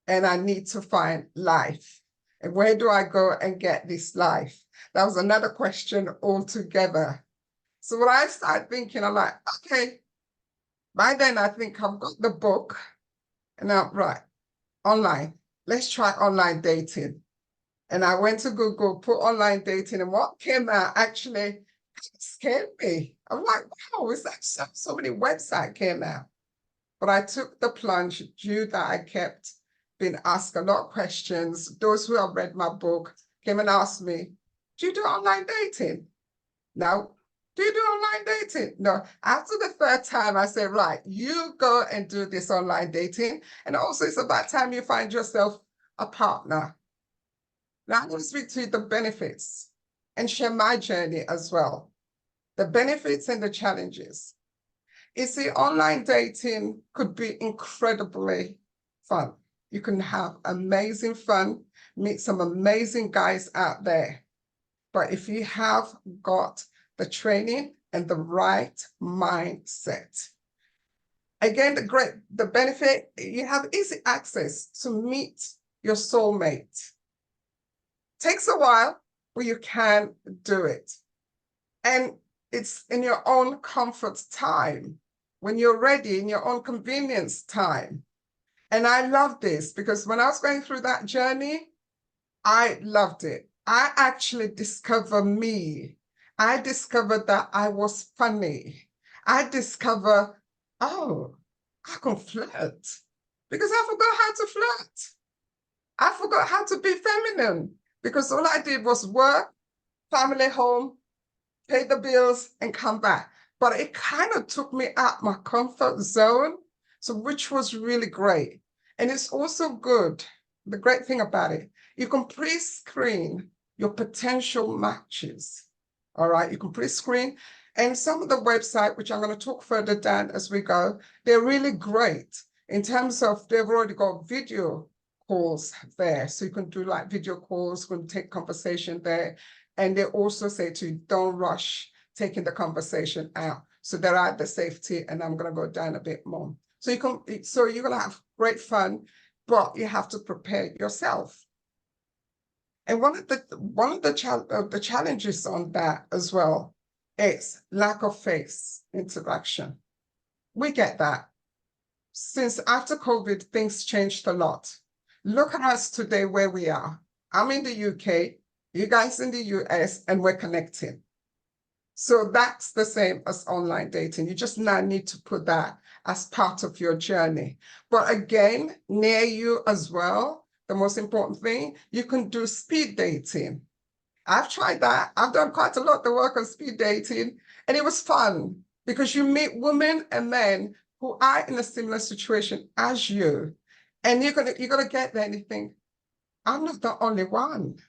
And I need to find life. And where do I go and get this life? That was another question altogether. So when I started thinking, I'm like, okay, by then I think I've got the book, and I'm right, online, let's try online dating. And I went to Google, put online dating, and what came out actually scared me. I'm like, wow, is that so many websites came out? But I took the plunge due that I kept being asked a lot of questions. Those who have read my book came and asked me, do you do online dating? No. Do you do online dating? No. After the 3rd time, I said, right, you go and do this online dating. And also it's about time you find yourself a partner. Now I'm going to speak to you the benefits and share my journey as well. The benefits and the challenges. You see, online dating could be incredibly fun. You can have amazing fun, meet some amazing guys out there. But if you have got the training and the right mindset, again, the benefit, you have easy access to meet your soulmate. Takes a while, but you can do it. And it's in your own comfort time. when you're ready in your own convenience time. And I love this because when I was going through that journey, I loved it. I actually discovered me. I discovered that I was funny. I discovered, oh, I can flirt because I forgot how to flirt. I forgot how to be feminine because all I did was work, family, home, pay the bills, and come back. But it kind of took me out my comfort zone, so which was really great. And it's also good. The great thing about it, you can pre-screen your potential matches. All right, you can pre-screen. And some of the website, which I'm going to talk further down as we go, they're really great in terms of they've already got video calls there. So you can do like video calls, you can take conversation there. And they also say to you, don't rush taking the conversation out. So they're at the safety, and I'm going to go down a bit more. So you're going to have great fun, but you have to prepare yourself. And one of the challenges on that as well is lack of face interaction. We get that. Since after COVID, things changed a lot. Look at us today where we are. I'm in the UK, you guys in the US, and we're connecting. So that's the same as online dating. You just now need to put that as part of your journey. But again, near you as well, the most important thing, you can do speed dating. I've tried that. I've done quite a lot of work on speed dating, and it was fun because you meet women and men who are in a similar situation as you, and you're gonna get there and you think, I'm not the only one.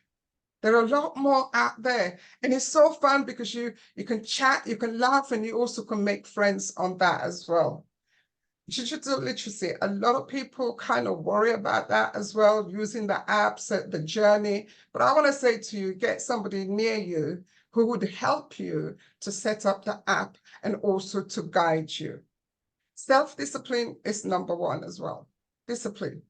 There are a lot more out there. And it's so fun because you can chat, you can laugh, and you also can make friends on that as well. Digital literacy, a lot of people kind of worry about that as well, using the apps, the journey. But I want to say to you, get somebody near you who would help you to set up the app and also to guide you. Self-discipline is number one as well. Discipline.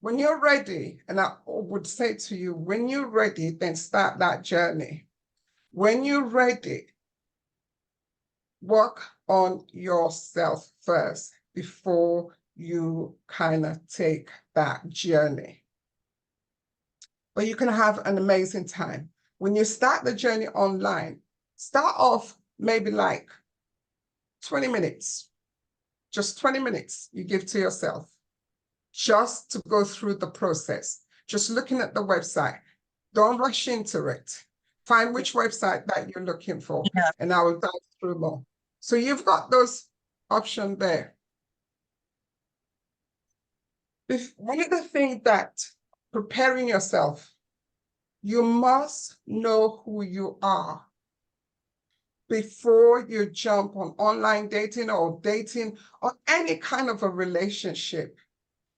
When you're ready, and I would say to you, when you're ready, then start that journey. When you're ready, work on yourself first before you kind of take that journey. But you can have an amazing time. When you start the journey online, start off maybe like 20 minutes, just 20 minutes you give to yourself, just to go through the process, just looking at the website. Don't rush into it. Find which website that you're looking for, and I will dive through more. So you've got those options there. One of the things that preparing yourself, you must know who you are before you jump on online dating or any kind of a relationship.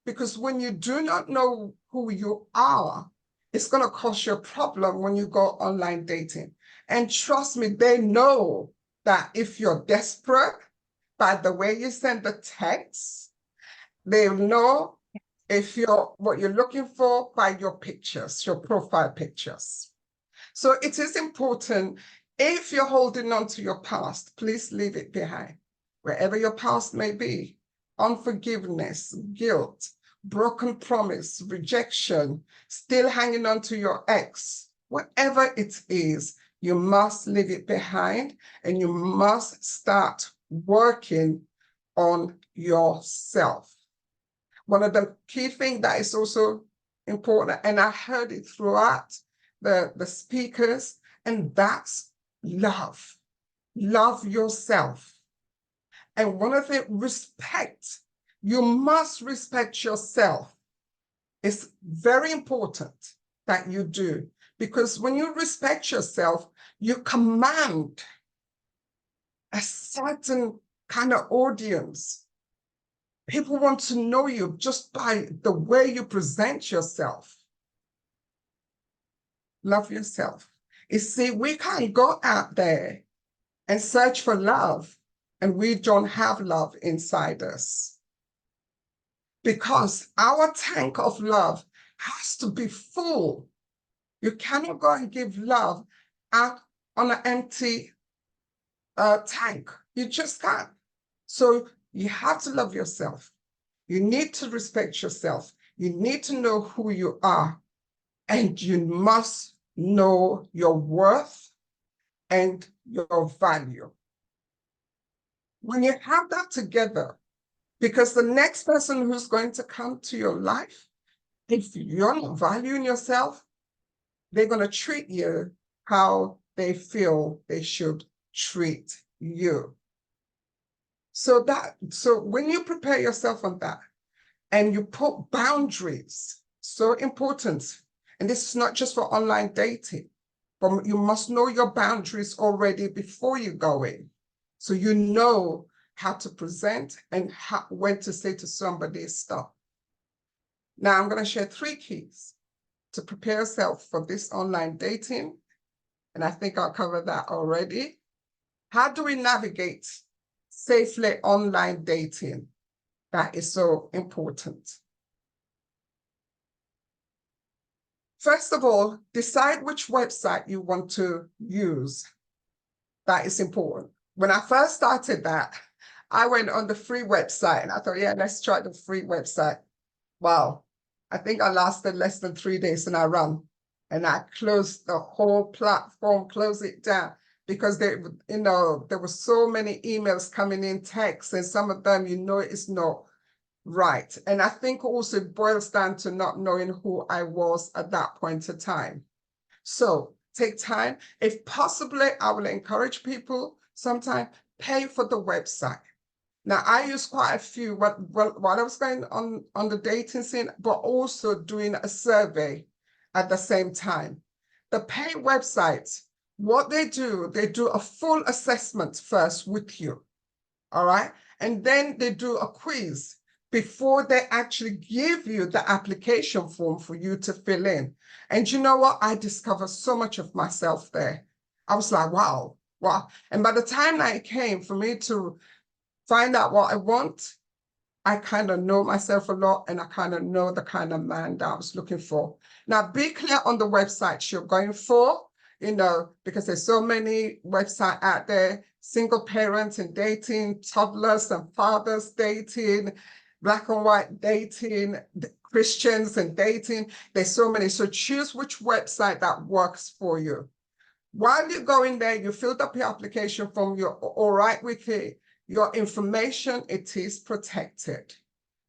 Because when you do not know who you are, it's going to cause you a problem when you go online dating. And trust me, they know that if you're desperate by the way you send the text, they know if what you're looking for by your pictures, your profile pictures. So it is important, if you're holding on to your past, please leave it behind. Wherever your past may be, unforgiveness, guilt, broken promise, rejection, still hanging on to your ex, whatever it is, you must leave it behind, and you must start working on yourself. One of the key things that is also important, and I heard it throughout the speakers, and that's love. Love yourself. And one of the respect, you must respect yourself. It's very important that you do, because when you respect yourself, you command a certain kind of audience. People want to know you just by the way you present yourself. Love yourself. You see, we can't go out there and search for love, and we don't have love inside us. Because our tank of love has to be full. You cannot go and give love out on an empty tank. You just can't. So you have to love yourself. You need to respect yourself. You need to know who you are, and you must know your worth and your value. When you have that together, because the next person who's going to come to your life, if you're not valuing yourself, they're going to treat you how they feel they should treat you. So when you prepare yourself on that and you put boundaries, so important, and this is not just for online dating, but you must know your boundaries already before you go in. So you know how to present and when to say to somebody, stop. Now I'm going to share 3 keys to prepare yourself for this online dating. And I think I'll cover that already. How do we navigate safely online dating? That is so important. First of all, decide which website you want to use. That is important. When I first started that, I went on the free website and I thought, yeah, let's try the free website. Wow. I think I lasted less than 3 days and I ran. And I closed the whole platform, closed it down, because there were so many emails coming in, texts, and some of them, it's not right. And I think also it boils down to not knowing who I was at that point in time. So take time. If possibly, I will encourage people sometimes pay for the website. Now, I use quite a few while I was going on the dating scene, but also doing a survey at the same time. The paid websites, what they do a full assessment first with you, all right? And then they do a quiz before they actually give you the application form for you to fill in. And you know what? I discovered so much of myself there. I was like, wow. And by the time that it came for me to find out what I want, I kind of know myself a lot, and I kind of know the kind of man that I was looking for. Now, be clear on the websites you're going for, because there's so many websites out there, single parents and dating, toddlers and fathers dating, black and white dating, Christians and dating. There's so many. So choose which website that works for you. While you go in there, you filled up your application form, you're all right with it. Your information, it is protected.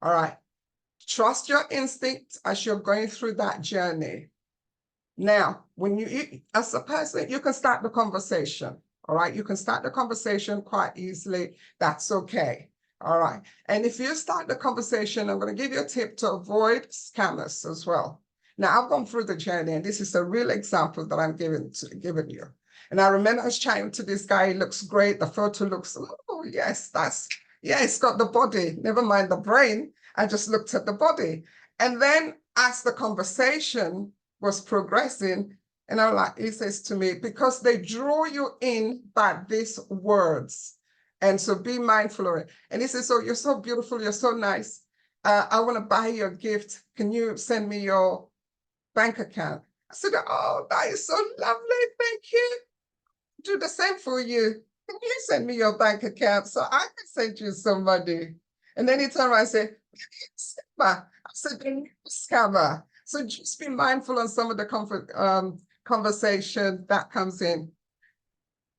All right. Trust your instincts as you're going through that journey. Now, when you, as a person, you can start the conversation. All right. You can start the conversation quite easily. That's okay. All right. And if you start the conversation, I'm going to give you a tip to avoid scammers as well. Now, I've gone through the journey, and this is a real example that I'm giving you. And I remember I was chatting to this guy. He looks great. The photo looks, oh, yes, it's got the body. Never mind the brain. I just looked at the body. And then as the conversation was progressing, and I'm like, he says to me, because they draw you in by these words. And so be mindful of it. And he says, oh, you're so beautiful. You're so nice. I want to buy you a gift. Can you send me your bank account? I said, oh, that is so lovely. Thank you. Do the same for you. Can you send me your bank account so I can send you some money? And then he turned around and said, scammer. I said, scammer. So just be mindful on some of the conversation that comes in.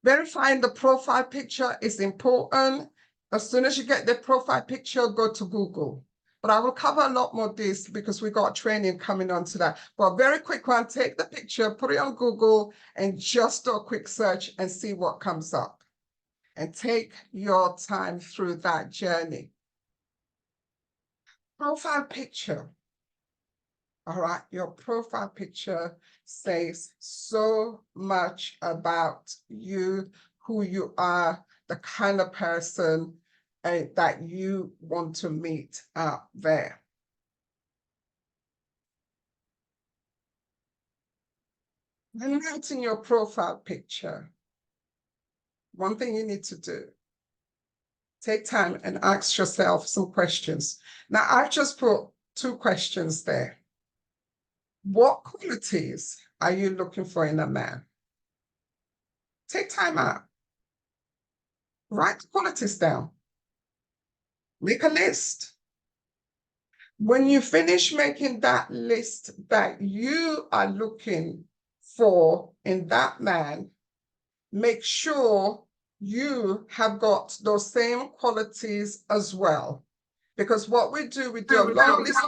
Verifying the profile picture is important. As soon as you get the profile picture, go to Google. But I will cover a lot more of this because we got training coming on to that. But a very quick one, take the picture, put it on Google, and just do a quick search and see what comes up. And take your time through that journey. Profile picture. All right, your profile picture says so much about you, who you are, the kind of person that you want to meet out there. When writing your profile picture, one thing you need to do, take time and ask yourself some questions. Now, I've just put 2 questions there. What qualities are you looking for in a man? Take time out. Write the qualities down. Make a list. When you finish making that list that you are looking for in that man, make sure you have got those same qualities as well. Because what we do a long list.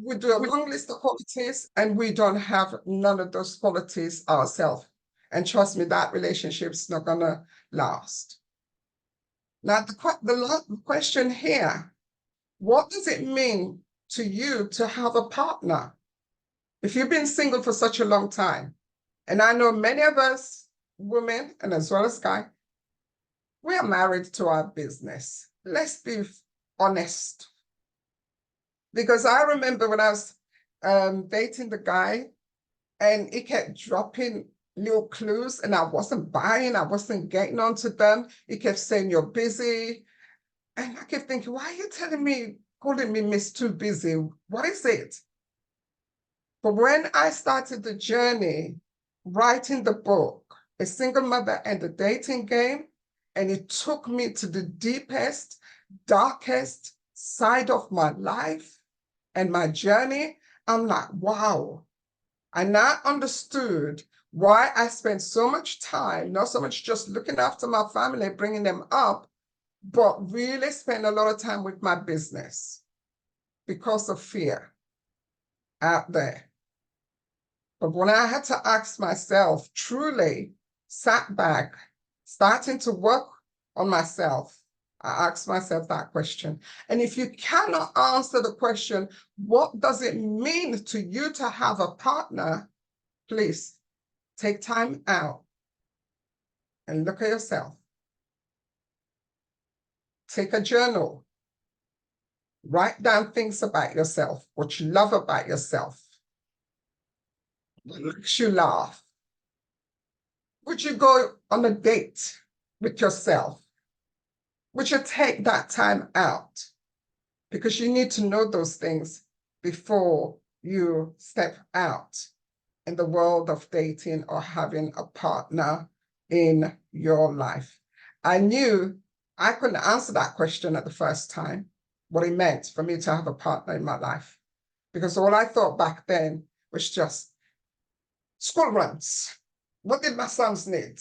We do a long list of qualities and we don't have none of those qualities ourselves. And trust me, that relationship's not gonna last. Now, the question here, what does it mean to you to have a partner? If you've been single for such a long time, and I know many of us women, and as well as guys, we are married to our business. Let's be honest. Because I remember when I was dating the guy and he kept dropping little clues and I wasn't buying, I wasn't getting onto them. He kept saying, you're busy. And I kept thinking, why are you calling me Miss Too Busy? What is it? But when I started the journey, writing the book, A Single Mother and the Dating Game, and it took me to the deepest, darkest side of my life and my journey, I'm like, wow. I now understood why I spent so much time, not so much just looking after my family, bringing them up, but really spend a lot of time with my business because of fear out there. But when I had to ask myself, truly sat back, starting to work on myself, I asked myself that question. And if you cannot answer the question, what does it mean to you to have a partner? Please take time out and look at yourself. Take a journal. Write down things about yourself, what you love about yourself, what makes you laugh. Would you go on a date with yourself? Would you take that time out? Because you need to know those things before you step out in the world of dating or having a partner in your life. I knew I couldn't answer that question at the first time, what it meant for me to have a partner in my life. Because all I thought back then was just school runs. What did my sons need?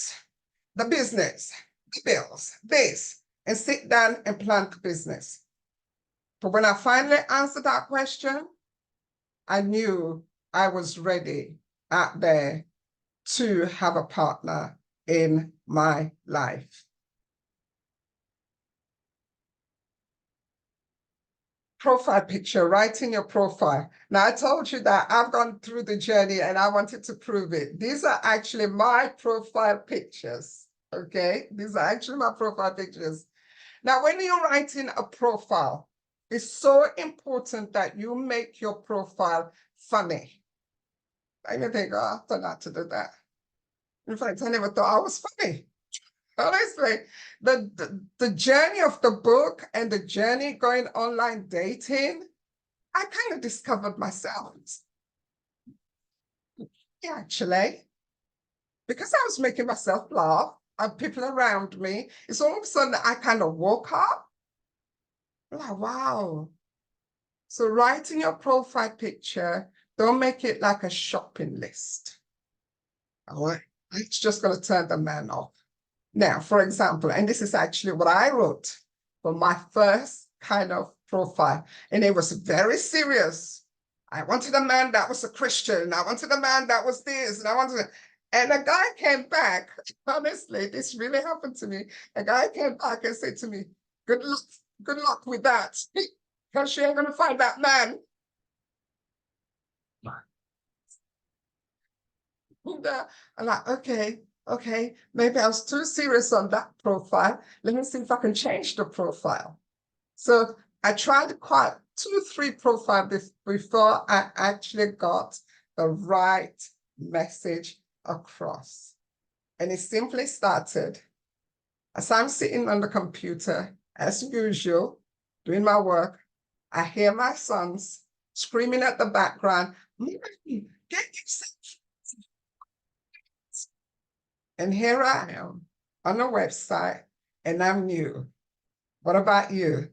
The business, the bills, this, and sit down and plan the business. But when I finally answered that question, I knew I was ready out there to have a partner in my life. Profile picture, writing your profile. Now, I told you that I've gone through the journey and I wanted to prove it. These are actually my profile pictures, okay? These are actually my profile pictures. Now, when you're writing a profile, it's so important that you make your profile funny. I even think, oh, I thought not to do that. In fact, I never thought I was funny. Honestly, the journey of the book and the journey going online dating, I kind of discovered myself. Yeah, actually, because I was making myself laugh and people around me, it's all of a sudden I kind of woke up. I'm like, wow. So writing your profile picture, don't make it like a shopping list. All right, it's just going to turn the man off. Now, for example, and this is actually what I wrote for my first kind of profile, and it was very serious. I wanted a man that was a Christian. I wanted a man that was this, and a guy came back. Honestly, this really happened to me. A guy came back and said to me, good luck with that, because she ain't gonna find that man. And I'm like, okay, maybe I was too serious on that profile. Let me see if I can change the profile. So I tried quite 2-3 profiles before I actually got the right message across. And it simply started as I'm sitting on the computer, as usual, doing my work. I hear my sons screaming at the background, "Mommy, get yourself." And here I am on a website, and I'm new. What about you?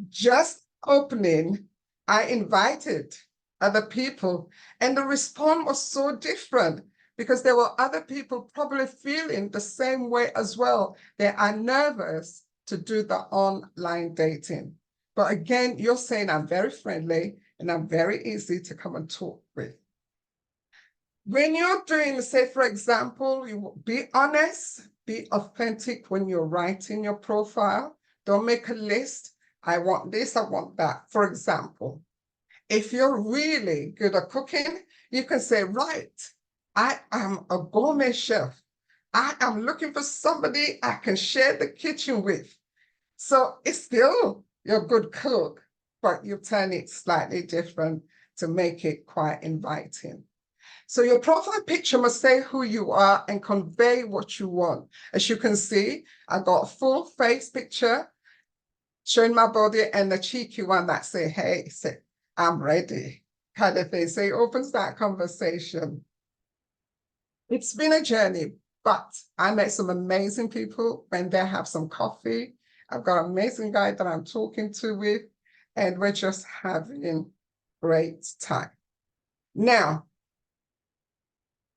Just opening, I invited other people, and the response was so different because there were other people probably feeling the same way as well. They are nervous to do the online dating. But again, you're saying I'm very friendly and I'm very easy to come and talk with. When you're doing, say, for example, you be honest, be authentic when you're writing your profile. Don't make a list. I want this, I want that. For example, if you're really good at cooking, you can say, right, I am a gourmet chef. I am looking for somebody I can share the kitchen with. So it's still you're a good cook, but you turn it slightly different to make it quite inviting. So your profile picture must say who you are and convey what you want. As you can see, I got a full face picture showing my body and a cheeky one that say, hey, say, I'm ready, kind of thing. So it opens that conversation. It's been a journey, but I met some amazing people when they have some coffee. I've got an amazing guy that I'm talking to with, and we're just having great time. Now,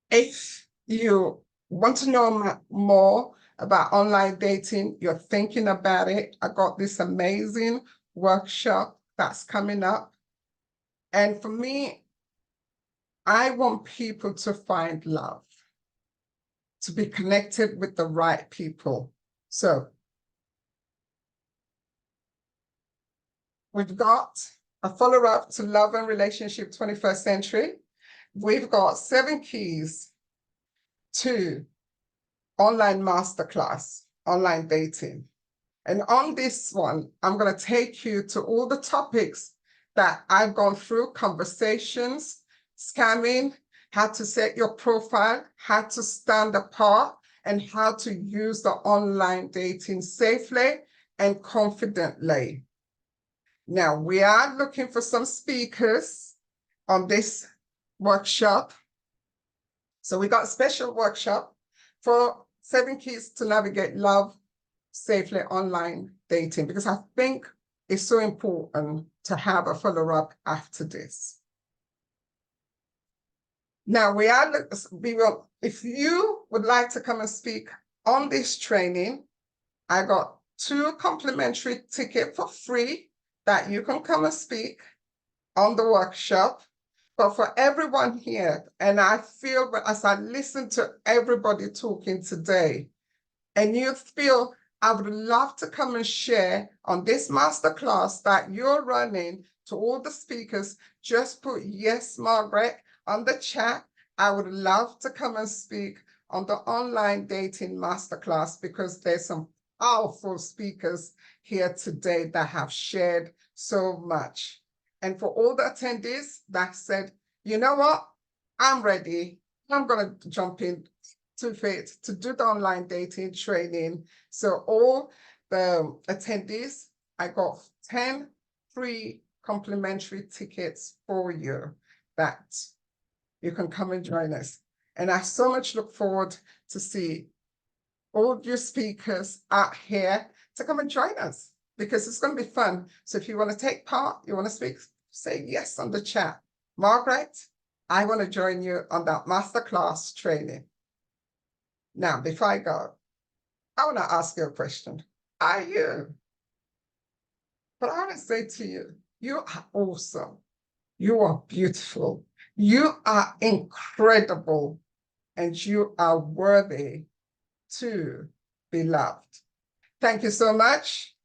if you want to know more about online dating, you're thinking about it, I got this amazing workshop that's coming up. And for me, I want people to find love, to be connected with the right people. So we've got a follow-up to Love and Relationship 21st Century. We've got 7 keys to online masterclass, online dating. And on this one, I'm going to take you to all the topics that I've gone through: conversations, scamming, how to set your profile, how to stand apart, and how to use the online dating safely and confidently. Now, we are looking for some speakers on this workshop. So we got a special workshop for 7 keys to navigate love safely online dating, because I think it's so important to have a follow-up after this. Now if you would like to come and speak on this training, I got 2 complimentary tickets for free that you can come and speak on the workshop. But for everyone here, and I feel as I listen to everybody talking today, and you feel I would love to come and share on this masterclass that you're running to all the speakers, just put yes, Margaret, on the chat. I would love to come and speak on the online dating masterclass, because there's some powerful speakers here today that have shared so much. And for all the attendees that said, you know what, I'm ready, I'm going to jump in to fit to do the online dating training. So all the attendees, I got 10 free complimentary tickets for you that you can come and join us. And I so much look forward to see all of your speakers out here to come and join us, because it's going to be fun. So if you want to take part, you want to speak, say yes on the chat. Margaret, I want to join you on that masterclass training. Now, before I go, I want to ask you a question. Are you? But I want to say to you, you are awesome. You are beautiful. You are incredible. And you are worthy to be loved. Thank you so much.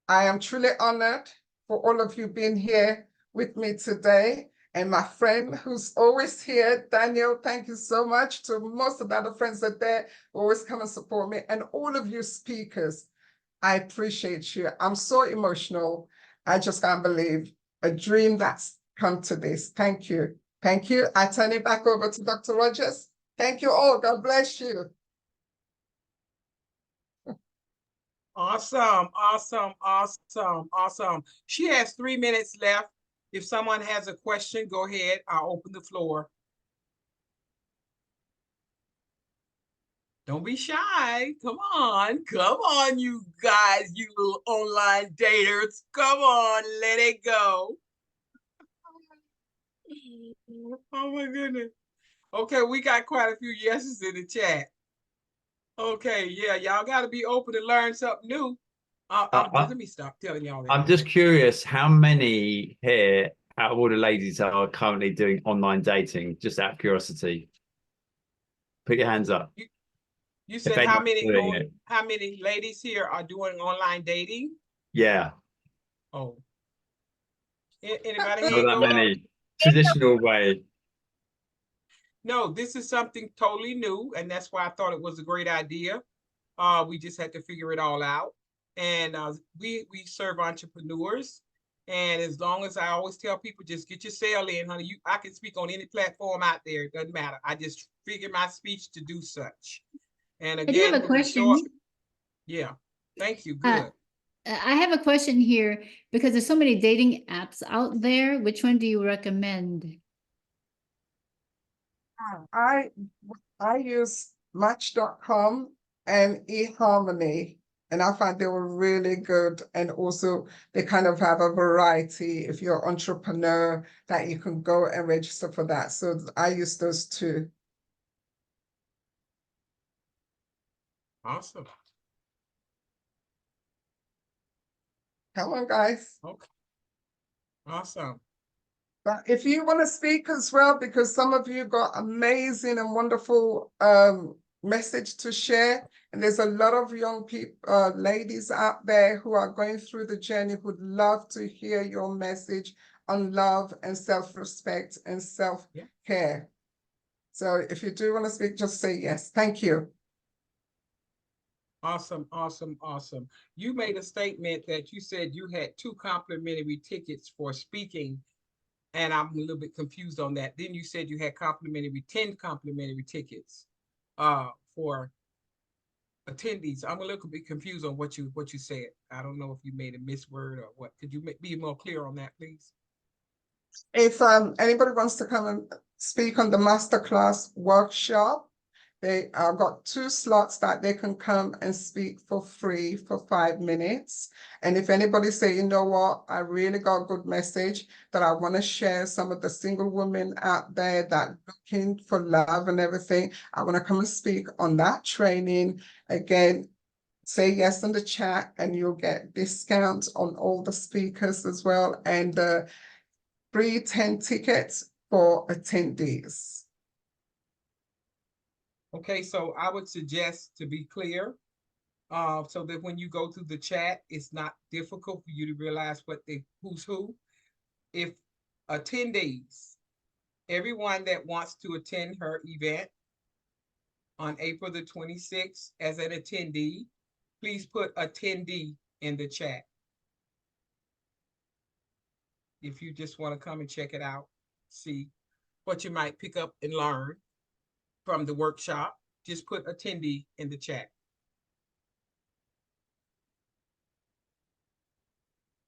I am truly honored for all of you being here with me today. And my friend who's always here, Daniel, thank you so much. To most of the other friends that there always come and support me. And all of you speakers, I appreciate you. I'm so emotional. I just can't believe a dream that's come to this. Thank you. Thank you. I turn it back over to Dr. Rogers. Thank you all. God bless you. Awesome, awesome, awesome, awesome. She has 3 minutes left. If someone has a question, go ahead. I'll open the floor. Don't be shy. Come on, you guys, you little online daters. Come on, let it go. Oh my goodness. Okay, we got quite a few yeses in the chat. Okay, yeah, y'all got to be open to learn something new. Let me stop telling y'all that. I'm just curious, how many here out of all the ladies that are currently doing online dating, just out of curiosity? Put your hands up. You said how many ladies here are doing online dating? Yeah. Oh. Anybody Not here? that many. Traditional way. No, this is something totally new, and that's why I thought it was a great idea. We just had to figure it all out. And we serve entrepreneurs. And as long as I always tell people, just get your sale in, honey. I can speak on any platform out there. It doesn't matter. I just figure my speech to do such. And again, I do have a question. Yeah, thank you. Good. I have a question here because there's so many dating apps out there. Which one do you recommend? I use Match.com and eHarmony, and I find they were really good. And also they kind of have a variety if you're an entrepreneur that you can go and register for that. So I use those two. Awesome. Come on, guys. Okay. Awesome. But if you want to speak as well, because some of you got amazing and wonderful message to share, and there's a lot of young people, ladies out there who are going through the journey who would love to hear your message on love and self-respect and self-care. So if you do want to speak, just say yes. Thank you. Awesome, awesome, awesome. You made a statement that you said you had 2 complimentary tickets for speaking, and I'm a little bit confused on that. Then you said you had 10 complimentary tickets for attendees. I'm a little bit confused on what you said. I don't know if you made a misword or what. Could you be more clear on that, please? If anybody wants to come and speak on the masterclass workshop, they got 2 slots that they can come and speak for free for 5 minutes. And if anybody say, you know what, I really got a good message that I want to share some of the single women out there that are looking for love and everything, I want to come and speak on that training. Again, say yes in the chat and you'll get discounts on all the speakers as well, and free 10 tickets for attendees. Okay, so I would suggest, to be clear, so that when you go through the chat, it's not difficult for you to realize who's who. If attendees, everyone that wants to attend her event on April the 26th as an attendee, please put attendee in the chat. If you just want to come and check it out, see what you might pick up and learn from the workshop, just put attendee in the chat.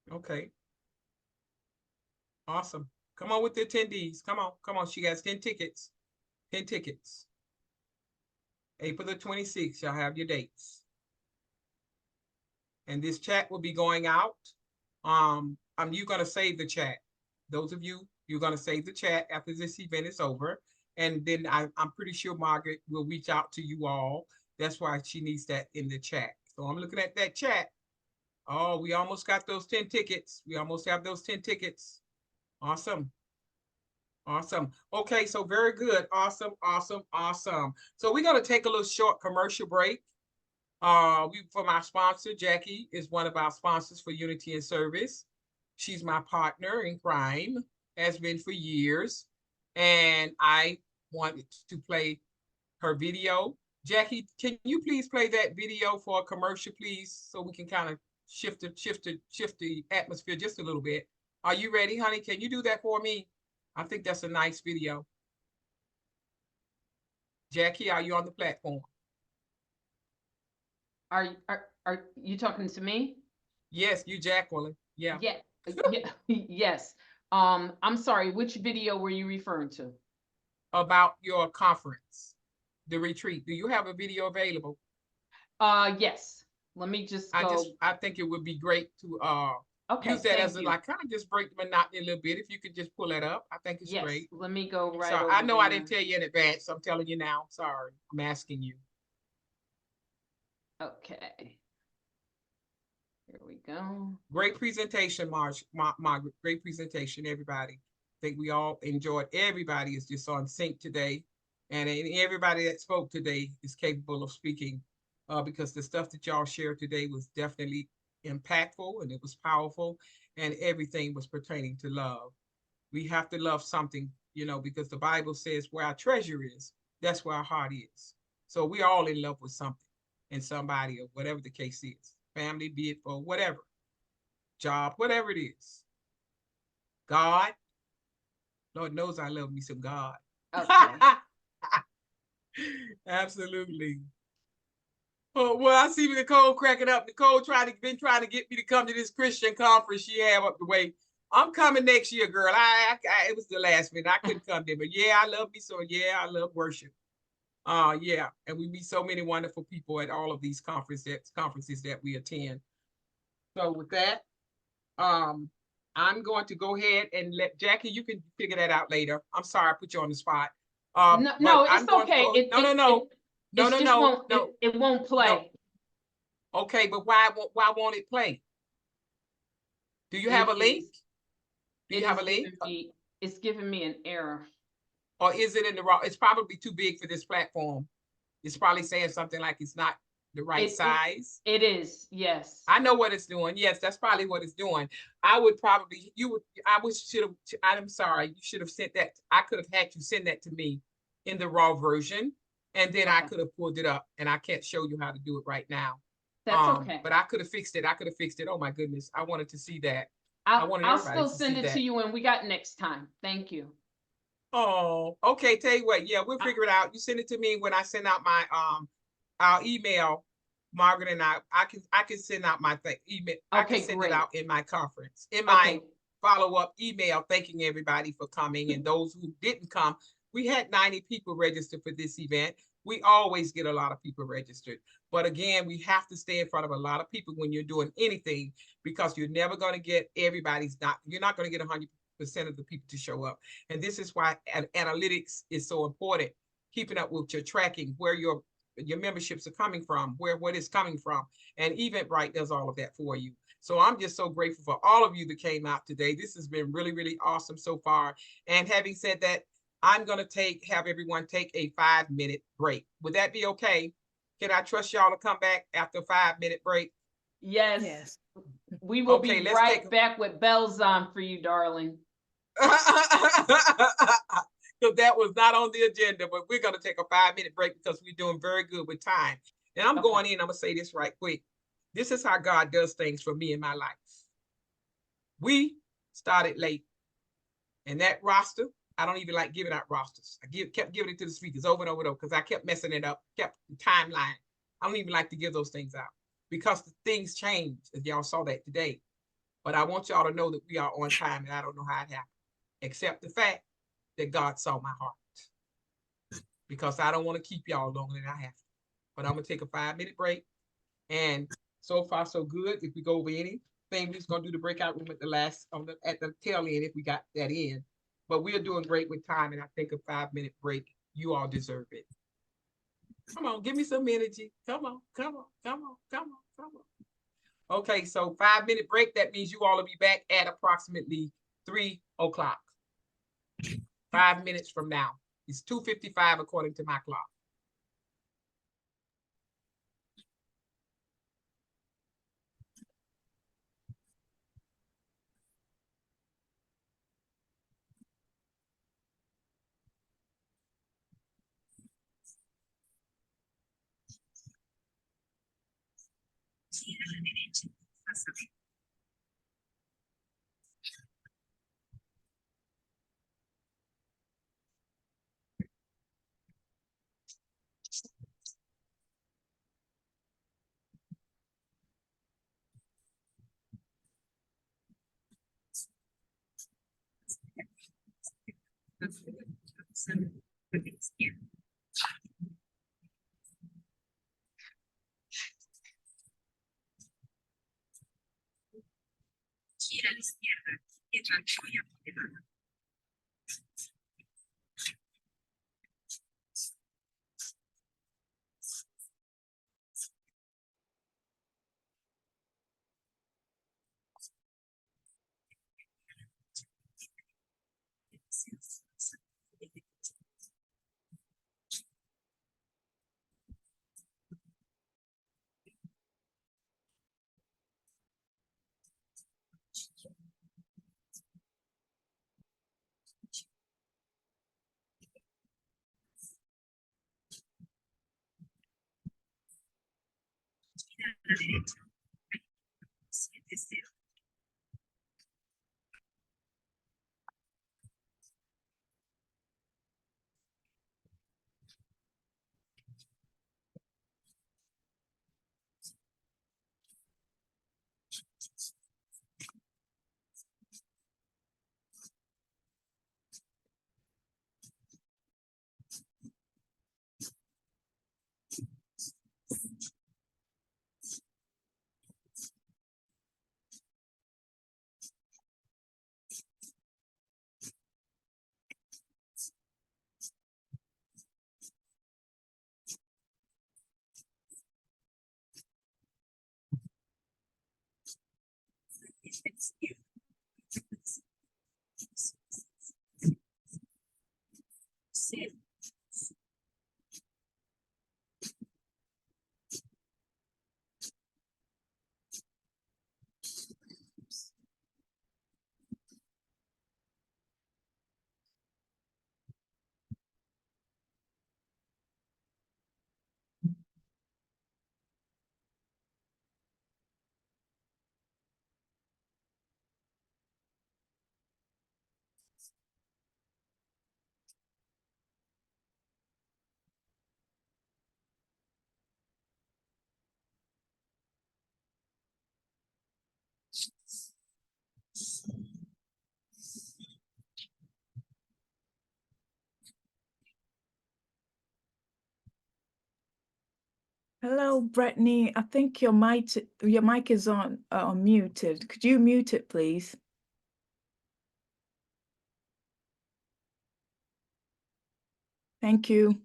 Okay. Awesome. Come on with the attendees. Come on. She has 10 tickets. 10 tickets. April the 26th, y'all have your dates. And this chat will be going out. You're gonna save the chat. Those of you, you're gonna save the chat after this event is over. And then I'm pretty sure Margaret will reach out to you all. That's why she needs that in the chat. So I'm looking at that chat. Oh, we almost got those 10 tickets. We almost have those 10 tickets. Awesome. Awesome. Okay, so very good. Awesome, awesome, awesome. So we're going to take a little short commercial break. From our sponsor, Jackie is one of our sponsors for Unity and Service. She's my partner in crime, has been for years. And I wanted to play her video. Jackie, can you please play that video for a commercial, please, so we can kind of shift the atmosphere just a little bit. Are you ready, honey? Can you do that for me? I think that's a nice video. Jackie, are you on the platform? Are you talking to me? Yes, you, Jacqueline. Yeah. Yes. I'm sorry, which video were you referring to? About your conference. the retreat? Do you have a video available? Yes. Let me just go. I think it would be great to Okay, use that thank as a you. like kind of just break the monotony a little bit. If you could just pull that up, I think it's Yes, great. let me go right So over I know I there. didn't tell you in advance, so I'm telling you now. Sorry, I'm asking you. Okay. Here we go. Great presentation, Margaret. Great presentation, everybody. I think we all enjoyed. Everybody is just on sync today. And everybody that spoke today is capable of speaking because the stuff that y'all shared today was definitely impactful and it was powerful and everything was pertaining to love. We have to love something, you know, because the Bible says where our treasure is, that's where our heart is. So we're all in love with something and somebody or whatever the case is. Family, be it for whatever. Job, whatever it is. God. Lord knows I love me some God. Okay. Absolutely. Oh, well, I see Nicole cracking up. Nicole been trying to get me to come to this Christian conference she have up the way. I'm coming next year, girl. It was the last minute. I couldn't come there, but yeah, I love me so. Yeah, I love worship. Yeah, and we meet so many wonderful people at all of these conferences that we attend. So with that, I'm going to go ahead and let Jackie. You can figure that out later. I'm sorry I put you on the spot. No, it's okay. It won't play. No. Okay, but why won't it play? Do you have a link? Do you have a link? It's giving me an error. Or is it in the raw? It's probably too big for this platform. It's probably saying something like it's not the right size. It is, yes. I know what it's doing. Yes, that's probably what it's doing. I'm sorry, you should have sent that. I could have had you send that to me in the raw version, and then I could have pulled it up, and I can't show you how to do it right now. That's okay. But I could have fixed it. Oh my goodness. I wanted to see that. I'll still send it to you when we got next time. Thank you. Oh, okay. Tell you what, yeah, we'll figure it out. You send it to me when I send out my our email. Margaret and I can send out my email. I can send it out in my conference, in my follow-up email, thanking everybody for coming and those who didn't come. We had 90 people registered for this event. We always get a lot of people registered. But again, we have to stay in front of a lot of people when you're doing anything because you're never going to get you're not going to get 100% of the people to show up. And this is why analytics is so important. Keeping up with your tracking, where your memberships are coming from, what it's coming from. And Eventbrite does all of that for you. So I'm just so grateful for all of you that came out today. This has been really, really awesome so far. And having said that, I'm going to have everyone take a 5-minute break. Would that be okay? Can I trust y'all to come back after a 5-minute break? Yes. Yes. We will be right back with bells on for you, darling. So that was not on the agenda, but we're going to take a 5-minute break because we're doing very good with time. And I'm going in, I'm going to say this right quick. This is how God does things for me in my life. We started late. And that roster, I don't even like giving out rosters. I kept giving it to the speakers over and over and over because I kept messing it up, kept the timeline. I don't even like to give those things out because the things change, as y'all saw that today. But I want y'all to know that we are on time, and I don't know how it happened, except the fact that God saw my heart. Because I don't want to keep y'all longer than I have to. But I'm going to take a 5-minute break. And so far, so good. If we go over anything, we're just going to do the breakout room at the tail end if we got that in. But we are doing great with time, and I think a 5-minute break, you all deserve it. Come on, give me some energy. Come on. Okay, so 5-minute break. That means you all will be back at approximately 3 o'clock. 5 minutes from now. It's 2:55 according to my clock. Hello, Brittany. I think your mic is on muted. Could you mute it, please? Thank you.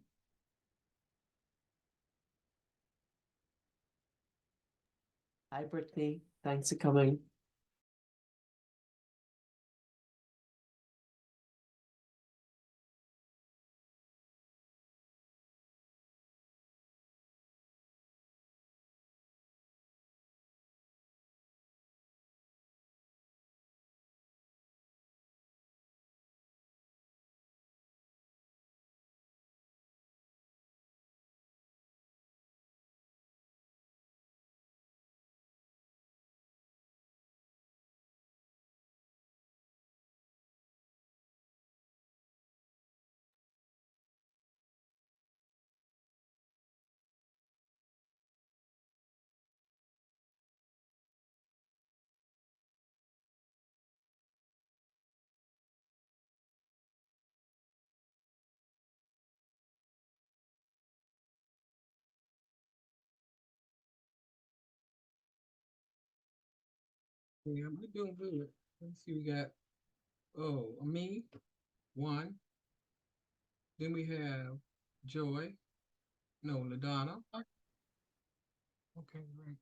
Hi, Brittany. Thanks for coming. Yeah, we're doing good. Let's see, we got, me, one. Then we have Joy. No, LaDonna. Okay, right.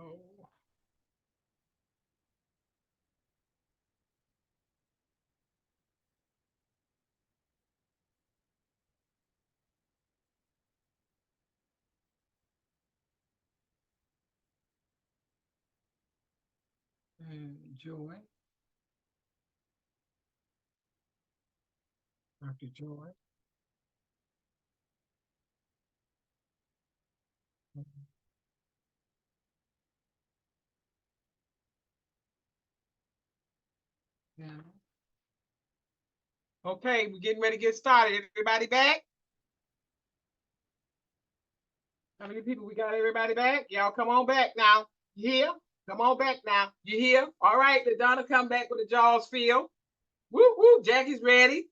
Oh. And Joy. Dr. Joy. Yeah. Okay, we're getting ready to get started. Everybody back? How many people we got? Everybody back? Y'all come on back now. You here? Come on back now. You here? All right, LaDonna come back with the jaws filled. Woo woo, Jackie's ready.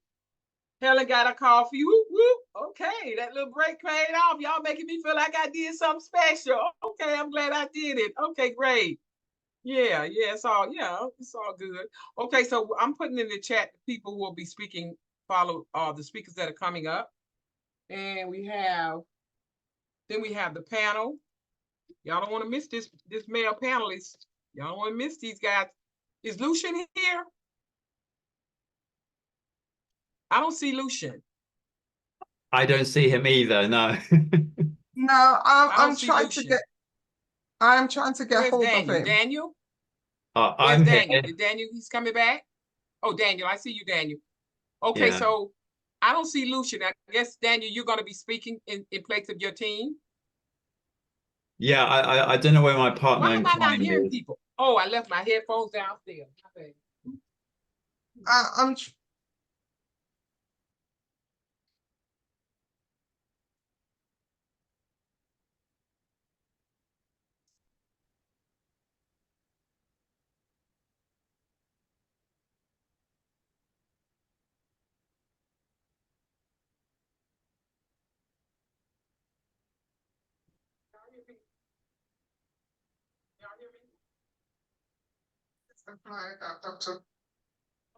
Helen got a coffee. Woo woo. Okay, that little break paid off. Y'all making me feel like I did something special. Okay, I'm glad I did it. Okay, great. Yeah, it's all good. Okay, so I'm putting in the chat the people who will be speaking, follow the speakers that are coming up. And we have the panel. Y'all don't want to miss this male panelist. Y'all don't want to miss these guys. Is Lucian here? I don't see Lucian. I don't see him either, no. No, I'm see trying Lucian. to get. I'm trying to get Where's hold Daniel? of him. Daniel? I'm Where's here. Daniel? Did Daniel, he's coming back? Oh, Daniel, I see you, Daniel. Okay, Yeah. so I don't see Lucian. I guess, Daniel, you're going to be speaking in place of your team? Yeah, I don't know where my partner Why in am I not crime hearing is. people? Oh, I left my headphones downstairs. Doctor.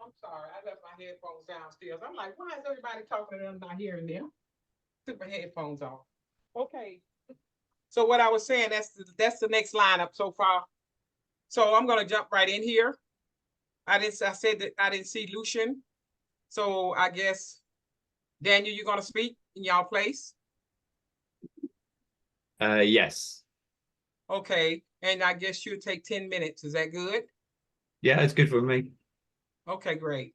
I'm sorry, I left my headphones downstairs. I'm like, why is everybody talking and I'm not hearing them? Took my headphones off. Okay. So what I was saying, that's the next lineup so far. So I'm gonna jump right in here. I said that I didn't see Lucian. So I guess, Daniel, you're gonna speak in y'all place? Yes. Okay, and I guess you'll take 10 minutes. Is that good? Yeah, it's good for me. Okay, great.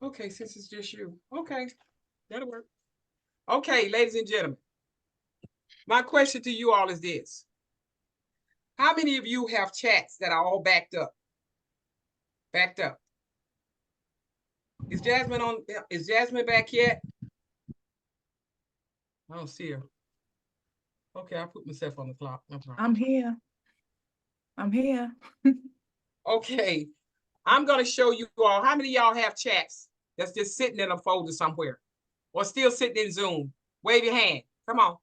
Okay, since it's just you. Okay, that'll work. Okay, ladies and gentlemen, my question to you all is this. How many of you have chats that are all backed up? Backed up. Is Jasmine back yet? I don't see her. Okay, I put myself on the clock. No problem. I'm here. I'm here. Okay, I'm gonna show you all. How many of y'all have chats that's just sitting in a folder somewhere or still sitting in Zoom? Wave your hand. Come on.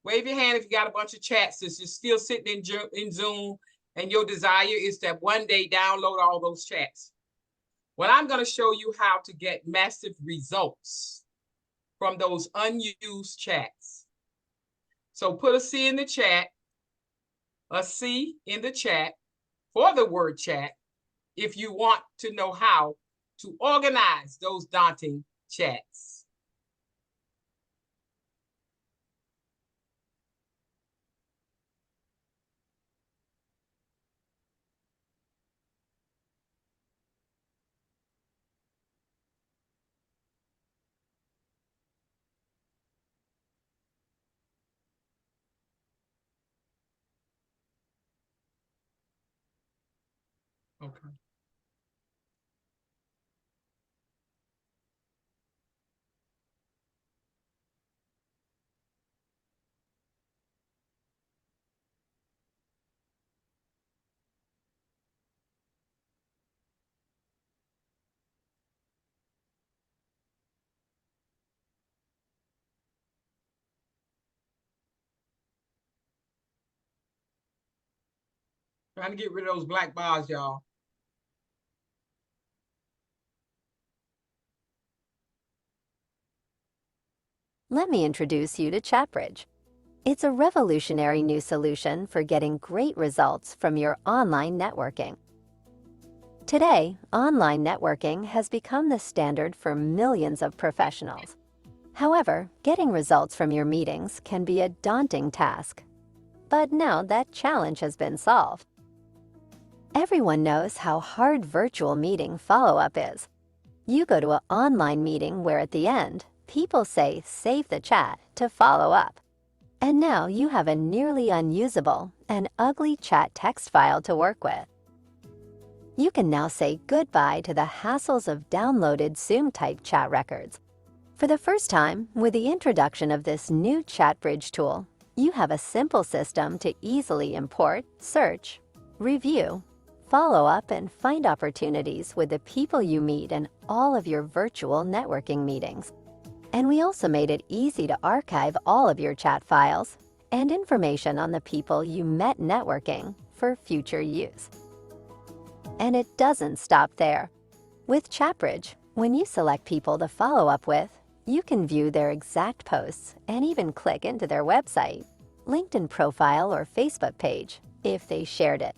Wave your hand if you got a bunch of chats that's just still sitting in Zoom and your desire is to one day download all those chats. Well, I'm going to show you how to get massive results from those unused chats. So put a C in the chat, a C in the chat for the word chat if you want to know how to organize those daunting chats. Okay. Trying to get rid of those black bars, y'all. Let me introduce you to ChatBridge. It's a revolutionary new solution for getting great results from your online networking. Today, online networking has become the standard for millions of professionals. However, getting results from your meetings can be a daunting task. But now that challenge has been solved. Everyone knows how hard virtual meeting follow-up is. You go to an online meeting where at the end, people say save the chat to follow up. And now you have a nearly unusable and ugly chat text file to work with. You can now say goodbye to the hassles of downloaded Zoom-type chat records. For the first time, with the introduction of this new ChatBridge tool, you have a simple system to easily import, search, review, follow up, and find opportunities with the people you meet in all of your virtual networking meetings. And we also made it easy to archive all of your chat files and information on the people you met networking for future use. And it doesn't stop there. With ChatBridge, when you select people to follow up with, you can view their exact posts and even click into their website, LinkedIn profile, or Facebook page if they shared it.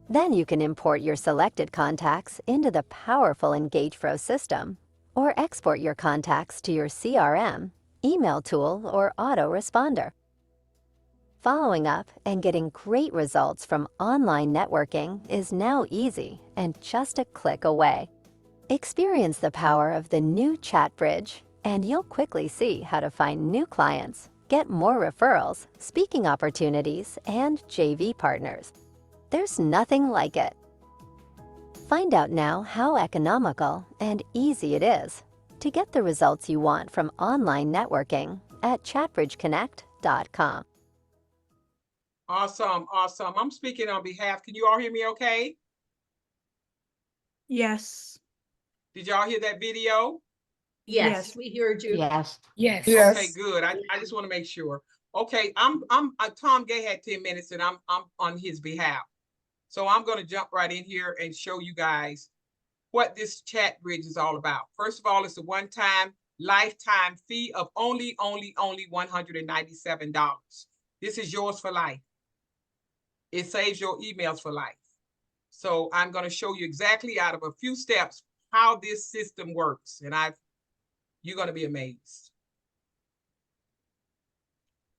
Then you can import your selected contacts into the powerful EngagePro system or export your contacts to your CRM, email tool, or autoresponder. Following up and getting great results from online networking is now easy and just a click away. Experience the power of the new ChatBridge, and you'll quickly see how to find new clients, get more referrals, speaking opportunities, and JV partners. There's nothing like it. Find out now how economical and easy it is to get the results you want from online networking at chatbridgeconnect.com. Awesome, awesome. I'm speaking on behalf. Can you all hear me okay? Yes. Did y'all hear that video? Yes, we heard you. Yes. Yes. Okay, good. I just want to make sure. Okay, Tom Gay had 10 minutes and I'm on his behalf. So I'm going to jump right in here and show you guys what this ChatBridge is all about. First of all, it's a one-time lifetime fee of only $197. This is yours for life. It saves your emails for life. So I'm going to show you exactly out of a few steps how this system works. And you're going to be amazed.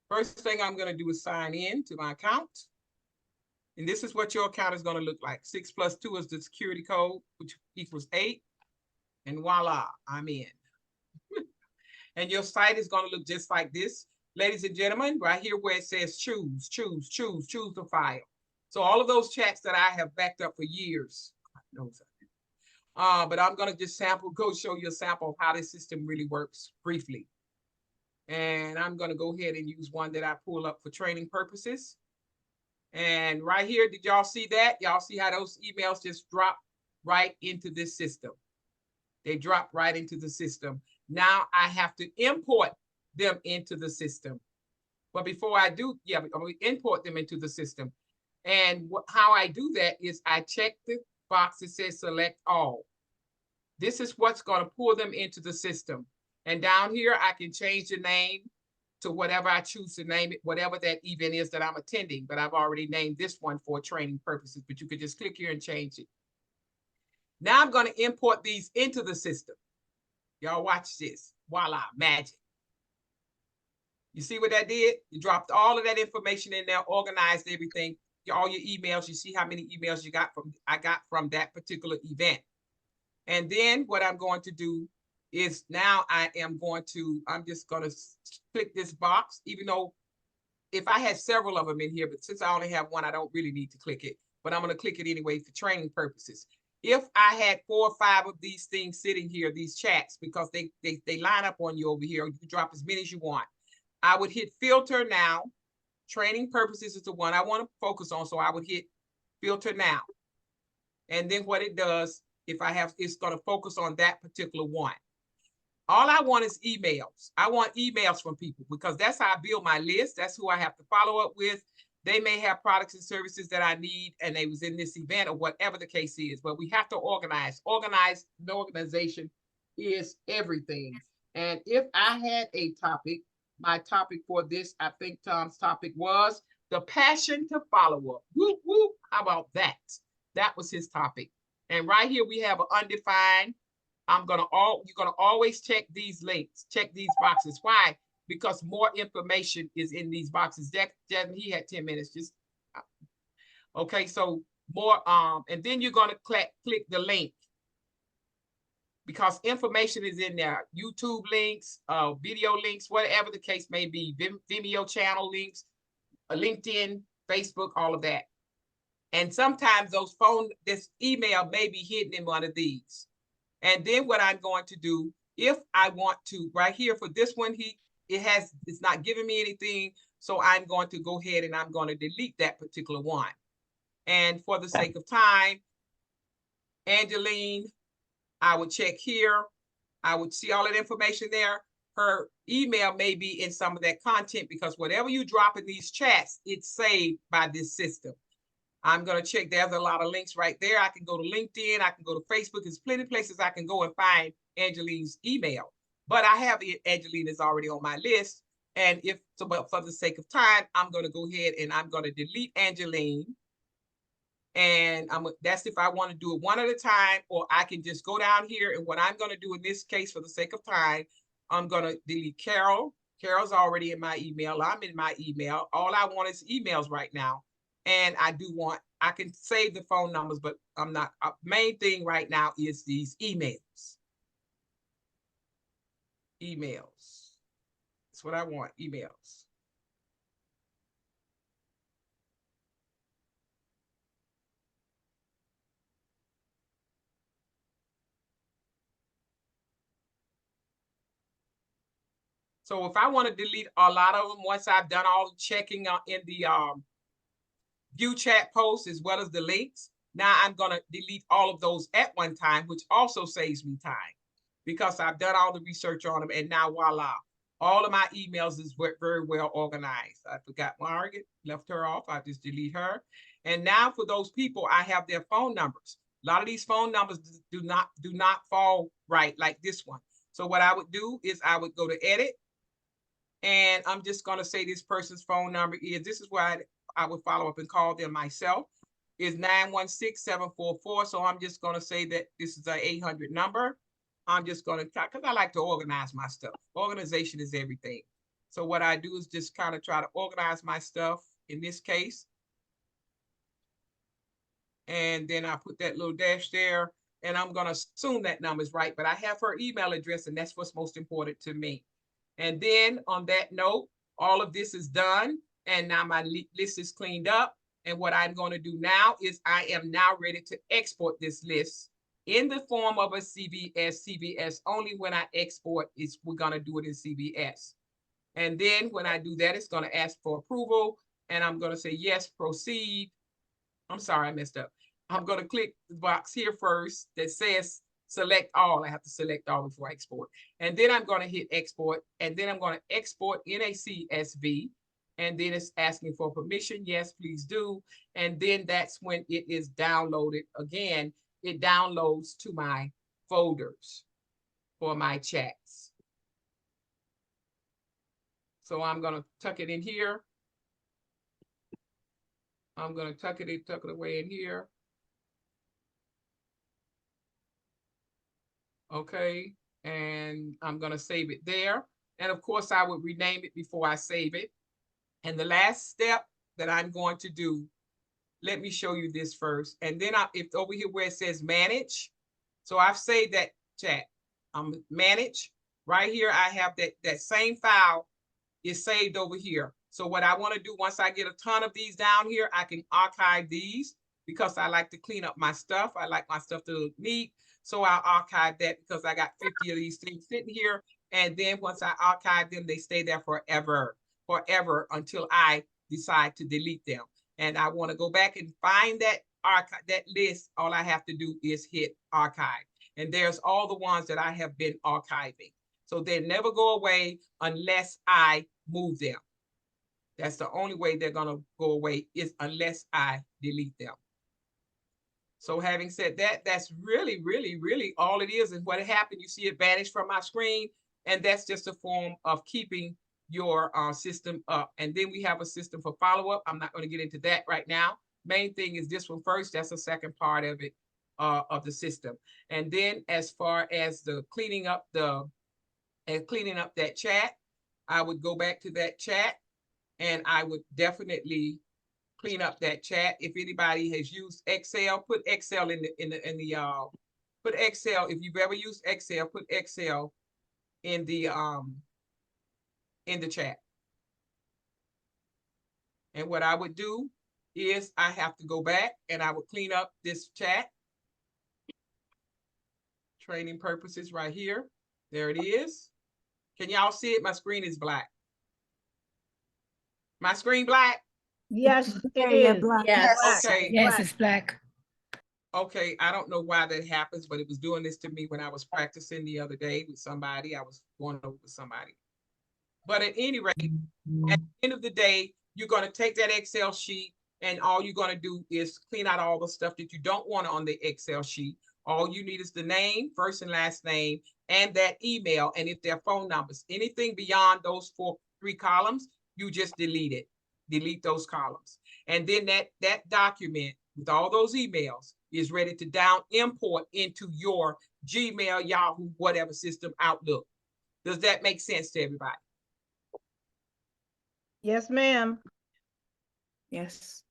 First thing I'm going to do is sign in to my account. And this is what your account is going to look like. 6 + 2 is the security code, which equals 8. And voila, I'm in. And your site is going to look just like this. Ladies and gentlemen, right here where it says choose the file. So all of those chats that I have backed up for years, but I'm going to just go show you a sample of how this system really works briefly. And I'm going to go ahead and use one that I pull up for training purposes. And right here, did y'all see that? Y'all see how those emails just drop right into this system? They drop right into the system. Now I have to import them into the system. But before I do, I'm going to import them into the system. And how I do that is I check the box that says select all. This is what's going to pull them into the system. And down here, I can change the name to whatever I choose to name it, whatever that event is that I'm attending. But I've already named this one for training purposes, but you could just click here and change it. Now I'm going to import these into the system. Y'all watch this. Voila, magic. You see what that did? You dropped all of that information in there, organized everything, all your emails. You see how many emails I got from that particular event. And then what I'm going to do is now I'm just going to click this box, even though if I had several of them in here, but since I only have one, I don't really need to click it, but I'm going to click it anyway for training purposes. If I had 4 or 5 of these things sitting here, these chats, because they line up on you over here, you can drop as many as you want. I would hit filter now. Training purposes is the one I want to focus on. So I would hit filter now. And then what it does, it's going to focus on that particular one. All I want is emails. I want emails from people because that's how I build my list. That's who I have to follow up with. They may have products and services that I need and they was in this event or whatever the case is, but we have to organize. Organization is everything. And if I had a topic, my topic for this, I think Tom's topic was the passion to follow up. Whoop, whoop. How about that? That was his topic. And right here we have an undefined. You're gonna always check these links, check these boxes. Why? Because more information is in these boxes. Jasmine, he had 10 minutes. Just okay. So more. And then you're gonna click the link because information is in there. YouTube links, video links, whatever the case may be. Vimeo channel links, LinkedIn, Facebook, all of that. And sometimes this email may be hidden in one of these. And then what I'm going to do, if I want to, right here for this one, it's not giving me anything. So I'm going to go ahead and I'm going to delete that particular one. And for the sake of time, Angeline, I would check here. I would see all that information there. Her email may be in some of that content because whatever you drop in these chats, it's saved by this system. I'm going to check. There's a lot of links right there. I can go to LinkedIn. I can go to Facebook. There's plenty of places I can go and find Angeline's email. But I have Angeline is already on my list. And but for the sake of time, I'm going to go ahead and I'm going to delete Angeline. And that's if I want to do it one at a time, or I can just go down here. And what I'm going to do in this case, for the sake of time, I'm going to delete Carol. Carol's already in my email. I'm in my email. All I want is emails right now. And I can save the phone numbers, but I'm not. Main thing right now is these emails. Emails. That's what I want, emails. So if I want to delete a lot of them, once I've done all the checking in the view chat posts as well as the links, now I'm going to delete all of those at one time, which also saves me time because I've done all the research on them. And now voila, all of my emails is very well organized. I forgot Margaret, left her off. I just delete her. And now for those people, I have their phone numbers. A lot of these phone numbers do not fall right like this one. So what I would do is I would go to edit. And I'm just going to say this person's phone number this is where I would follow up and call them myself, is 916-744. So I'm just going to say that this is an 800 number. I'm just going to try, because I like to organize my stuff. Organization is everything. So what I do is just kind of try to organize my stuff in this case. And then I put that little dash there, and I'm going to assume that number is right, but I have her email address, and that's what's most important to me. And then on that note, all of this is done. And now my list is cleaned up. And what I'm going to do now is I am now ready to export this list in the form of a CVS. CVS only when I export we're going to do it in CVS. And then when I do that, it's going to ask for approval. And I'm going to say, yes, proceed. I'm sorry, I messed up. I'm going to click the box here first that says select all. I have to select all before I export. And then I'm going to hit export. And then I'm going to export in a CSV. And then it's asking for permission. Yes, please do. And then that's when it is downloaded. Again, it downloads to my folders for my chats. So I'm going to tuck it in here. I'm going to tuck it away in here. Okay, and I'm going to save it there. And of course, I would rename it before I save it. And the last step that I'm going to do, let me show you this first. And then if over here where it says manage, so I've saved that chat. Manage. Right here, I have that same file is saved over here. So what I want to do, once I get a ton of these down here, I can archive these because I like to clean up my stuff. I like my stuff to look neat. So I'll archive that because I got 50 of these things sitting here. And then once I archive them, they stay there forever until I decide to delete them. And I want to go back and find that list. All I have to do is hit archive. And there's all the ones that I have been archiving. So they never go away unless I move them. That's the only way they're going to go away, is unless I delete them. So having said that, that's really, really, really all it is. And what happened, you see it vanish from my screen. And that's just a form of keeping your system up. And then we have a system for follow-up. I'm not going to get into that right now. Main thing is this one first. That's the second part of it, of the system. And then as far as the cleaning up that chat, I would go back to that chat and I would definitely clean up that chat. If anybody has used Excel, put Excel put Excel. If you've ever used Excel, put Excel in the chat. And what I would do is I have to go back and I will clean up this chat. Training purposes right here. There it is. Can y'all see it? My screen is black. My screen black? Yes, it Yeah, is. black. Yes. Okay. Yes, it's black. Okay, I don't know why that happens, but it was doing this to me when I was practicing the other day with somebody. I was going over with somebody. But at any rate, at the end of the day, you're going to take that Excel sheet and all you're going to do is clean out all the stuff that you don't want on the Excel sheet. All you need is the name, first and last name, and that email. And if they're phone numbers, anything beyond those three columns, you just delete it. Delete those columns. And then that document with all those emails is ready to import into your Gmail, Yahoo, whatever system, Outlook. Does that make sense to everybody? Yes, ma'am. Yes.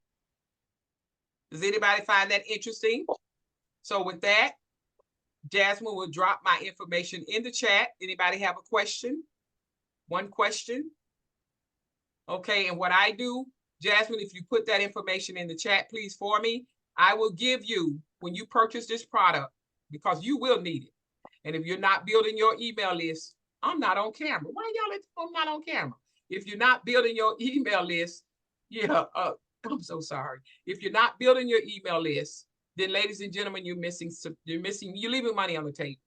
Does anybody find that interesting? So with that, Jasmine will drop my information in the chat. Anybody have a question? One question? Okay, and what I do, Jasmine, if you put that information in the chat, please, for me, I will give you, when you purchase this product, because you will need it. And if you're not building your email list, I'm not on camera. Why y'all I'm not on camera? If you're not building your email list, yeah, I'm so sorry. If you're not building your email list, then ladies and gentlemen, you're leaving money on the table.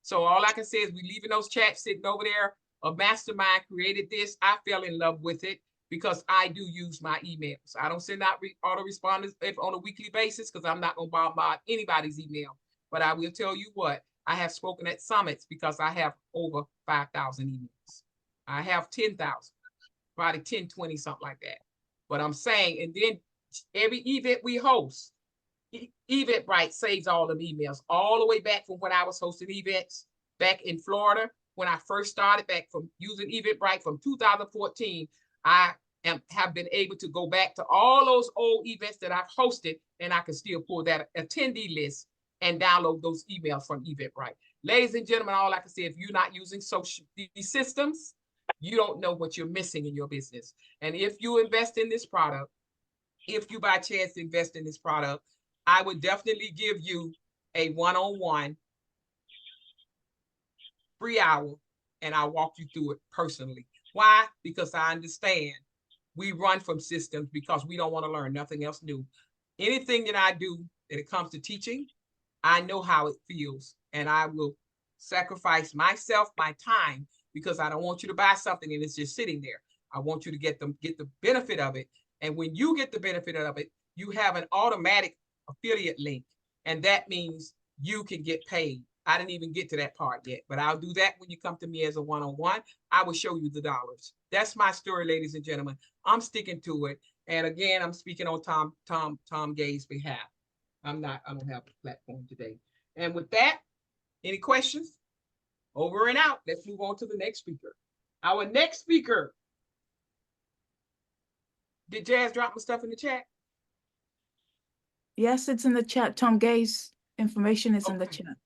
So all I can say is we leaving those chats sitting over there. A mastermind created this. I fell in love with it because I do use my emails. I don't send out autoresponders on a weekly basis because I'm not going to bombard anybody's email. But I will tell you what, I have spoken at summits because I have over 5,000 emails. I have 10,000, probably 10, 20, something like that. But I'm saying, and then every event we host, Eventbrite saves all them emails all the way back from when I was hosting events back in Florida. When I first started back from using Eventbrite from 2014, I have been able to go back to all those old events that I've hosted, and I can still pull that attendee list and download those emails from Eventbrite. Ladies and gentlemen, all I can say, if you're not using these systems, you don't know what you're missing in your business. And if you invest in this product, if you by chance invest in this product, I would definitely give you a one-on-one free hour, and I'll walk you through it personally. Why? Because I understand we run from systems because we don't want to learn nothing else new. Anything that I do that it comes to teaching, I know how it feels, and I will sacrifice myself, my time, because I don't want you to buy something and it's just sitting there. I want you to get the benefit of it. And when you get the benefit of it, you have an automatic affiliate link, and that means you can get paid. I didn't even get to that part yet, but I'll do that when you come to me as a one-on-one. I will show you the dollars. That's my story, ladies and gentlemen. I'm sticking to it. And again, I'm speaking on Tom Gay's behalf. I don't have a platform today. And with that, any questions? Over and out. Let's move on to the next speaker. Our next speaker. Did Jazz drop my stuff in the chat? Yes, it's in the chat. Tom Gay's information is in the chat.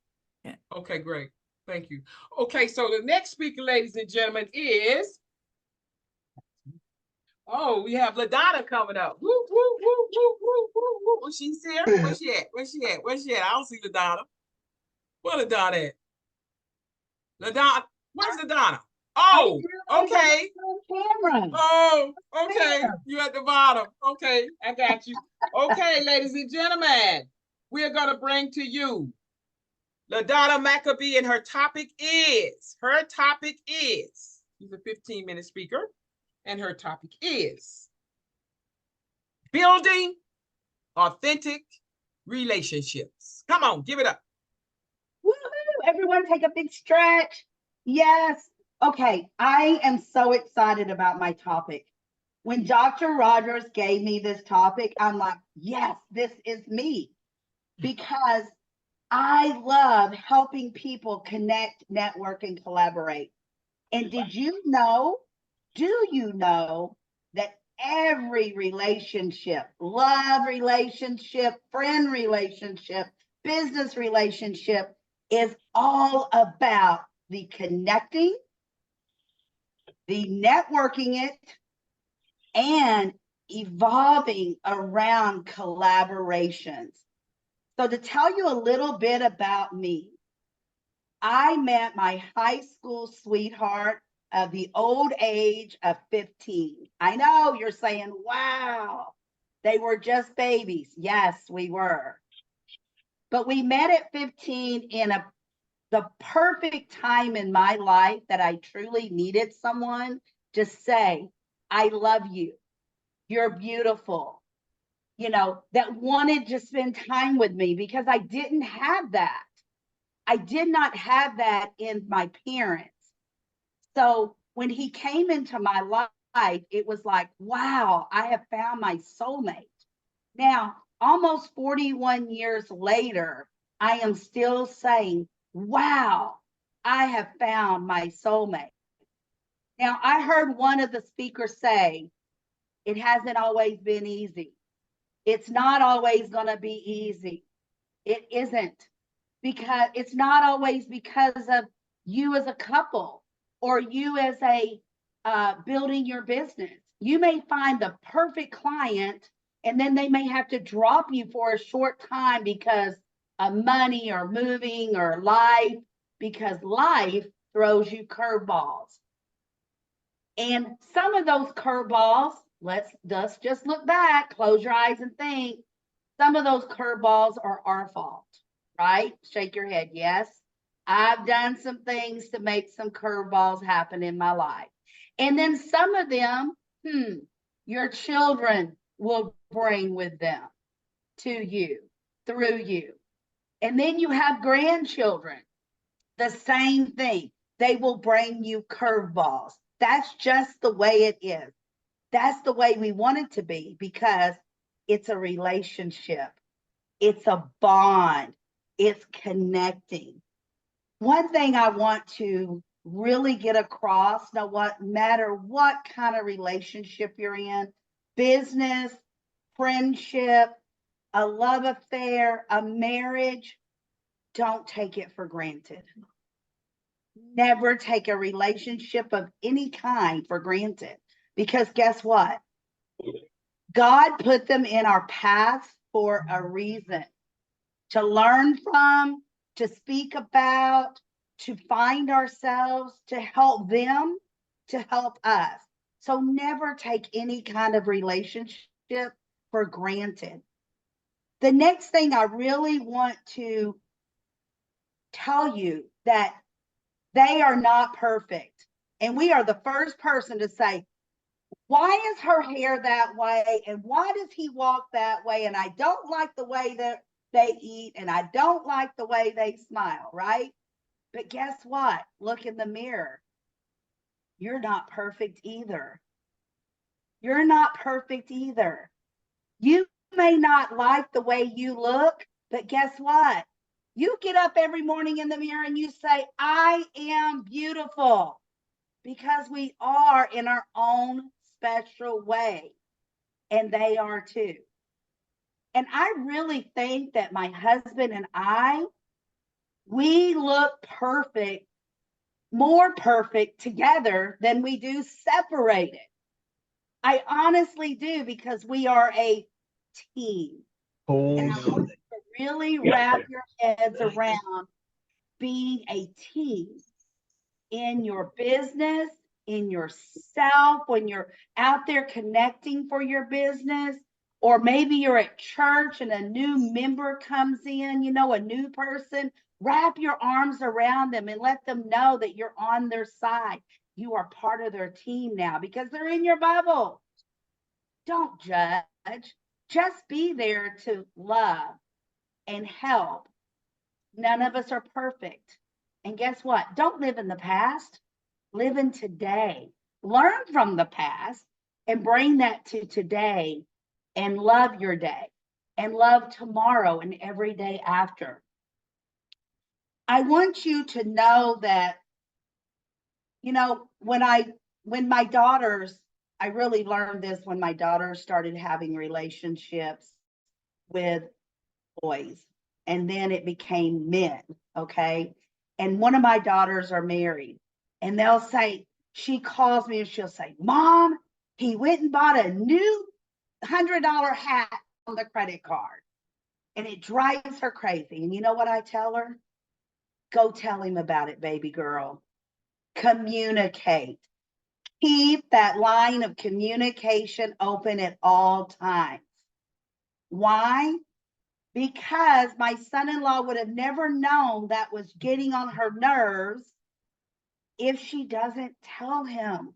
Yeah. Okay, great. Thank you. Okay, so the next speaker, ladies and gentlemen, is, we have LaDonna coming up. Woo, woo, woo, woo, woo, woo, woo. She's here. Where's she at? Where's she at? Where's she at? I don't see LaDonna. Where LaDonna at? LaDonna, where's LaDonna? Oh, okay. Oh, okay. You at the bottom. Okay, I got you. Okay, ladies and gentlemen, we're gonna bring to you LaDonna Maccabee, and her topic is, she's a 15-minute speaker, and her topic is building authentic relationships. Come on, give it up. Woohoo! Everyone take a big stretch. Yes. Okay, I am so excited about my topic. When Dr. Rogers gave me this topic, I'm like, yes, this is me. Because I love helping people connect, network, and collaborate. And do you know that every relationship, love relationship, friend relationship, business relationship, is all about the connecting, the networking it, and evolving around collaborations. So to tell you a little bit about me, I met my high school sweetheart of the old age of 15. I know you're saying, wow, they were just babies. Yes, we were. But we met at 15 in the perfect time in my life that I truly needed someone to say, I love you. You're beautiful. You know, that wanted to spend time with me, because I didn't have that. I did not have that in my parents. So when he came into my life, it was like, wow, I have found my soulmate. Now, almost 41 years later, I am still saying, wow, I have found my soulmate. Now, I heard one of the speakers say, it hasn't always been easy. It's not always going to be easy. It isn't, because it's not always because of you as a couple or you as a building your business. You may find the perfect client, and then they may have to drop you for a short time because of money or moving or life, because life throws you curveballs. And some of those curveballs, let's just look back, close your eyes and think, some of those curveballs are our fault, right? Shake your head. Yes, I've done some things to make some curveballs happen in my life. And then some of them, your children will bring with them to you, through you. And then you have grandchildren, the same thing. They will bring you curveballs. That's just the way it is. That's the way we want it to be, because it's a relationship. It's a bond. It's connecting. One thing I want to really get across, no matter what kind of relationship you're in, business, friendship, a love affair, a marriage, don't take it for granted. Never take a relationship of any kind for granted, because guess what? God put them in our paths for a reason, to learn from, to speak about, to find ourselves, to help them, to help us. So never take any kind of relationship for granted. The next thing I really want to tell you, that they are not perfect. And we are the first person to say, why is her hair that way? And why does he walk that way? And I don't like the way that they eat, and I don't like the way they smile, right? But guess what? Look in the mirror. You're not perfect either. You're not perfect either. You may not like the way you look, but guess what? You get up every morning in the mirror and you say, I am beautiful, because we are in our own special way, and they are too. And I really think that my husband and we look perfect, more perfect together than we do separated. I honestly do, because we are a team. And I want you to really wrap your heads around being a team in your business, in yourself, when you're out there connecting for your business, or maybe you're at church and a new member comes in, a new person. Wrap your arms around them and let them know that you're on their side. You are part of their team now, because they're in your bubble. Don't judge. Just be there to love and help. None of us are perfect. And guess what? Don't live in the past. Live in today. Learn from the past and bring that to today, and love your day and love tomorrow and every day after. I want you to know that, when my daughters, I really learned this when my daughters started having relationships with boys, and then it became men, okay? And one of my daughters are married, and they'll say, she calls me and she'll say, Mom, he went and bought a new $100 hat on the credit card. And it drives her crazy. And you know what I tell her? Go tell him about it, baby girl. Communicate. Keep that line of communication open at all times. Why? Because my son-in-law would have never known that was getting on her nerves if she doesn't tell him.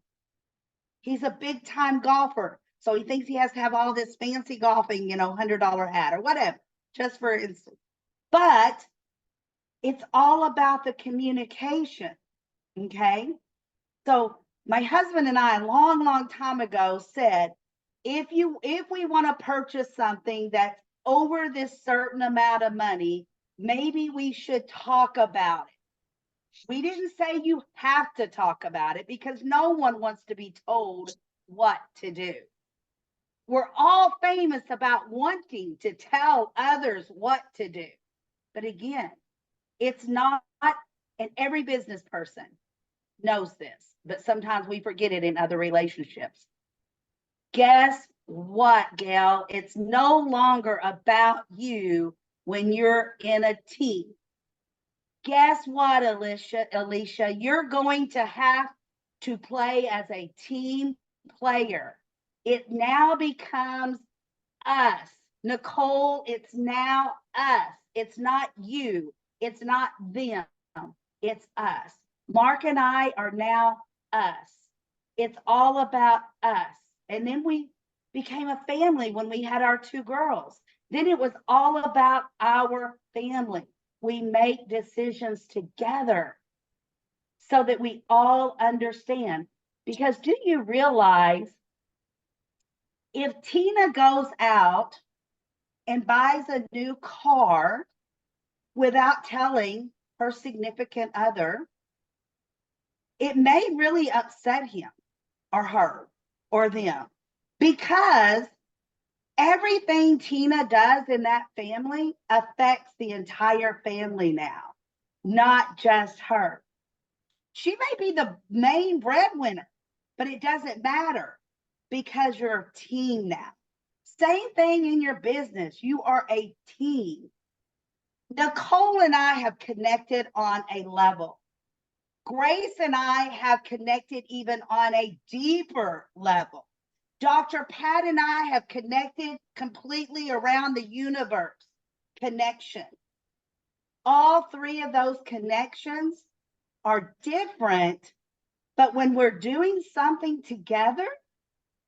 He's a big time golfer. So he thinks he has to have all this fancy golfing, $100 hat or whatever, just for instance. But it's all about the communication. Okay. So my husband and I, a long, long time ago, said, if we want to purchase something that's over this certain amount of money, maybe we should talk about it. We didn't say you have to talk about it because no one wants to be told what to do. We're all famous about wanting to tell others what to do. But again, it's not, and every business person knows this, but sometimes we forget it in other relationships. Guess what, Gail? It's no longer about you when you're in a team. Guess what, Alicia? You're going to have to play as a team player. It now becomes us. Nicole, it's now us. It's not you. It's not them. It's us. Mark and I are now us. It's all about us. And then we became a family when we had our 2 girls. Then it was all about our family. We make decisions together so that we all understand. Because do you realize if Tina goes out and buys a new car without telling her significant other, it may really upset him or her or them, because everything Tina does in that family affects the entire family now, not just her. She may be the main breadwinner, but it doesn't matter because you're a team now. Same thing in your business. You are a team. Nicole and I have connected on a level. Grace and I have connected even on a deeper level. Dr. Pat and I have connected completely around the universe connection. All 3 of those connections are different, but when we're doing something together,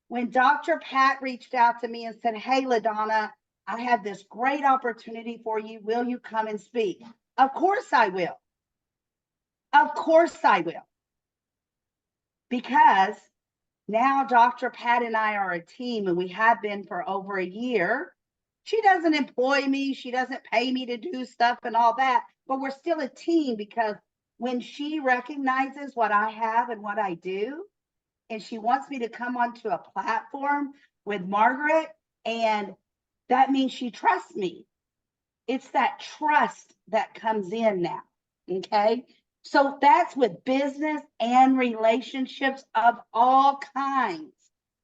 when Dr. Pat reached out to me and said, hey, LaDonna, I have this great opportunity for you. Will you come and speak? Of course I will. Of course I will. Because now Dr. Pat and I are a team, and we have been for over a year. She doesn't employ me. She doesn't pay me to do stuff and all that, but we're still a team because when she recognizes what I have and what I do, and she wants me to come onto a platform with Margaret, and that means she trusts me. It's that trust that comes in now, okay? So that's with business and relationships of all kinds,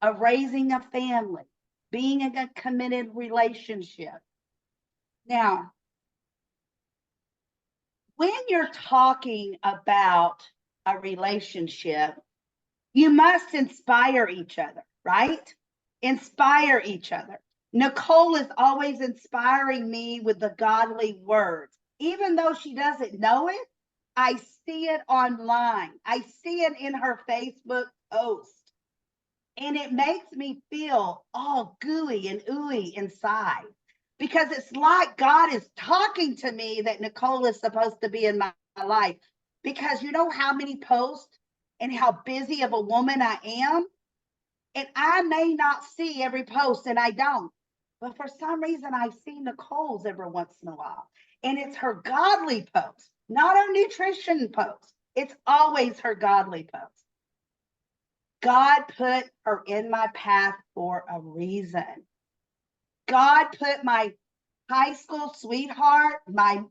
of raising a family, being in a committed relationship. Now, when you're talking about a relationship, you must inspire each other, right? Inspire each other. Nicole is always inspiring me with the godly words. Even though she doesn't know it, I see it online. I see it in her Facebook post. And it makes me feel all gooey and ooey inside, because it's like God is talking to me that Nicole is supposed to be in my life. Because you know how many posts and how busy of a woman I am? And I may not see every post, and I don't. But for some reason, I see Nicole's every once in a while. And it's her godly post, not her nutrition post. It's always her godly post. God put her in my path for a reason. God put my high school sweetheart, my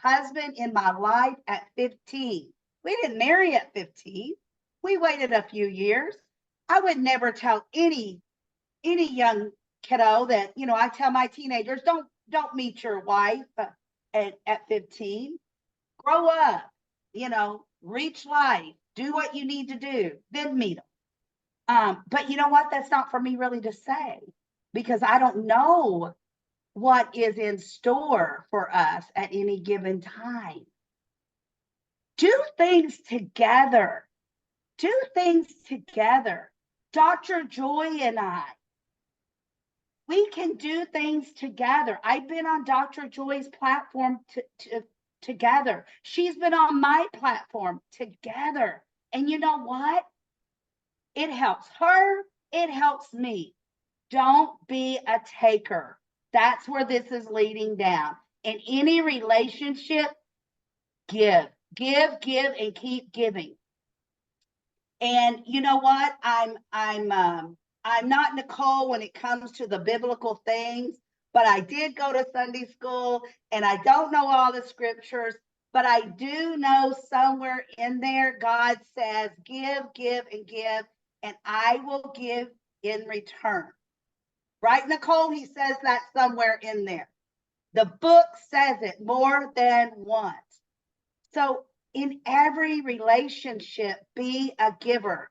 husband in my life at 15. We didn't marry at 15. We waited a few years. I would never tell any young kiddo, that, you know, I tell my teenagers, don't meet your wife at 15. Grow up, you know, reach life, do what you need to do, then meet them. But you know what? That's not for me really to say, because I don't know what is in store for us at any given time. Do things together. Do things together. Dr. Joy and I, we can do things together. I've been on Dr. Joy's platform together. She's been on my platform together. And you know what? It helps her. It helps me. Don't be a taker. That's where this is leading down. In any relationship, give, and keep giving. And you know what? I'm not Nicole when it comes to the biblical things, but I did go to Sunday school, and I don't know all the scriptures, but I do know somewhere in there God says, give, and give, and I will give in return. Right, Nicole? He says that somewhere in there. The book says it more than once. So in every relationship, be a giver.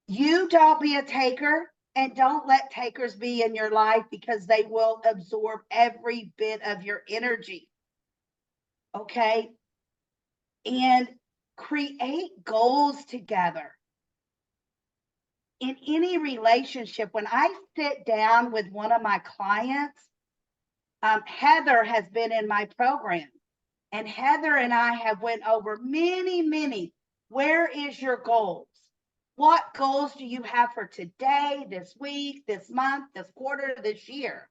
You don't be a taker, and don't let takers be in your life, because they will absorb every bit of your energy. Okay? And create goals together. In any relationship, when I sit down with one of my clients, Heather has been in my program, and Heather and I have went over many, where is your goals? What goals do you have for today, this week, this month, this quarter, this year?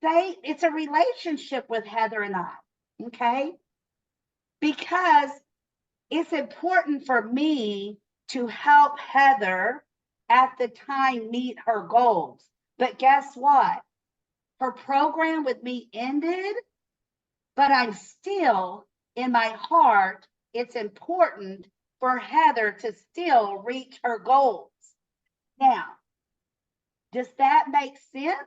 Say it's a relationship with Heather and I, okay? Because it's important for me to help Heather at the time meet her goals. But guess what? Her program with me ended, but I'm still, in my heart, it's important for Heather to still reach her goals. Now, does that make sense?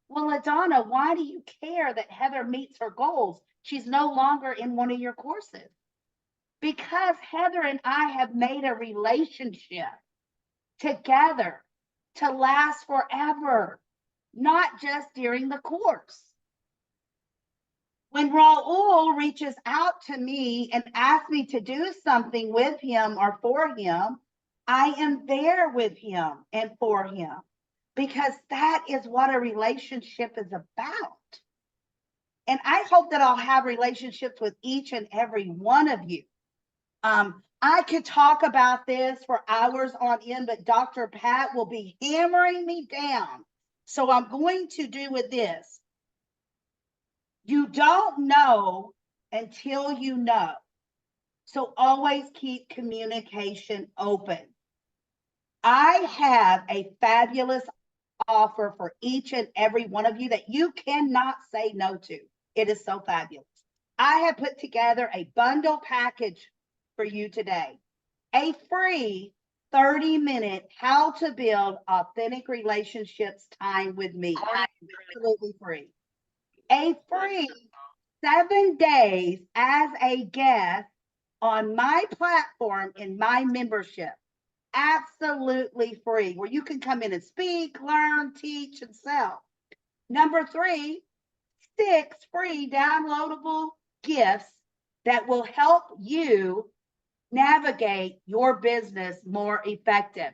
Well, Adana, why do you care that Heather meets her goals? She's no longer in one of your courses. Because Heather and I have made a relationship together to last forever, not just during the course. When Raul reaches out to me and asks me to do something with him or for him, I am there with him and for him, because that is what a relationship is about. And I hope that I'll have relationships with each and every one of you. I could talk about this for hours on end, but Dr. Pat will be hammering me down. So I'm going to do with this. You don't know until you know. So always keep communication open. I have a fabulous offer for each and every one of you that you cannot say no to. It is so fabulous. I have put together a bundle package for you today. A free 30-minute how to build authentic relationships time with me. Absolutely free. A free 7 days as a guest on my platform in my membership. Absolutely free, where you can come in and speak, learn, teach, and sell. Number 3, 6 free downloadable gifts that will help you navigate your business more effective.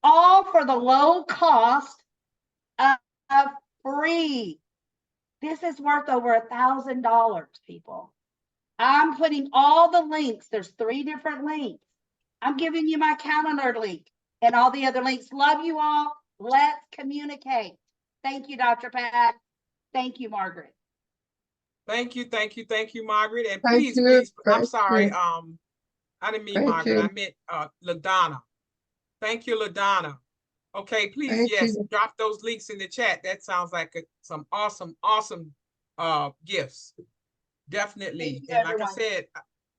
All for the low cost of free. This is worth over $1,000, people. I'm putting all the links. There's 3 different links. I'm giving you my calendar link and all the other links. Love you all. Let's communicate. Thank you, Dr. Pat. Thank you, Margaret. Thank you, Margaret. And Thank please, you. I'm Thank sorry. you. I didn't mean Thank Margaret. you. I meant LaDonna. Thank you, LaDonna. Okay, please, Thank yes, you. drop those links in the chat. That sounds like some awesome gifts. Definitely. Thank you, And like everyone. I said,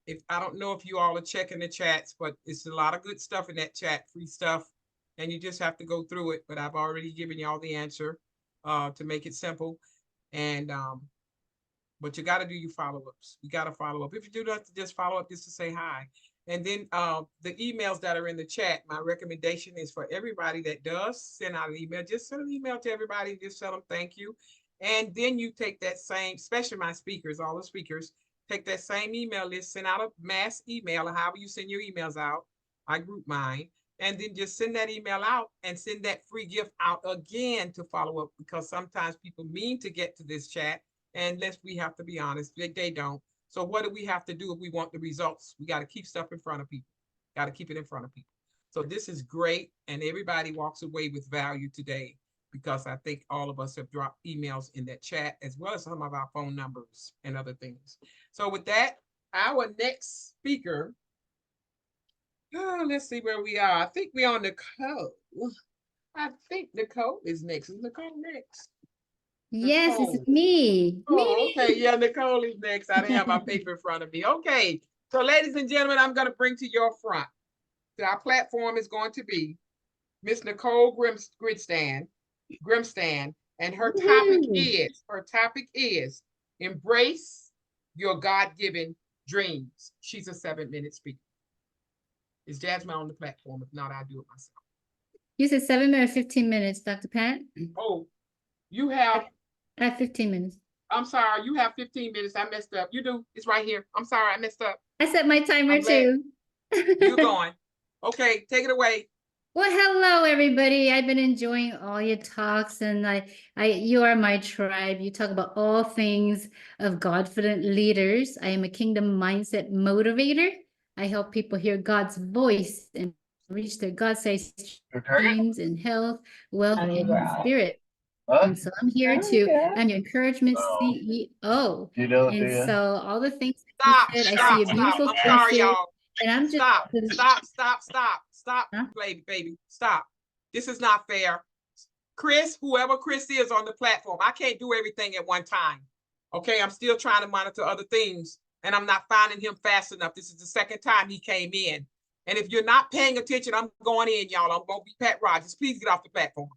if I don't know if you all are checking the chats, but it's a lot of good stuff in that chat, free stuff, and you just have to go through it. But I've already given you all the answer. to make it simple. And but you got to do your follow-ups. You got to follow up. If you do not, just follow up just to say hi. And then the emails that are in the chat, my recommendation is for everybody that does send out an email, just send an email to everybody, just tell them thank you. And then you take that same, especially my speakers, all the speakers, take that same email list, send out a mass email, or however you send your emails out. I group mine, and then just send that email out and send that free gift out again to follow up, because sometimes people mean to get to this chat, and we have to be honest, they don't. So what do we have to do if we want the results? We got to keep stuff in front of people. Got to keep it in front of people. So this is great, and everybody walks away with value today, because I think all of us have dropped emails in that chat, as well as some of our phone numbers and other things. So with that, our next speaker, let's see where we are. I think we're on Nicole. I think Nicole is next. Is Nicole next? Yes, Nicole. it's me. Oh, okay. Yeah, Nicole is next. I didn't have my paper in front of me. Okay. So ladies and gentlemen, I'm going to bring to your front. Our platform is going to be Miss Nicole Grimstan, and her topic is embrace your God-given dreams. She's a 7-minute speaker. Is Jasmine on the platform? If not, I'll do it myself. You said 7 minutes or 15 minutes, Dr. Pat? Oh, you have. I have 15 minutes. I'm sorry, you have 15 minutes. I messed up. You do. It's right here. I'm sorry, I messed up. I set my timer too. You're going. Okay, take it away. Well, hello, everybody. I've been enjoying all your talks, and you are my tribe. You talk about all things of Godfident leaders. I am a kingdom mindset motivator. I help people hear God's voice and reach their God-sized dreams in health, wealth, and spirit. And so I'm here I'm your encouragement CEO. And so all the things that you said, I see a beautiful face. I'm sorry, y'all. And I'm just Stop, baby. Stop. This is not fair. Chris, whoever Chris is on the platform, I can't do everything at one time. Okay, I'm still trying to monitor other things, and I'm not finding him fast enough. This is the second time he came in. And if you're not paying attention, I'm going in, y'all. I'm going to be Pat Rogers. Please get off the platform.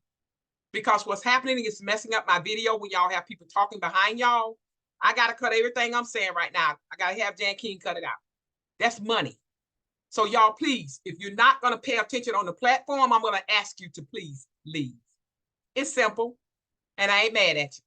Because what's happening is messing up my video when y'all have people talking behind y'all. I got to cut everything I'm saying right now. I got to have Jan King cut it out. That's money. So y'all, please, if you're not going to pay attention on the platform, I'm going to ask you to please leave. It's simple, and I ain't mad at you.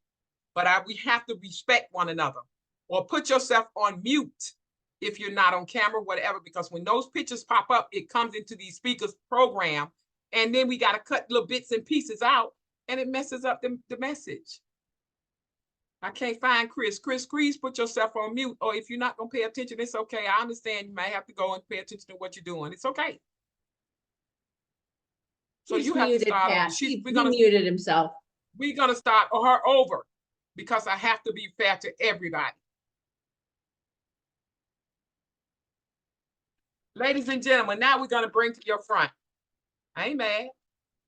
But we have to respect one another, or put yourself on mute if you're not on camera, whatever, because when those pictures pop up, it comes into these speakers program, and then we got to cut little bits and pieces out, and it messes up the message. I can't find Chris. Chris, put yourself on mute, or if you're not going to pay attention, it's okay. I understand you might have to go and pay attention to what you're doing. It's okay. So He's you have muted, to start. Pat. He muted himself. We're going to start her over, because I have to be fair to everybody. Ladies and gentlemen, now we're going to bring to your front. I ain't mad.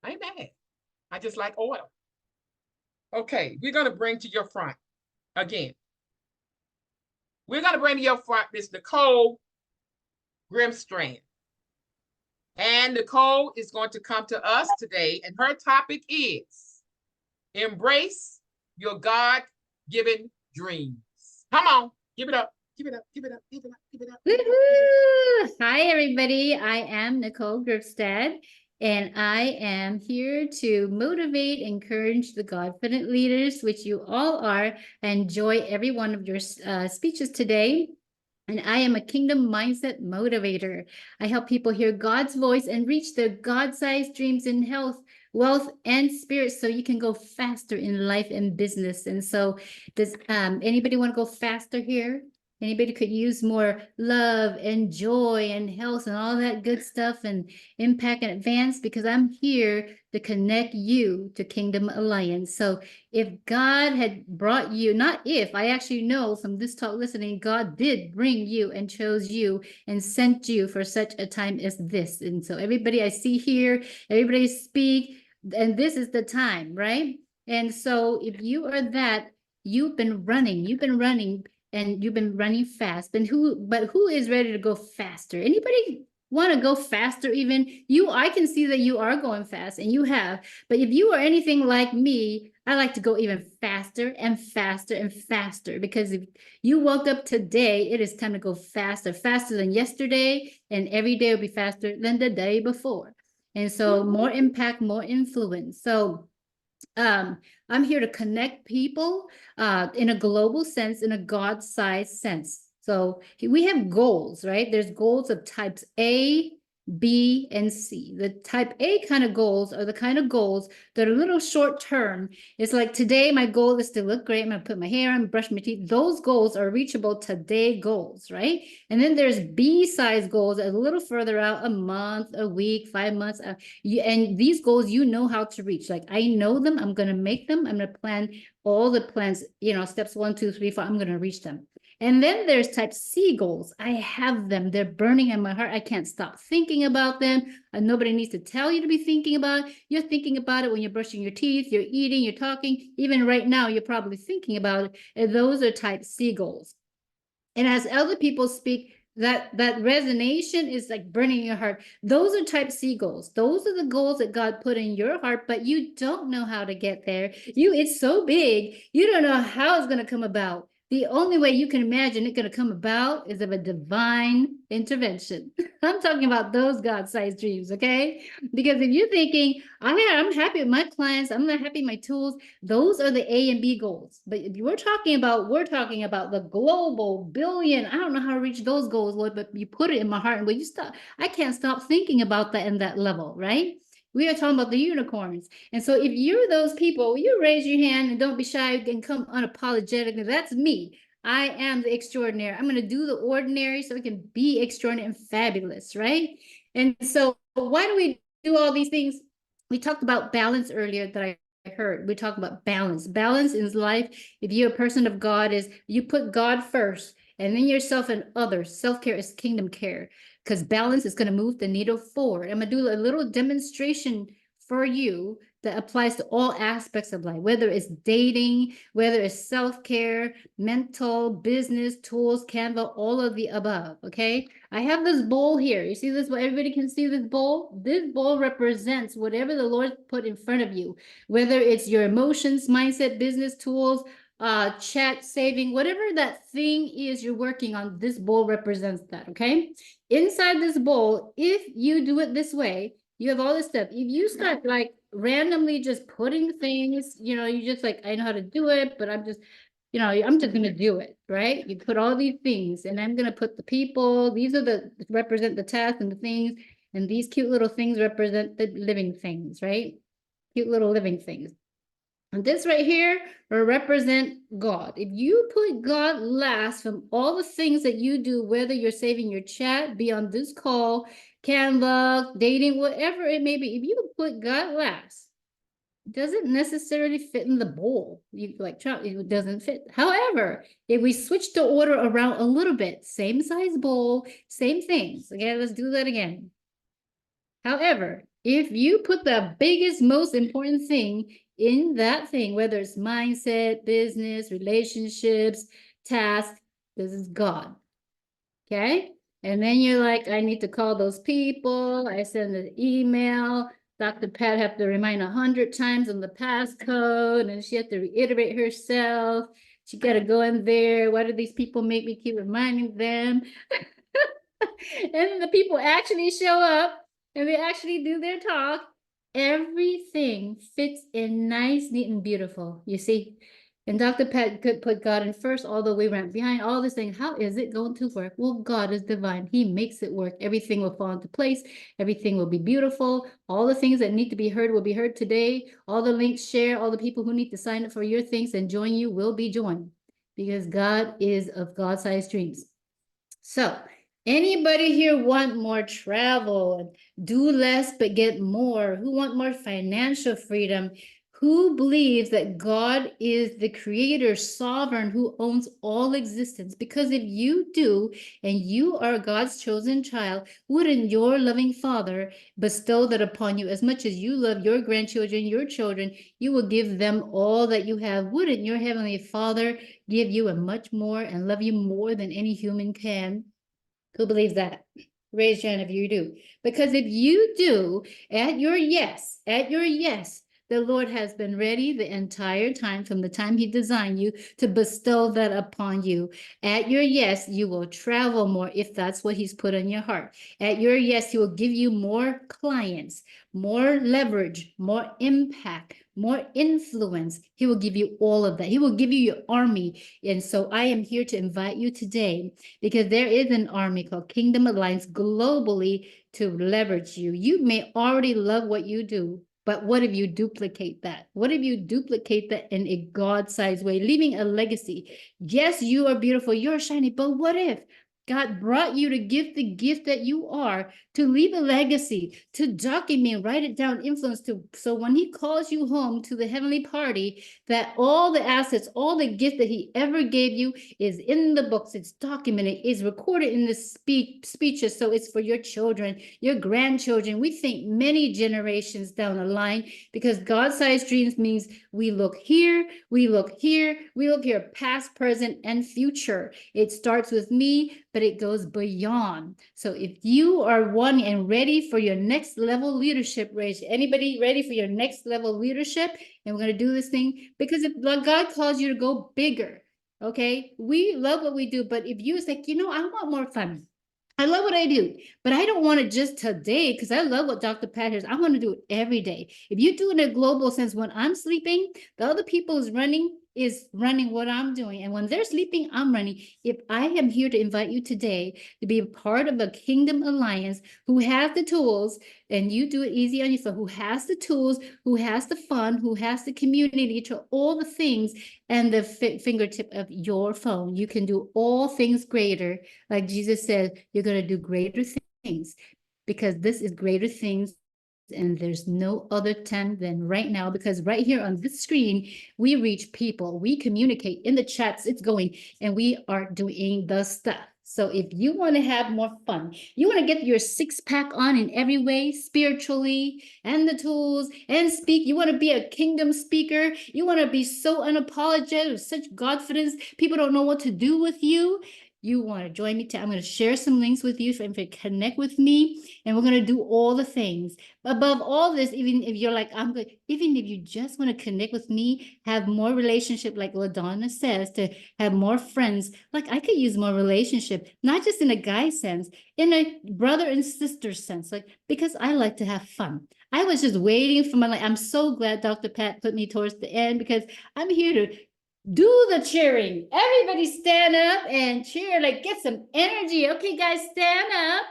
I just like order. Okay, we're going to bring to your front again. We're going to bring to your front Miss Nicole Grimstan. And Nicole is going to come to us today, and her topic is embrace your God-given dreams. Come on, give it up. Give it up, give it up, give it up, give it up. Woohoo! Hi, everybody. I am Nicole Grimstan, and I am here to motivate, encourage the Godfident leaders, which you all are. I enjoy every one of your speeches today. And I am a kingdom mindset motivator. I help people hear God's voice and reach their God-sized dreams in health, wealth, and spirit, so you can go faster in life and business. And so does anybody want to go faster here? Anybody could use more love and joy and health and all that good stuff and impact and advance, because I'm here to connect you to Kingdom Alliance. So if God had brought you, not if, I actually know from this talk listening, God did bring you and chose you and sent you for such a time as this. And so everybody I see here, everybody speak, and this is the time, right? And so if you are that, you've been running, and you've been running fast, but who is ready to go faster? Anybody want to go faster? Even you, I can see that you are going fast, and you have. But if you are anything like me, I like to go even faster and faster and faster, because if you woke up today, it is time to go faster, faster than yesterday, and every day will be faster than the day before. And so more impact, more influence. So I'm here to connect people in a global sense, in a God-sized sense. So we have goals, right? There's goals of types A, B, and C. The type A kind of goals are the kind of goals that are a little short term. It's like, today my goal is to look great. I'm gonna put my hair on, brush my teeth. Those goals are reachable today goals, right? And then there's B size goals a little further out, a month, a week, 5 months. And these goals, you know how to reach. Like, I know them, I'm gonna make them, I'm gonna plan all the plans, steps 1, 2, 3, 4, I'm gonna reach them. And then there's type C goals. I have them. They're burning in my heart. I can't stop thinking about them. Nobody needs to tell you to be thinking about it. You're thinking about it when you're brushing your teeth, you're eating, you're talking. Even right now, you're probably thinking about it. And those are type C goals. And as other people speak, that resonation is like burning in your heart. Those are type C goals. Those are the goals that God put in your heart, but you don't know how to get there. It's so big, you don't know how it's going to come about. The only way you can imagine it going to come about is of a divine intervention. I'm talking about those God-sized dreams, okay? Because if you're thinking, I'm happy with my clients, I'm not happy with my tools, those are the A and B goals. But if we're talking about the global billion, I don't know how to reach those goals, Lord, but you put it in my heart, and I can't stop thinking about that in that level, right? We are talking about the unicorns. And so if you're those people, you raise your hand and don't be shy and come unapologetically. That's me. I am the extraordinary. I'm going to do the ordinary so it can be extraordinary and fabulous, right? And so why do we do all these things? We talked about balance earlier that I heard. We talked about balance. Balance in life, if you're a person of God, is you put God first, and then yourself and others. Self-care is kingdom care, because balance is going to move the needle forward. I'm going to do a little demonstration for you that applies to all aspects of life, whether it's dating, whether it's self-care, mental, business, tools, Canva, all of the above, okay? I have this bowl here. You see this? Everybody can see this bowl? This bowl represents whatever the Lord put in front of you, whether it's your emotions, mindset, business, tools, chat, saving, whatever that thing is you're working on, this bowl represents that, okay? Inside this bowl, if you do it this way, you have all this stuff. If you start like randomly just putting things, you just like, I know how to do it, but I'm just gonna do it, right? You put all these things, and I'm gonna put the people, these are represent the tasks and the things, and these cute little things represent the living things, right? Cute little living things. And this right here will represent God. If you put God last from all the things that you do, whether you're saving your chat, be on this call, Canva, dating, whatever it may be, if you put God last, it doesn't necessarily fit in the bowl. It doesn't fit. However, if we switch the order around a little bit, same size bowl, same things. Okay, let's do that again. However, if you put the biggest, most important thing in that thing, whether it's mindset, business, relationships, tasks, this is God. Okay? And then you're like, I need to call those people. I send an email. Dr. Pat have to remind 100 times on the passcode, and she had to reiterate herself. She got to go in there. Why do these people make me keep reminding them? And then the people actually show up and they actually do their talk. Everything fits in nice, neat, and beautiful. You see? And Dr. Pat could put God in first, although we went behind all this thing. How is it going to work? Well, God is divine. He makes it work. Everything will fall into place. Everything will be beautiful. All the things that need to be heard will be heard today. All the links share, all the people who need to sign up for your things and join you will be joined, because God is of God-sized dreams. So, anybody here want more travel and do less but get more? Who want more financial freedom? Who believes that God is the creator, sovereign, who owns all existence? Because if you do, and you are God's chosen child, wouldn't your loving Father bestow that upon you? As much as you love your grandchildren, your children, you will give them all that you have. Wouldn't your heavenly Father give you a much more and love you more than any human can? Who believes that? Raise your hand if you do. Because if you do, at your yes, The Lord has been ready the entire time from the time he designed you to bestow that upon you. At your yes, you will travel more if that's what he's put on your heart. At your yes, he will give you more clients, more leverage, more impact, more influence. He will give you all of that. He will give you your army. And so I am here to invite you today because there is an army called Kingdom Alliance globally to leverage you. You may already love what you do, but what if you duplicate that? What if you duplicate that in a God-sized way, leaving a legacy? Yes, you are beautiful, you're shiny, but what if God brought you to give the gift that you are, to leave a legacy, to document, write it down, influence, so when he calls you home to the heavenly party, that all the assets, all the gift that he ever gave you is in the books, it's documented, it's recorded in the speeches, so it's for your children, your grandchildren. We think many generations down the line, because God-sized dreams means we look here, we look here, we look here, past, present, and future. It starts with me, but it goes beyond. So if you are one and ready for your next level leadership, raise anybody ready for your next level leadership? And we're going to do this thing because if God calls you to go bigger, okay? We love what we do, but if you think, you know, I want more fun. I love what I do, but I don't want it just today because I love what Dr. Pat has. I want to do it every day. If you do it in a global sense, when I'm sleeping, the other people is running what I'm doing. And when they're sleeping, I'm running. If I am here to invite you today to be a part of a Kingdom Alliance who has the tools, and you do it easy on yourself, who has the tools, who has the fun, who has the community to all the things and the fingertip of your phone. You can do all things greater. Like Jesus said, you're going to do greater things because this is greater things. And there's no other time than right now, because right here on this screen, we reach people, we communicate in the chats, it's going, and we are doing the stuff. So if you want to have more fun, you want to get your six-pack on in every way, spiritually, and the tools, and speak, you want to be a kingdom speaker, you want to be so unapologetic with such confidence, people don't know what to do with you. You want to join me? I'm going to share some links with you so you can connect with me, and we're going to do all the things. Above all this, even if you're like, I'm good, even if you just want to connect with me, have more relationship, like LaDonna says, to have more friends, like I could use more relationship, not just in a guy sense, in a brother and sister sense, like, because I like to have fun. I was just waiting for my life. I'm so glad Dr. Pat put me towards the end because I'm here to do the cheering. Everybody stand up and cheer, like get some energy. Okay, guys, stand up.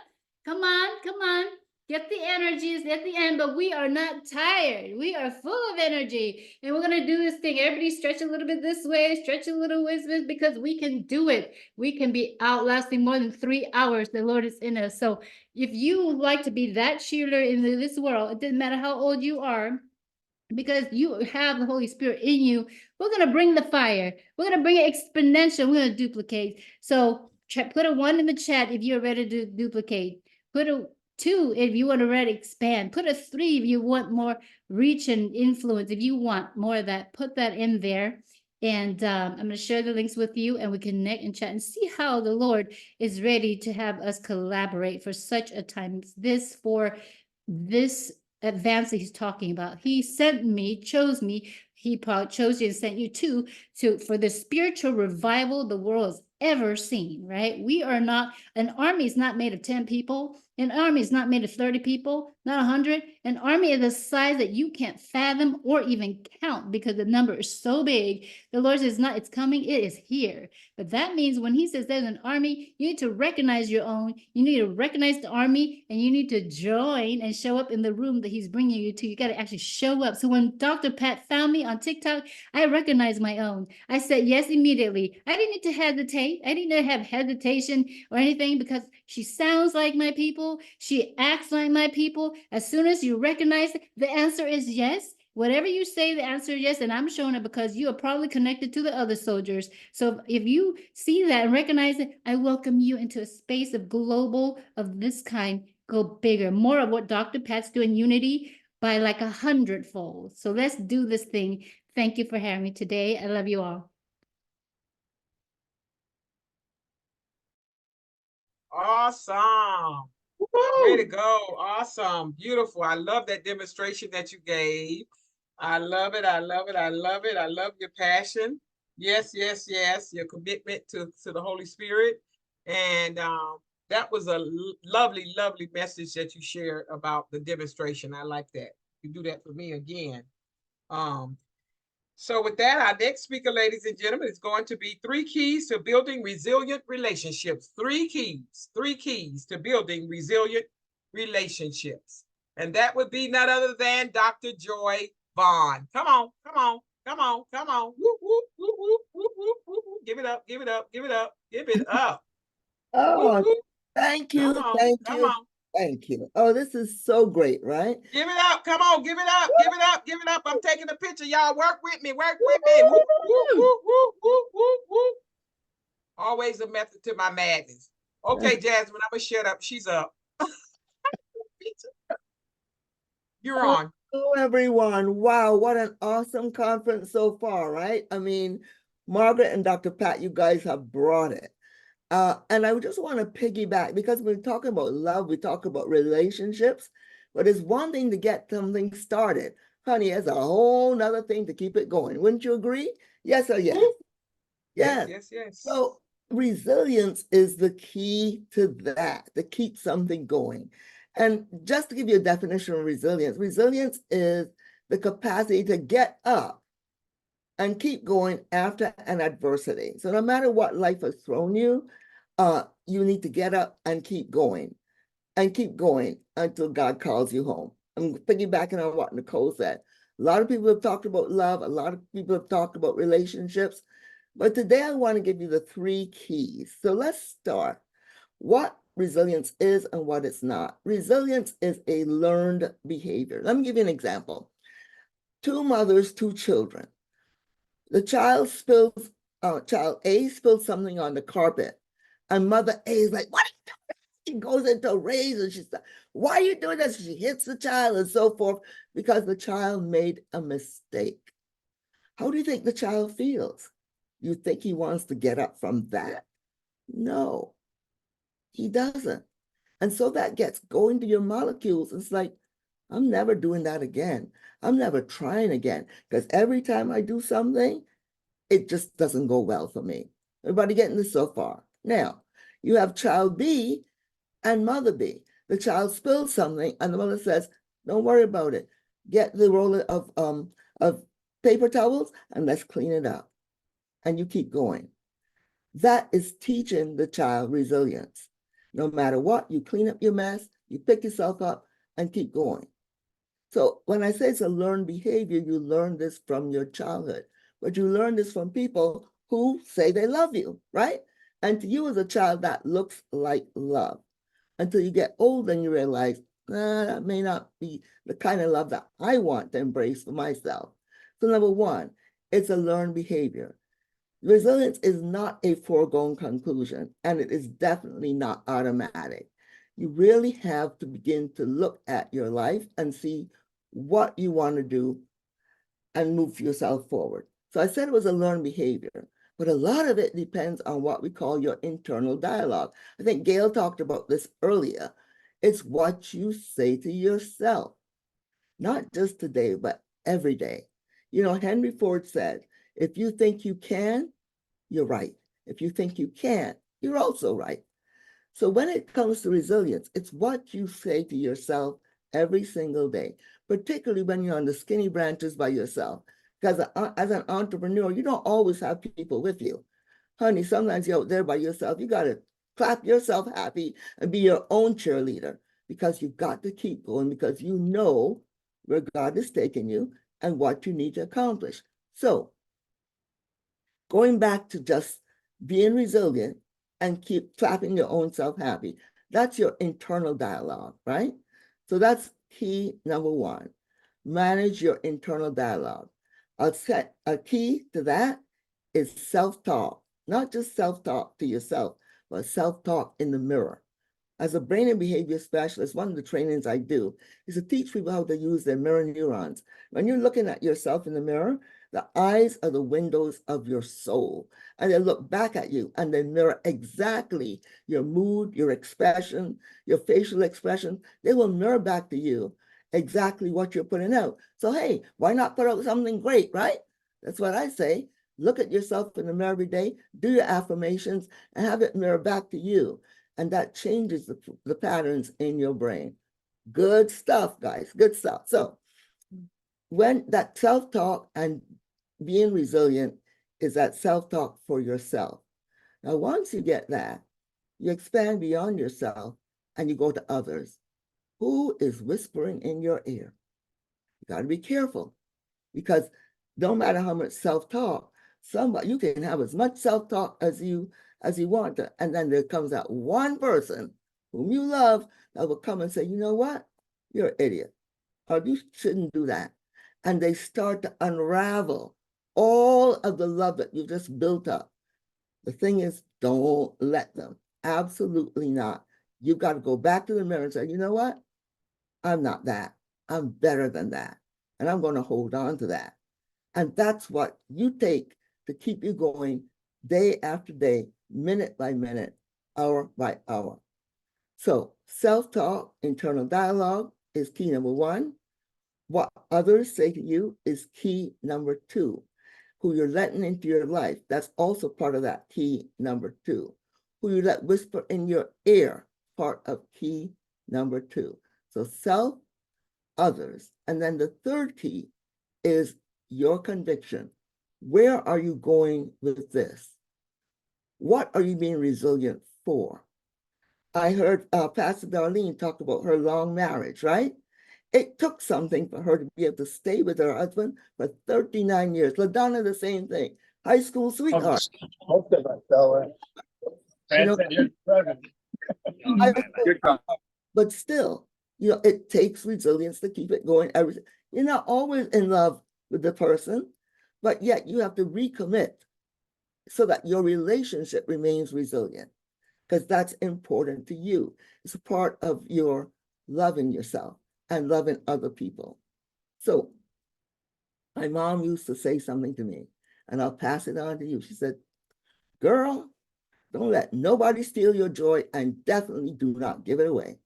Come on, come on. Get the energies at the end, but we are not tired. We are full of energy. And we're going to do this thing. Everybody stretch a little bit this way, stretch a little this way, because we can do it. We can be outlasting more than 3 hours. The Lord is in us. So if you like to be that cheerleader in this world, it doesn't matter how old you are, because you have the Holy Spirit in you, we're going to bring the fire. We're going to bring it exponential. We're going to duplicate. So put a 1 in the chat if you're ready to duplicate. Put a 2 if you want to ready expand. Put a 3 if you want more reach and influence. If you want more of that, put that in there. And I'm going to share the links with you, and we can connect and chat and see how the Lord is ready to have us collaborate for such a time as this, for this advance that he's talking about. He sent me, chose me, he probably chose you and sent you too, for the spiritual revival the world has ever seen, right? We are not, an army is not made of 10 people. An army is not made of 30 people, not 100. An army is a size that you can't fathom or even count because the number is so big. The Lord says, not, it's coming, it is here. But that means when he says there's an army, you need to recognize your own. You need to recognize the army, and you need to join and show up in the room that he's bringing you to. You got to actually show up. So when Dr. Pat found me on TikTok, I recognized my own. I said yes immediately. I didn't need to hesitate. I didn't have hesitation or anything because she sounds like my people. She acts like my people. As soon as you recognize it, the answer is yes. Whatever you say, the answer is yes. And I'm showing it because you are probably connected to the other soldiers. So if you see that and recognize it, I welcome you into a space of global, of this kind. Go bigger. More of what Dr. Pat's doing, unity by like 100-fold. So let's do this thing. Thank you for having me today. I love you all. Awesome. Way to go. Awesome. Beautiful. I love that demonstration that you gave. I love it. I love it. I love it. I love your passion. Yes, yes, yes. Your commitment to the Holy Spirit. And that was a lovely, lovely message that you shared about the demonstration. I like that. You do that for me again. So with that, our next speaker, ladies and gentlemen, is going to be 3 keys to building resilient relationships. 3 keys to building resilient relationships. And that would be none other than Dr. Joy Vaughn. Come on, come on, come on, come on. Whoop, whoop, whoop, whoop, whoop, whoop, whoop. Give it up, give it up, give it up, give it up. Oh, Whoop, whoop. thank you, Come on, thank come you, on. thank you. Oh, this is so great, right? Give it up. Come on. Give it up. Give it up. Give it up. I'm taking a picture. Y'all work with me. Work with me. Whoop, whoop, whoop, whoop, whoop, whoop, whoop. Always a method to my madness. Okay, Jasmine, I'm going to shut up. She's up. You're on. Hello, everyone. Wow, what an awesome conference so far, right? I mean, Margaret and Dr. Pat, you guys have brought it. And I just want to piggyback because we're talking about love, we talk about relationships, but it's one thing to get something started. Honey, it's a whole nother thing to keep it going. Wouldn't you agree? Yes or yes? Yes. Yes, yes. So resilience is the key to that, to keep something going. And just to give you a definition of resilience, resilience is the capacity to get up and keep going after an adversity. So no matter what life has thrown you, you need to get up and keep going until God calls you home. I'm piggybacking on what Nicole said. A lot of people have talked about love. A lot of people have talked about relationships. But today I want to give you the 3 keys. So let's start. What resilience is and what it's not. Resilience is a learned behavior. Let me give you an example. 2 mothers, 2 children. The child A spills something on the carpet, and mother A is like, what are you doing? She goes into a rage and she's like, why are you doing this? She hits the child and so forth because the child made a mistake. How do you think the child feels? You think he wants to get up from that? No, he doesn't. And so that gets going to your molecules. It's like, I'm never doing that again. I'm never trying again, because every time I do something, it just doesn't go well for me. Everybody getting this so far? Now, you have child B and mother B. The child spills something and the mother says, don't worry about it. Get the roll of paper towels and let's clean it up. And you keep going. That is teaching the child resilience. No matter what, you clean up your mess, you pick yourself up and keep going. So when I say it's a learned behavior, you learn this from your childhood, but you learn this from people who say they love you, right? And to you as a child, that looks like love. Until you get old and you realize, that may not be the kind of love that I want to embrace for myself. So number 1, it's a learned behavior. Resilience is not a foregone conclusion, and it is definitely not automatic. You really have to begin to look at your life and see what you want to do and move yourself forward. So I said it was a learned behavior, but a lot of it depends on what we call your internal dialogue. I think Gail talked about this earlier. It's what you say to yourself, not just today, but every day. You know, Henry Ford said, if you think you can, you're right. If you think you can't, you're also right. So when it comes to resilience, it's what you say to yourself every single day, particularly when you're on the skinny branches by yourself. Because as an entrepreneur, you don't always have people with you. Honey, sometimes you're out there by yourself. You got to clap yourself happy and be your own cheerleader, because you've got to keep going, because you know where God is taking you and what you need to accomplish. So going back to just being resilient and keep clapping your own self happy, that's your internal dialogue, right? So that's key number 1. Manage your internal dialogue. A key to that is self-talk, not just self-talk to yourself, but self-talk in the mirror. As a brain and behavior specialist, one of the trainings I do is to teach people how to use their mirror neurons. When you're looking at yourself in the mirror, the eyes are the windows of your soul, and they look back at you and they mirror exactly your mood, your expression, your facial expression. They will mirror back to you. exactly what you're putting out. So, hey, why not put out something great, right? That's what I say. Look at yourself in the mirror every day, do your affirmations, and have it mirror back to you. And that changes the patterns in your brain. Good stuff, guys, good stuff. So when that self-talk and being resilient is that self-talk for yourself. Now, once you get that, you expand beyond yourself and you go to others. Who is whispering in your ear? You got to be careful, because no matter how much self-talk, somebody, you can have as much self-talk as you want to, and then there comes that one person whom you love that will come and say, you know what? You're an idiot, or you shouldn't do that. And they start to unravel all of the love that you've just built up. The thing is, don't let them. Absolutely not. You've got to go back to the mirror and say, you know what? I'm not that. I'm better than that. And I'm going to hold on to that. And that's what you take to keep you going day after day, minute by minute, hour by hour. So self-talk, internal dialogue is key number one. What others say to you is key number two. Who you're letting into your life, that's also part of that key number two. Who you let whisper in your ear, part of key number two. So self, others. And then the third key is your conviction. Where are you going with this? What are you being resilient for? I heard Pastor Darlene talk about her long marriage, right? It took something for her to be able to stay with her husband for 39 years. LaDonna, the same thing. High school sweetheart. But still, it takes resilience to keep it going. You're not always in love with the person, but yet you have to recommit so that your relationship remains resilient, because that's important to you. It's a part of your loving yourself and loving other people. So my mom used to say something to me, and I'll pass it on to you. She said, girl, don't let nobody steal your joy, and definitely do not give it away.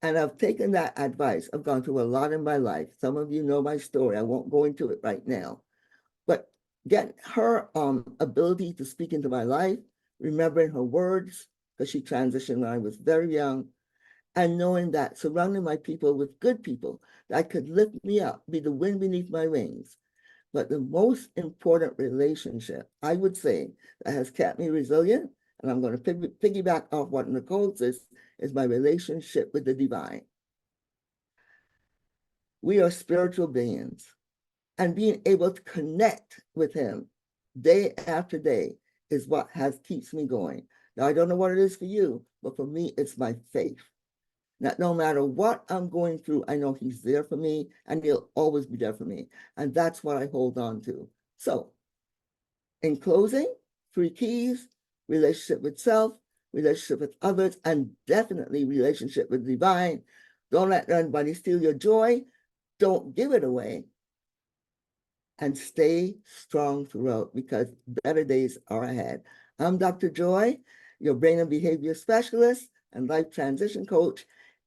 And I've taken that advice. I've gone through a lot in my life. Some of you know my story. I won't go into it right now. But get her ability to speak into my life, remembering her words, because she transitioned when I was very young, and knowing that surrounding my people with good people that could lift me up, be the wind beneath my wings. But the most important relationship, I would say, that has kept me resilient, and I'm going to piggyback off what Nicole says, is my relationship with the divine. We are spiritual beings, and being able to connect with him day after day is what keeps me going. Now, I don't know what it is for you, but for me, it's my faith. That no matter what I'm going through, I know he's there for me, and he'll always be there for me. And that's what I hold on to. So in closing, 3 keys: relationship with self, relationship with others, and definitely relationship with divine. Don't let anybody steal your joy. Don't give it away. And stay strong throughout, because better days are ahead. I'm Dr. Joy, your brain and behavior specialist and life transition coach.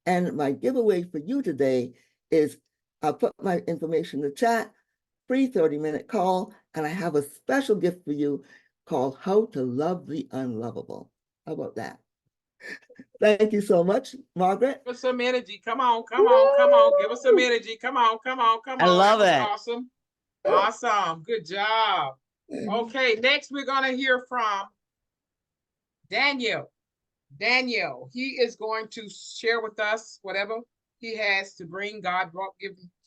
And my giveaway for you today is, I'll put my information in the chat, free 30-minute call, and I have a special gift for you called How to Love the Unlovable. How about that? Thank you so much, Margaret. Give us some energy. Come on, come on, come on. Give us some energy. Come on, come on, come on. I love it. Awesome. Awesome. Good job. Okay, next we're going to hear from Daniel. Daniel, he is going to share with us whatever he has to bring. God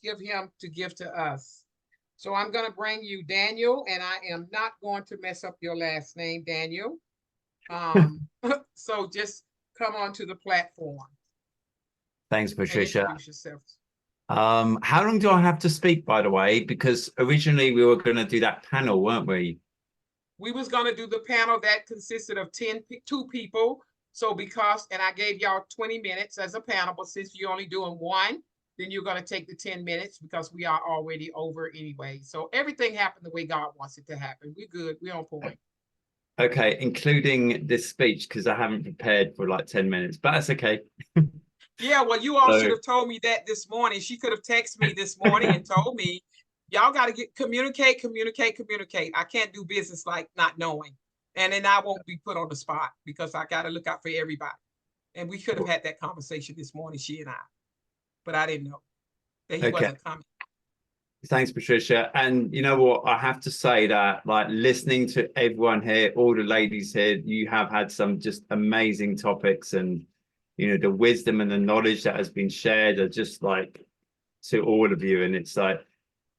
give him to give to us. So I'm going to bring you Daniel, and I am not going to mess up your last name, Daniel. So just come onto the platform. Thanks, Patricia. Introduce yourself. How long do I have to speak, by the way? Because originally we were going to do that panel, weren't we? We was going to do the panel that consisted of 2 people. So and I gave y'all 20 minutes as a panel, but since you're only doing 1, then you're going to take the 10 minutes because we are already over anyway. So everything happened the way God wants it to happen. We're good. We're on point. Okay, including this speech, because I haven't prepared for like 10 minutes, but that's okay. Yeah, well, you all So- should have told me that this morning. She could have texted me this morning and told me, y'all got to communicate. I can't do business like not knowing. And then I won't be put on the spot because I got to look out for everybody. And we could have had that conversation this morning, she and I. But I didn't know that he Okay. wasn't coming. Thanks, Patricia. And you know what? I have to say that, like, listening to everyone here, all the ladies here, you have had some just amazing topics, and you know, the wisdom and the knowledge that has been shared are just like to all of you. And it's like,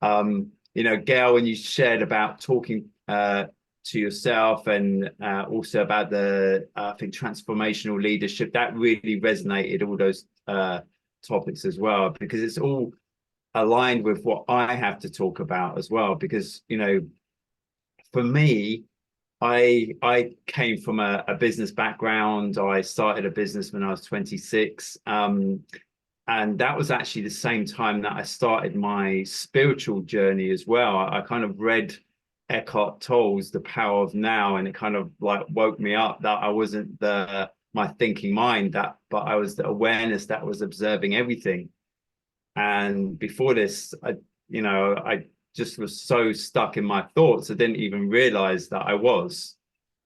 you know, Gail, when you shared about talking to yourself and also about the, I think, transformational leadership, that really resonated, all those topics as well, because it's all aligned with what I have to talk about as well. Because, you know, for me, I came from a business background. I started a business when I was 26. And that was actually the same time that I started my spiritual journey as well. I kind of read Eckhart Tolle's The Power of Now, and it kind of like woke me up that I wasn't my thinking mind, but I was the awareness that was observing everything. And before this, I just was so stuck in my thoughts, I didn't even realize that I was.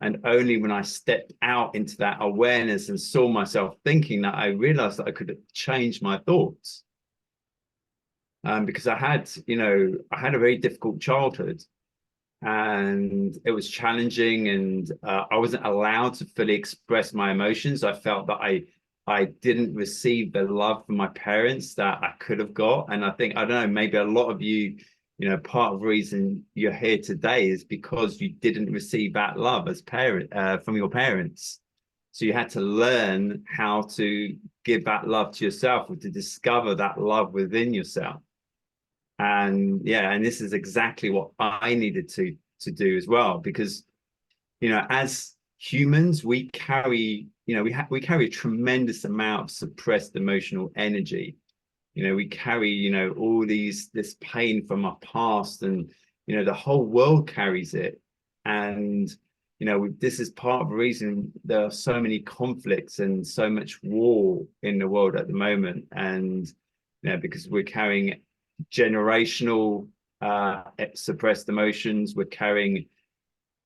And only when I stepped out into that awareness and saw myself thinking, that I realized that I could change my thoughts. Because I had a very difficult childhood, and it was challenging, and I wasn't allowed to fully express my emotions. I felt that I didn't receive the love from my parents that I could have got. And I think, I don't know, maybe a lot of you, you know, part of the reason you're here today is because you didn't receive that love as from your parents. So you had to learn how to give that love to yourself, or to discover that love within yourself. And yeah, and this is exactly what I needed to do as well, because, you know, as humans, we carry, you know, we carry a tremendous amount of suppressed emotional energy. You know, we carry, you know, all this pain from our past, and, you know, the whole world carries it. And, you know, this is part of the reason there are so many conflicts and so much war in the world at the moment. And, you know, because we're carrying generational suppressed emotions, we're carrying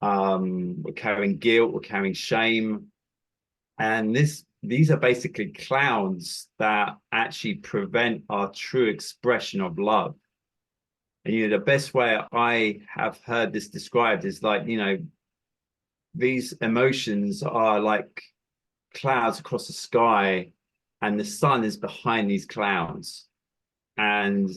guilt, we're carrying shame. And these are basically clouds that actually prevent our true expression of love. And, you know, the best way I have heard this described is like, you know, these emotions are like clouds across the sky, and the sun is behind these clouds. And,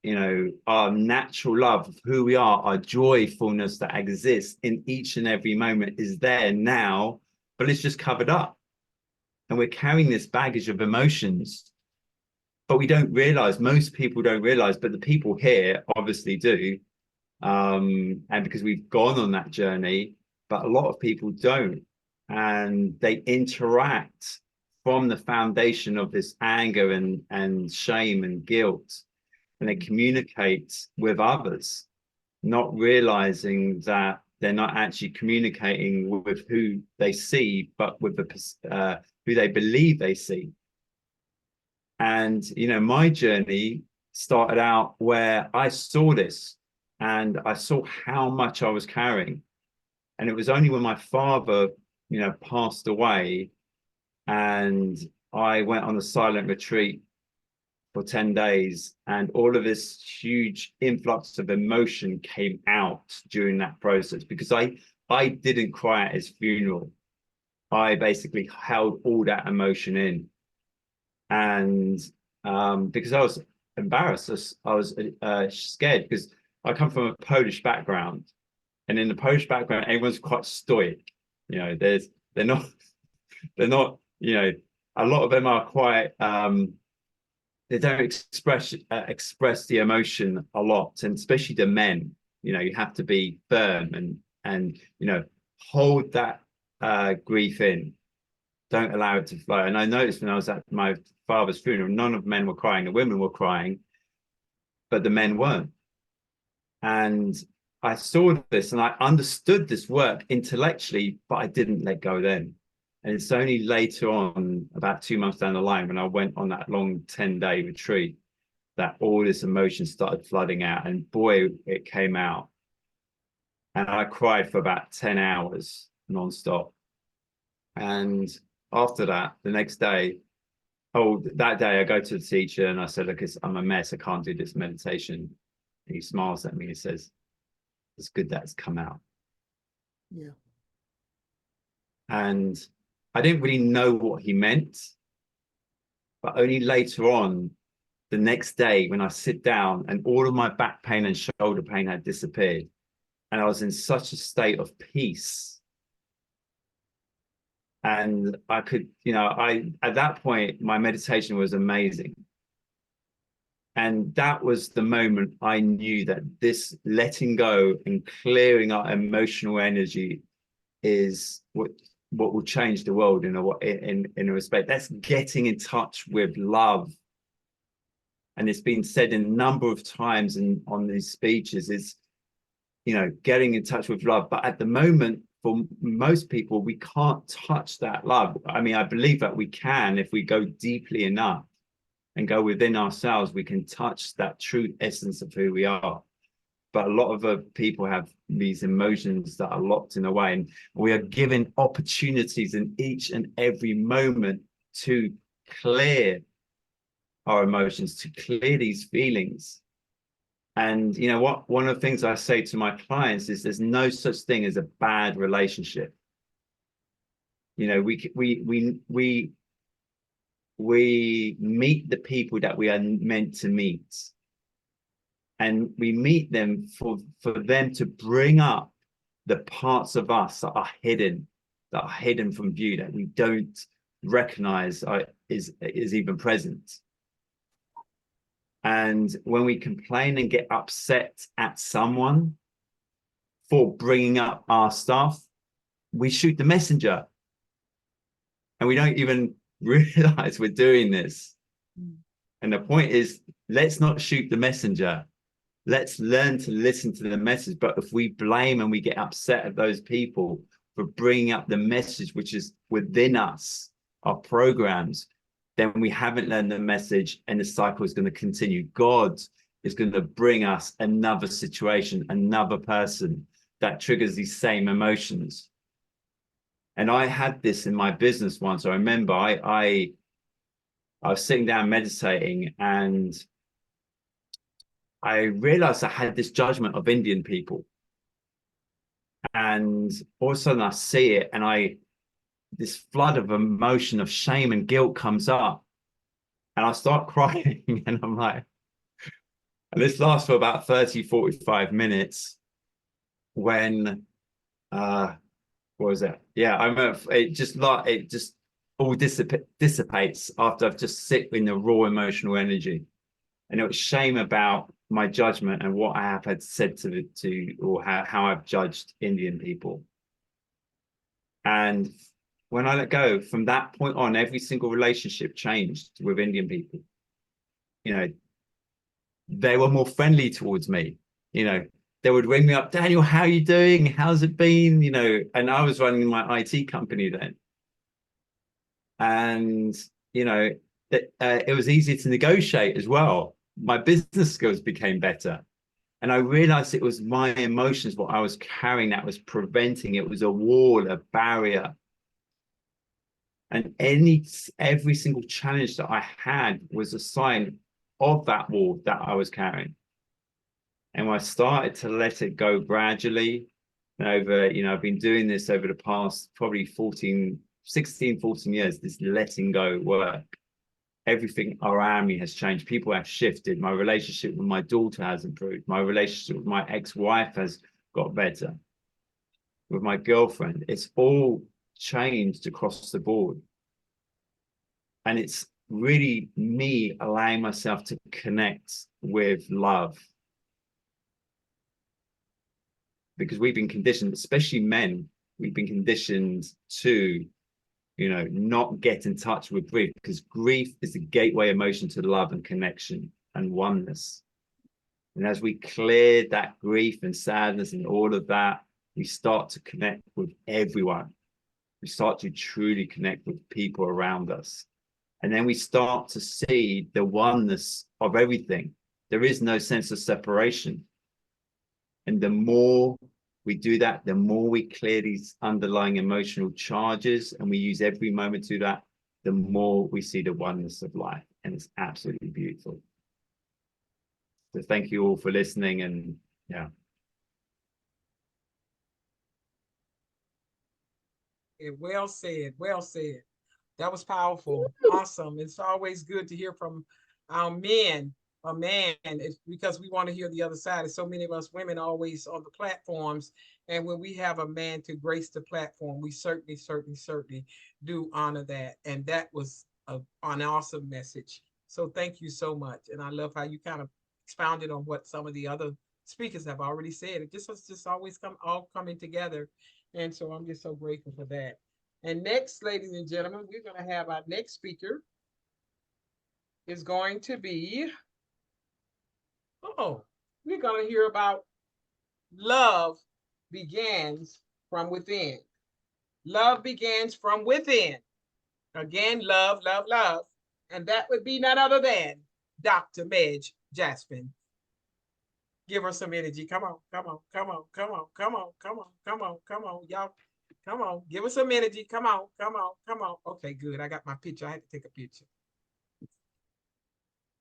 you know, our natural love of who we are, our joyfulness that exists in each and every moment is there now, but it's just covered up. And we're carrying this baggage of emotions, but we don't realize, most people don't realize, but the people here obviously do. And because we've gone on that journey, but a lot of people don't. And they interact from the foundation of this anger and shame and guilt. And they communicate with others, not realizing that they're not actually communicating with who they see, but with who they believe they see. And, you know, my journey started out where I saw this, and I saw how much I was carrying. And it was only when my father, you know, passed away, and I went on a silent retreat for 10 days, and all of this huge influx of emotion came out during that process, because I didn't cry at his funeral. I basically held all that emotion in. And because I was embarrassed, I was scared, because I come from a Polish background, and in the Polish background, everyone's quite stoic. You know, they're not, you know, a lot of them are quite, they don't express the emotion a lot, and especially the men. You know, you have to be firm and you know, hold that grief in. Don't allow it to flow. And I noticed when I was at my father's funeral, none of the men were crying. The women were crying, but the men weren't. And I saw this, and I understood this work intellectually, but I didn't let go then. And it's only later on, about 2 months down the line, when I went on that long 10-day retreat, that all this emotion started flooding out, and boy, it came out. And I cried for about 10 hours nonstop. And after that, the next day, that day I go to the teacher and I said, look, I'm a mess. I can't do this meditation. And he smiles at me and says, it's good that it's come out. Yeah. And I didn't really know what he meant, but only later on, the next day, when I sit down and all of my back pain and shoulder pain had disappeared, and I was in such a state of peace. And I could, at that point, my meditation was amazing. And that was the moment I knew that this letting go and clearing our emotional energy is what will change the world in a respect. That's getting in touch with love. And it's been said a number of times on these speeches, is, getting in touch with love. But at the moment, for most people, we can't touch that love. I mean, I believe that we can, if we go deeply enough and go within ourselves, we can touch that true essence of who we are. But a lot of people have these emotions that are locked in a way, and we are given opportunities in each and every moment to clear our emotions, to clear these feelings. And you know what? One of the things I say to my clients is there's no such thing as a bad relationship. We meet the people that we are meant to meet. And we meet them for them to bring up the parts of us that are hidden from view, that we don't recognize is even present. And when we complain and get upset at someone for bringing up our stuff, we shoot the messenger. And we don't even realize we're doing this. And the point is, let's not shoot the messenger. Let's learn to listen to the message. But if we blame and we get upset at those people for bringing up the message which is within us, our programs, then we haven't learned the message, and the cycle is going to continue. God is going to bring us another situation, another person that triggers these same emotions. And I had this in my business once. I remember I was sitting down meditating, and I realized I had this judgment of Indian people. And all of a sudden I see it, and this flood of emotion of shame and guilt comes up, and I start crying. And I'm like, and this lasts for about 30-45 minutes when what was that? Yeah, I remember it just all dissipates after I've just sit in the raw emotional energy. And it was shame about my judgment and what I have had said or how I've judged Indian people. And when I let go, from that point on, every single relationship changed with Indian people. They were more friendly towards me. They would ring me up, Daniel, how are you doing? How's it been? And I was running my IT company then. And, it was easier to negotiate as well. My business skills became better. And I realized it was my emotions, what I was carrying, that was preventing. It was a wall, a barrier. And every single challenge that I had was a sign of that wall that I was carrying. And when I started to let it go gradually, and I've been doing this over the past probably 14 years, this letting go work. Everything around me has changed. People have shifted. My relationship with my daughter has improved. My relationship with my ex-wife has got better. With my girlfriend, it's all changed across the board. And it's really me allowing myself to connect with love. Because we've been conditioned, especially men, we've been conditioned to not get in touch with grief, because grief is the gateway emotion to love and connection and oneness. And as we clear that grief and sadness and all of that, we start to connect with everyone. We start to truly connect with people around us. And then we start to see the oneness of everything. There is no sense of separation. And the more we do that, the more we clear these underlying emotional charges, and we use every moment to do that, the more we see the oneness of life. And it's absolutely beautiful. So thank you all for listening, and yeah. Well said, well said. That was powerful. Awesome. It's always good to hear from our men, a man, because we want to hear the other side. And so many of us women always on the platforms. And when we have a man to grace the platform, we certainly do honor that. And that was an awesome message. So thank you so much. And I love how you kind of expounded on what some of the other speakers have already said. It just always all coming together. And so I'm just so grateful for that. And next, ladies and gentlemen, we're going to have our next speaker is going to be, we're going to hear about love begins from within. Love begins from within. Again, love, love, love. And that would be none other than Dr. Medj Jasmine. Give her some energy. Come on, come on, come on, come on, come on, come on, come on, come on, y'all. Come on, give us some energy. Come on, come on, come on. Okay, good. I got my picture. I had to take a picture.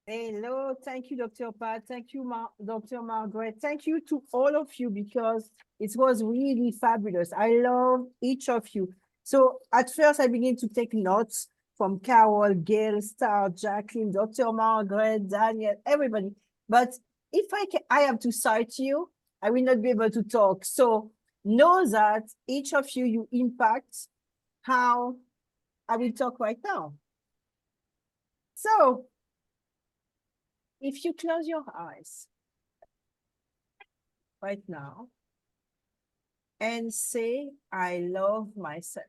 Hello, thank you, Dr. Pat. Thank you, Dr. Margaret. Thank you to all of you, because it was really fabulous. I love each of you. So at first I began to take notes from Carol, Gail, Star, Jacqueline, Dr. Margaret, Daniel, everybody. But if I have to cite you, I will not be able to talk. So know that each of you, you impact how I will talk right now. So if you close your eyes right now and say, I love myself.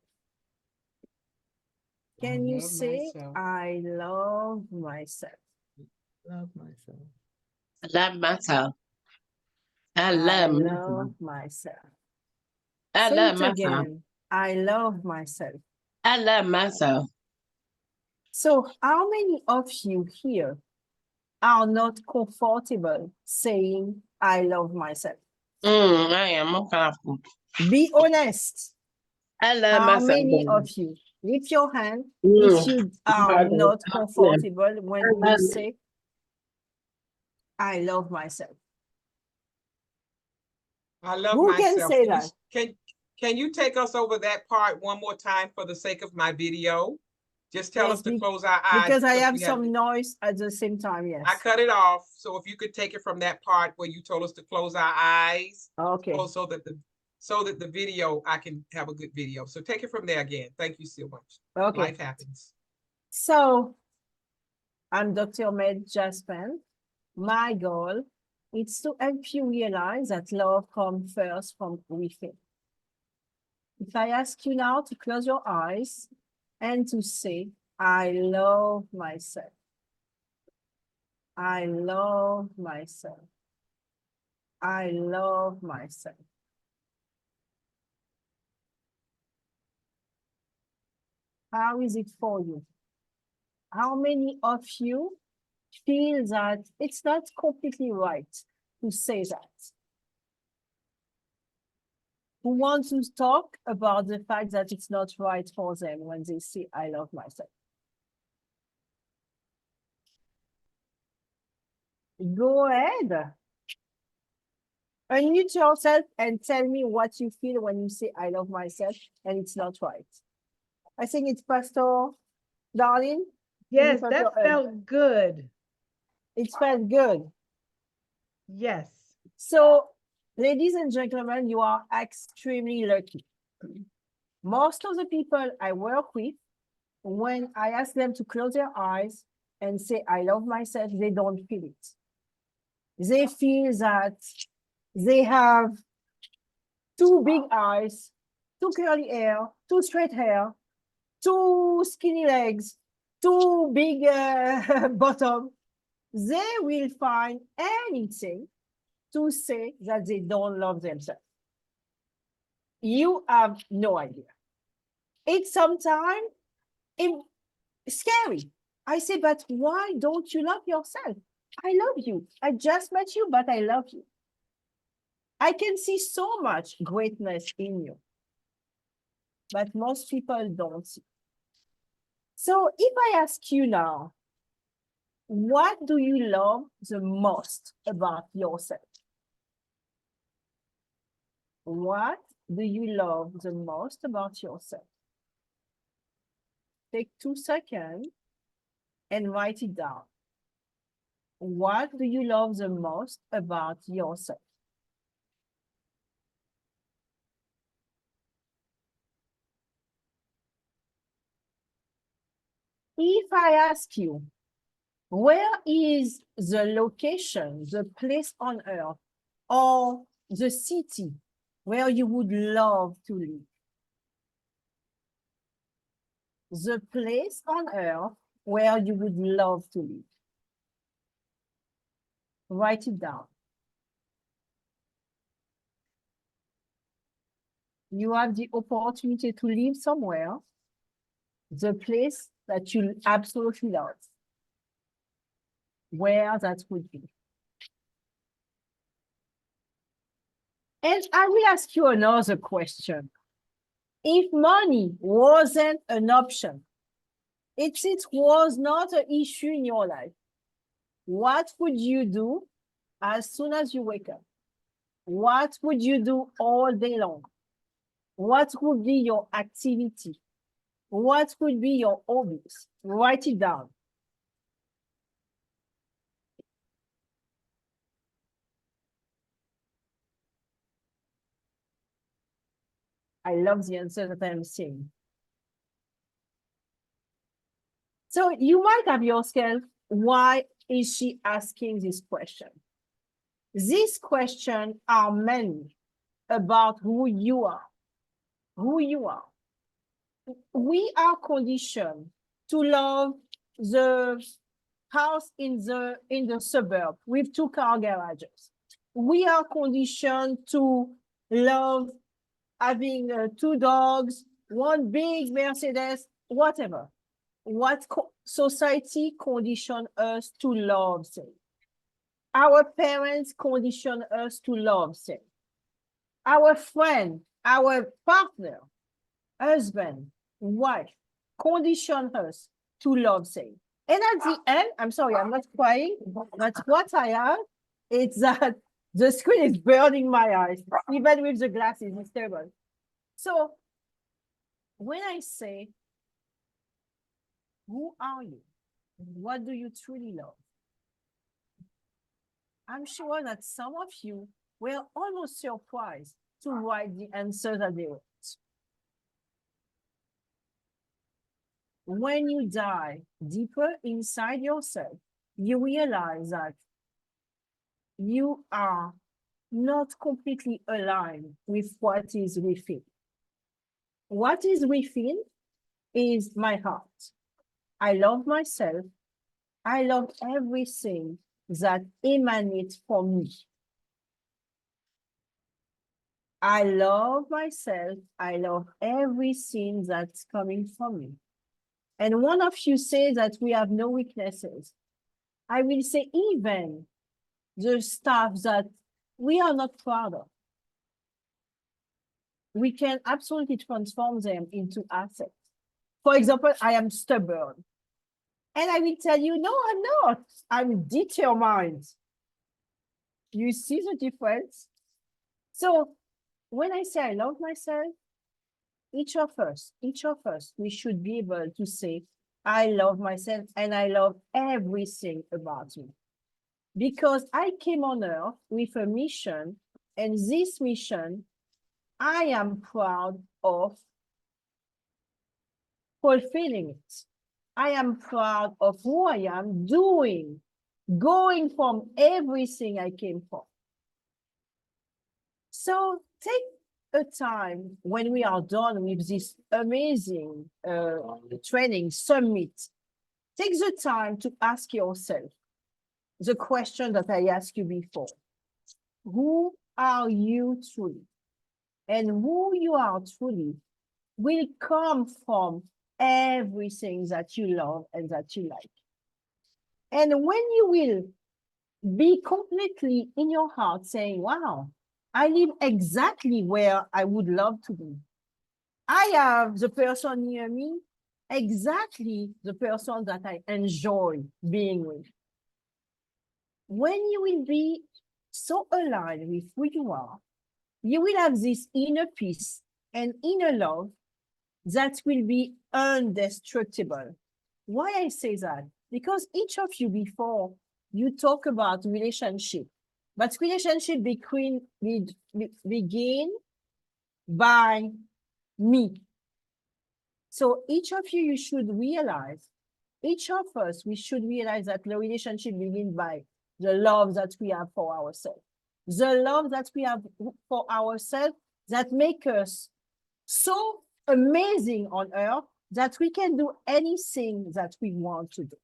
Can you say, I love myself? Love myself. I love myself. I I love love myself. I Say love it myself. again. I love myself. I love myself. So how many of you here are not comfortable saying, I love myself? I am uncomfortable. Be honest. I love How myself. many of you? Lift your hand if you are not comfortable when you say, I love myself. I love Who myself. can say that? Can you take us over that part one more time for the sake of my video? Just tell us to close our eyes. Because I have some noise at the same time, yes. I cut it off. So if you could take it from that part where you told us to close our eyes. Okay. So that the video, I can have a good video. So take it from there again. Thank you so much. Okay. Life happens. So I'm Dr. Medj Jasmine. My goal is to help you realize that love comes first from within. If I ask you now to close your eyes and to say, I love myself. I love myself. I love myself. How is it for you? How many of you feel that it's not completely right to say that? Who want to talk about the fact that it's not right for them when they say, I love myself? Go ahead. Unmute yourself and tell me what you feel when you say, I love myself, and it's not right. I think it's Pastor Darlene. Yes, that felt good. It felt good. Yes. So, ladies and gentlemen, you are extremely lucky. Most of the people I work with, when I ask them to close their eyes and say, I love myself, they don't feel it. They feel that they have two big eyes, two curly hair, two straight hair, two skinny legs, two big bottom. They will find anything to say that they don't love themselves. You have no idea. It's sometimes scary. I say, but why don't you love yourself? I love you. I just met you, but I love you. I can see so much greatness in you, but most people don't see. So if I ask you now, what do you love the most about yourself? What do you love the most about yourself? Take 2 seconds and write it down. What do you love the most about yourself? If I ask you, where is the location, the place on earth, or the city where you would love to live? The place on earth where you would love to live. Write it down. You have the opportunity to live somewhere, the place that you absolutely love. Where that would be. And I will ask you another question. If money wasn't an option, it was not an issue in your life, what would you do as soon as you wake up? What would you do all day long? What would be your activity? What would be your hobbies? Write it down. I love the answer that I'm seeing. So you might have yourself, why is she asking this question? These questions are mainly about who you are. Who you are. We are conditioned to love the house in the suburb with 2-car garages. We are conditioned to love having 2 dogs, 1 big Mercedes, whatever. What society condition us to love, say. Our parents condition us to love, say. Our friend, our partner, husband, wife, condition us to love, say. And at the end, I'm sorry, I'm not crying, but what I have, it's that the screen is burning my eyes, even with the glasses, it's terrible. So when I say, who are you? What do you truly love? I'm sure that some of you were almost surprised to write the answer that they wrote. When you dive deeper inside yourself, you realize that you are not completely aligned with what is within. What is within is my heart. I love myself. I love everything that emanates from me. I love myself. I love everything that's coming from me. And one of you say that we have no weaknesses. I will say even the stuff that we are not proud of. We can absolutely transform them into assets. For example, I am stubborn. And I will tell you, no, I'm not. I'm determined. You see the difference? So when I say I love myself, each of us, we should be able to say, I love myself and I love everything about me. Because I came on earth with a mission, and this mission, I am proud of fulfilling it. I am proud of who I am doing, going from everything I came from. So take a time when we are done with this amazing training summit. Take the time to ask yourself the question that I asked you before. Who are you truly? And who you are truly will come from everything that you love and that you like. And when you will be completely in your heart saying, wow, I live exactly where I would love to be. I have the person near me, exactly the person that I enjoy being with. When you will be so aligned with who you are, you will have this inner peace and inner love that will be indestructible. Why I say that? Because each of you before you talk about relationship, but relationship begin by me. So each of you, you should realize, each of us, we should realize that the relationship begins by the love that we have for ourselves. The love that we have for ourselves that make us so amazing on earth that we can do anything that we want to do.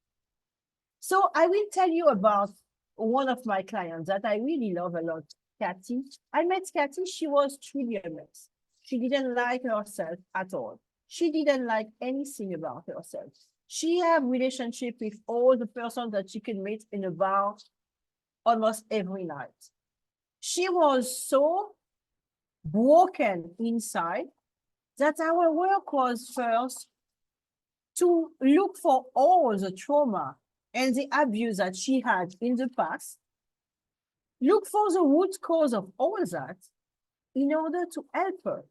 So I will tell you about one of my clients that I really love a lot, Kathy. I met Kathy, she was truly a mess. She didn't like herself at all. She didn't like anything about herself. She had relationship with all the persons that she could meet in a bar almost every night. She was so broken inside that our work was first to look for all the trauma and the abuse that she had in the past, look for the root cause of all that in order to help her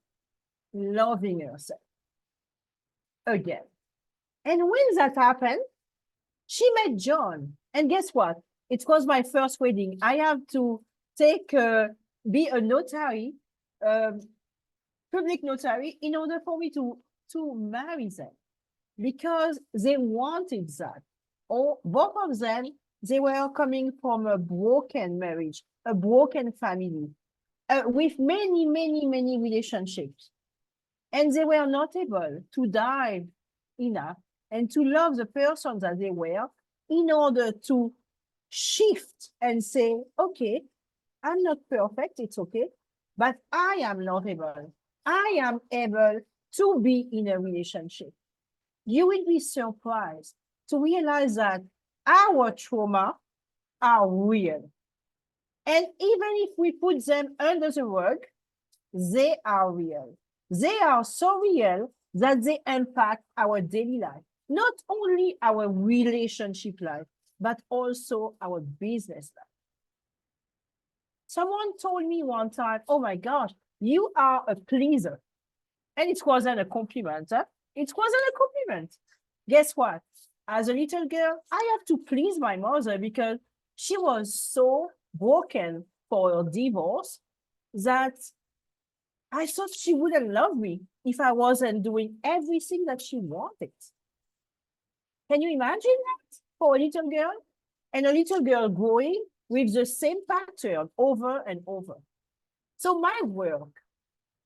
loving herself again. And when that happened, she met John. And guess what? It was my first wedding. I have to be a notary, public notary, in order for me to marry them, because they wanted that. Or both of them, they were coming from a broken marriage, a broken family, with many, many, many relationships. And they were not able to dive enough and to love the person that they were in order to shift and say, okay, I'm not perfect, it's okay, but I am not able. I am able to be in a relationship. You will be surprised to realize that our trauma are real. And even if we put them under the rug, they are real. They are so real that they impact our daily life, not only our relationship life, but also our business life. Someone told me one time, oh my gosh, you are a pleaser. And it wasn't a compliment. Huh? It wasn't a compliment. Guess what? As a little girl, I have to please my mother because she was so broken for her divorce that I thought she wouldn't love me if I wasn't doing everything that she wanted. Can you imagine that for a little girl? And a little girl growing with the same pattern over and over. So my work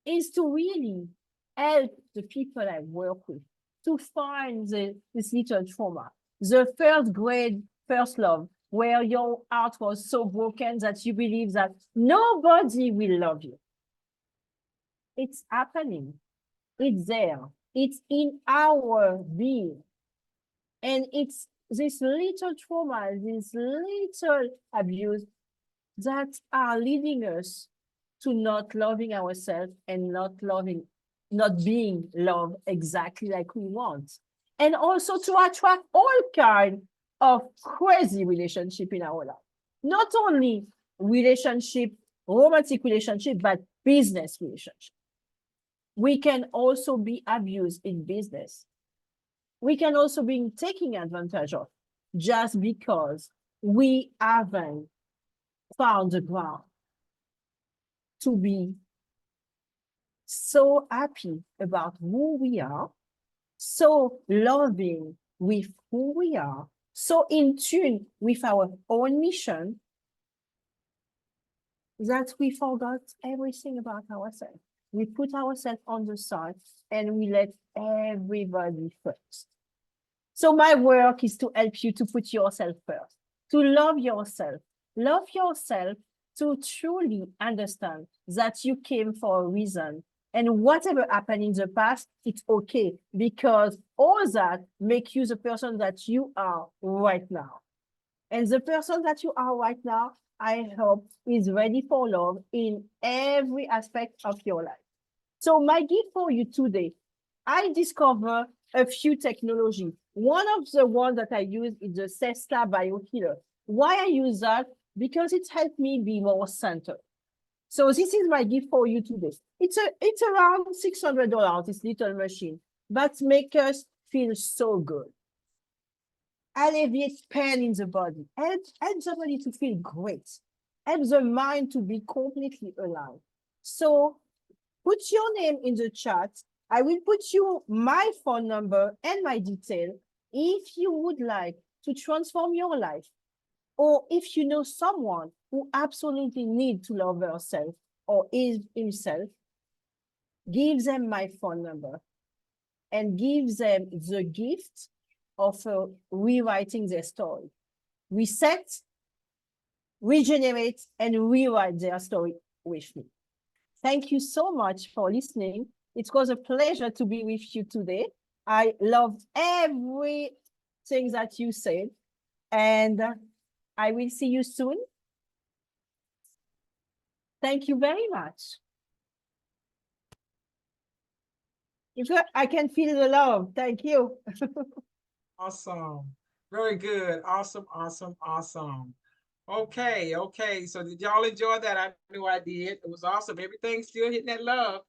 is to really help the people I work with to find this little trauma, the first grade, first love, where your heart was so broken that you believe that nobody will love you. It's happening. It's there. It's in our being. And it's this little trauma, this little abuse that are leading us to not loving ourselves and not being loved exactly like we want. And also to attract all kinds of crazy relationship in our life. Not only relationship, romantic relationship, but business relationship. We can also be abused in business. We can also be taken advantage of just because we haven't found the ground to be so happy about who we are, so loving with who we are, so in tune with our own mission that we forgot everything about ourselves. We put ourselves on the side and we let everybody first. So my work is to help you to put yourself first, to love yourself to truly understand that you came for a reason And whatever happened in the past, it's okay, because all that make you the person that you are right now. And the person that you are right now, I hope, is ready for love in every aspect of your life. So my gift for you today, I discover a few technology. One of the ones that I use is the Cesta BioKiller. Why I use that? Because it helped me be more centered. So this is my gift for you today. It's around $600, this little machine, but make us feel so good. Alleviate pain in the body, help the body to feel great, help the mind to be completely alive. So put your name in the chat. I will put you my phone number and my detail if you would like to transform your life, or if you know someone who absolutely needs to love herself or himself, give them my phone number and give them the gift of rewriting their story. Reset, regenerate, and rewrite their story with me. Thank you so much for listening. It was a pleasure to be with you today. I loved everything that you said, and I will see you soon. Thank you very much. I can feel the love. Thank you. Awesome. Very good. Awesome, awesome, awesome. Okay, okay. So did y'all enjoy that? I knew I did. It was awesome. Everything's still hitting that love.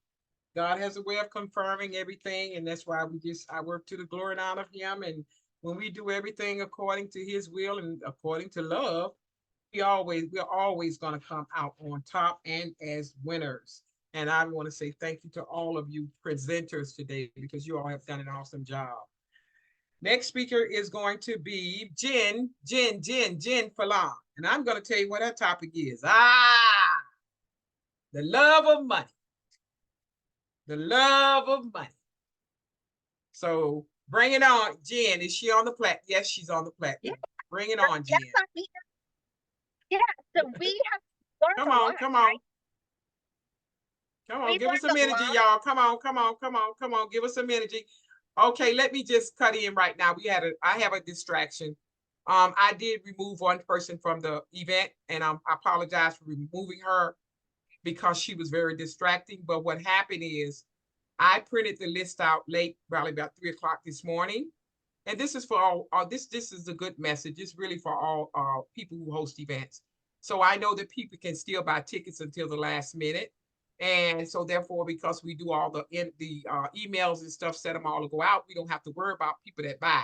God has a way of confirming everything, and that's why I work to the glory and honor of Him. And when we do everything according to His will and according to love, we're always going to come out on top and as winners. And I want to say thank you to all of you presenters today, because you all have done an awesome job. Next speaker is going to be Jen Falan. And I'm going to tell you what her topic is. The love of money. The love of money. So bring it on. Jen, is she on the platform? Yes, she's on the platform. Yeah. Bring it on, Jen. Yes, I'm here. Yeah, so we have learned Come a on, lot, come on. right? Come on, We've give us learned some a energy, lot. y'all. Come on, come on, come on, come on. Give us some energy. Okay, let me just cut in right now. I have a distraction. I did remove one person from the event, and I apologize for removing her because she was very distracting. But what happened is I printed the list out late, probably about 3 o'clock this morning. And this is for all, this is a good message. It's really for all people who host events. So I know that people can still buy tickets until the last minute. And so therefore, because we do all the emails and stuff, set them all to go out, we don't have to worry about people that buy.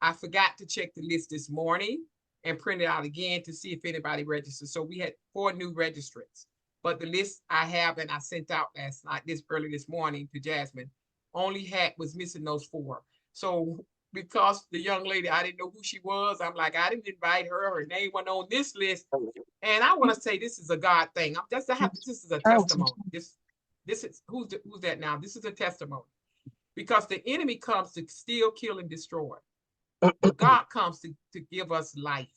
I forgot to check the list this morning and print it out again to see if anybody registered. So we had 4 new registrants, but the list I have and I sent out last night, early this morning to Jasmine, was missing those 4. So because the young lady, I didn't know who she was, I'm like, I didn't invite her. Her name wasn't on this list. And I want to say this is a God thing. This is a testimony. This is who's that now? This is a testimony, because the enemy comes to steal, kill, and destroy. But God comes to give us life.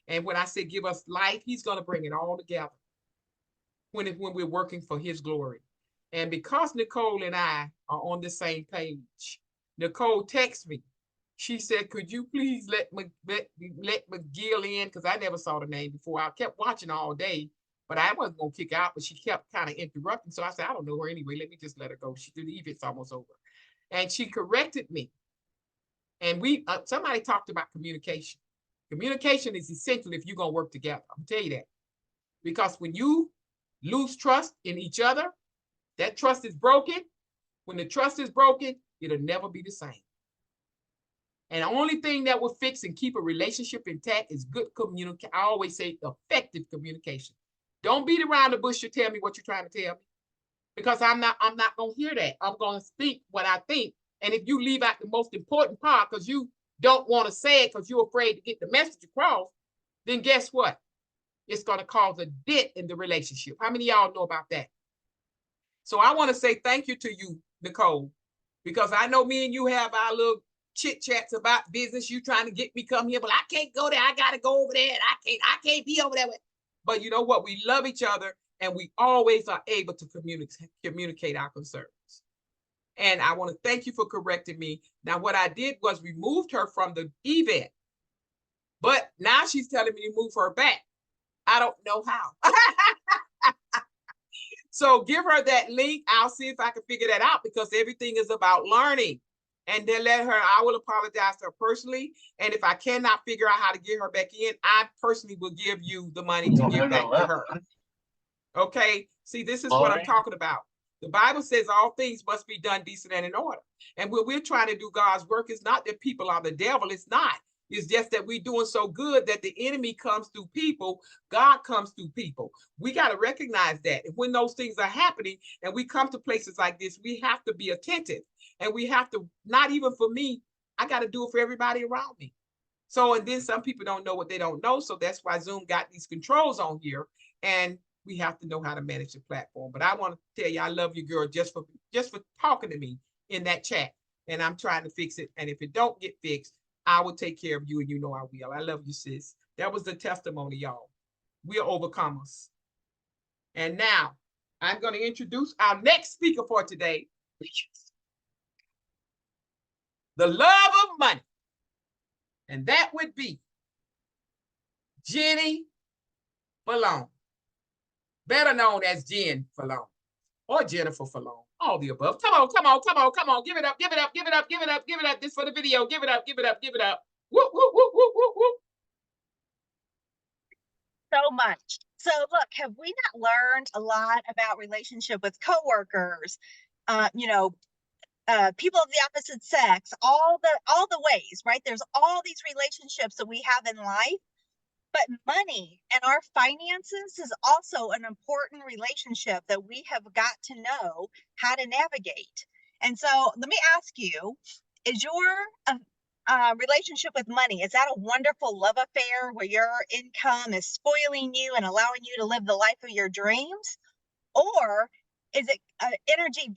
And when I say give us life, He's going to bring it all together when we're working for His glory. And because Nicole and I are on the same page, Nicole texted me. She said, could you please let McGill in? Because I never saw the name before. I kept watching all day, but I wasn't going to kick out, but she kept kind of interrupting. So I said, I don't know her anyway. Let me just let her go. The event's almost over. And she corrected me. And somebody talked about communication. Communication is essential if you're going to work together. I'm tell you that. Because when you lose trust in each other, that trust is broken. When the trust is broken, it'll never be the same. And the only thing that will fix and keep a relationship intact is good communication. I always say effective communication. Don't beat around the bush to tell me what you're trying to tell me, because I'm not going to hear that. I'm going to speak what I think. And if you leave out the most important part because you don't want to say it because you're afraid to get the message across, then guess what? It's going to cause a dent in the relationship. How many of y'all know about that? So I want to say thank you to you, Nicole, because I know me and you have our little chit chats about business. You trying to get me come here, but I can't go there. I got to go over there. And I can't be over there. But you know what? We love each other. and we always are able to communicate our concerns. And I want to thank you for correcting me. Now, what I did was removed her from the event, but now she's telling me to move her back. I don't know how. So give her that link. I'll see if I can figure that out, because everything is about learning. And then let her, I will apologize to her personally. And if I cannot figure out how to get her back in, I personally will give you the money to give back to her. Okay, see, this is what I'm talking about. The Bible says all things must be done decent and in order. And when we're trying to do God's work, it's not that people are the devil. It's not. It's just that we're doing so good that the enemy comes through people. God comes through people. We got to recognize that. And when those things are happening and we come to places like this, we have to be attentive. And we have to, not even for me, I got to do it for everybody around me. So, and then some people don't know what they don't know. So that's why Zoom got these controls on here. And we have to know how to manage the platform. But I want to tell you, I love you, girl, just for talking to me in that chat. And I'm trying to fix it. And if it don't get fixed, I will take care of you, and you know I will. I love you, sis. That was the testimony, y'all. We are overcomers. And now I'm going to introduce our next speaker for today, which is the love of money. And that would be Jenny Falone, better known as Jen Falone, or Jennifer Falone, all the above. Come on, come on, come on, come on. Give it up, give it up, give it up, give it up, give it up. This for the video. Give it up, give it up, give it up. Whoop, whoop, whoop, whoop, whoop, whoop. So much. So look, have we not learned a lot about relationship with coworkers, people of the opposite sex, all the ways, right? There's all these relationships that we have in life, but money and our finances is also an important relationship that we have got to know how to navigate. And so let me ask you, is your relationship with money, is that a wonderful love affair where your income is spoiling you and allowing you to live the life of your dreams? Or is it energy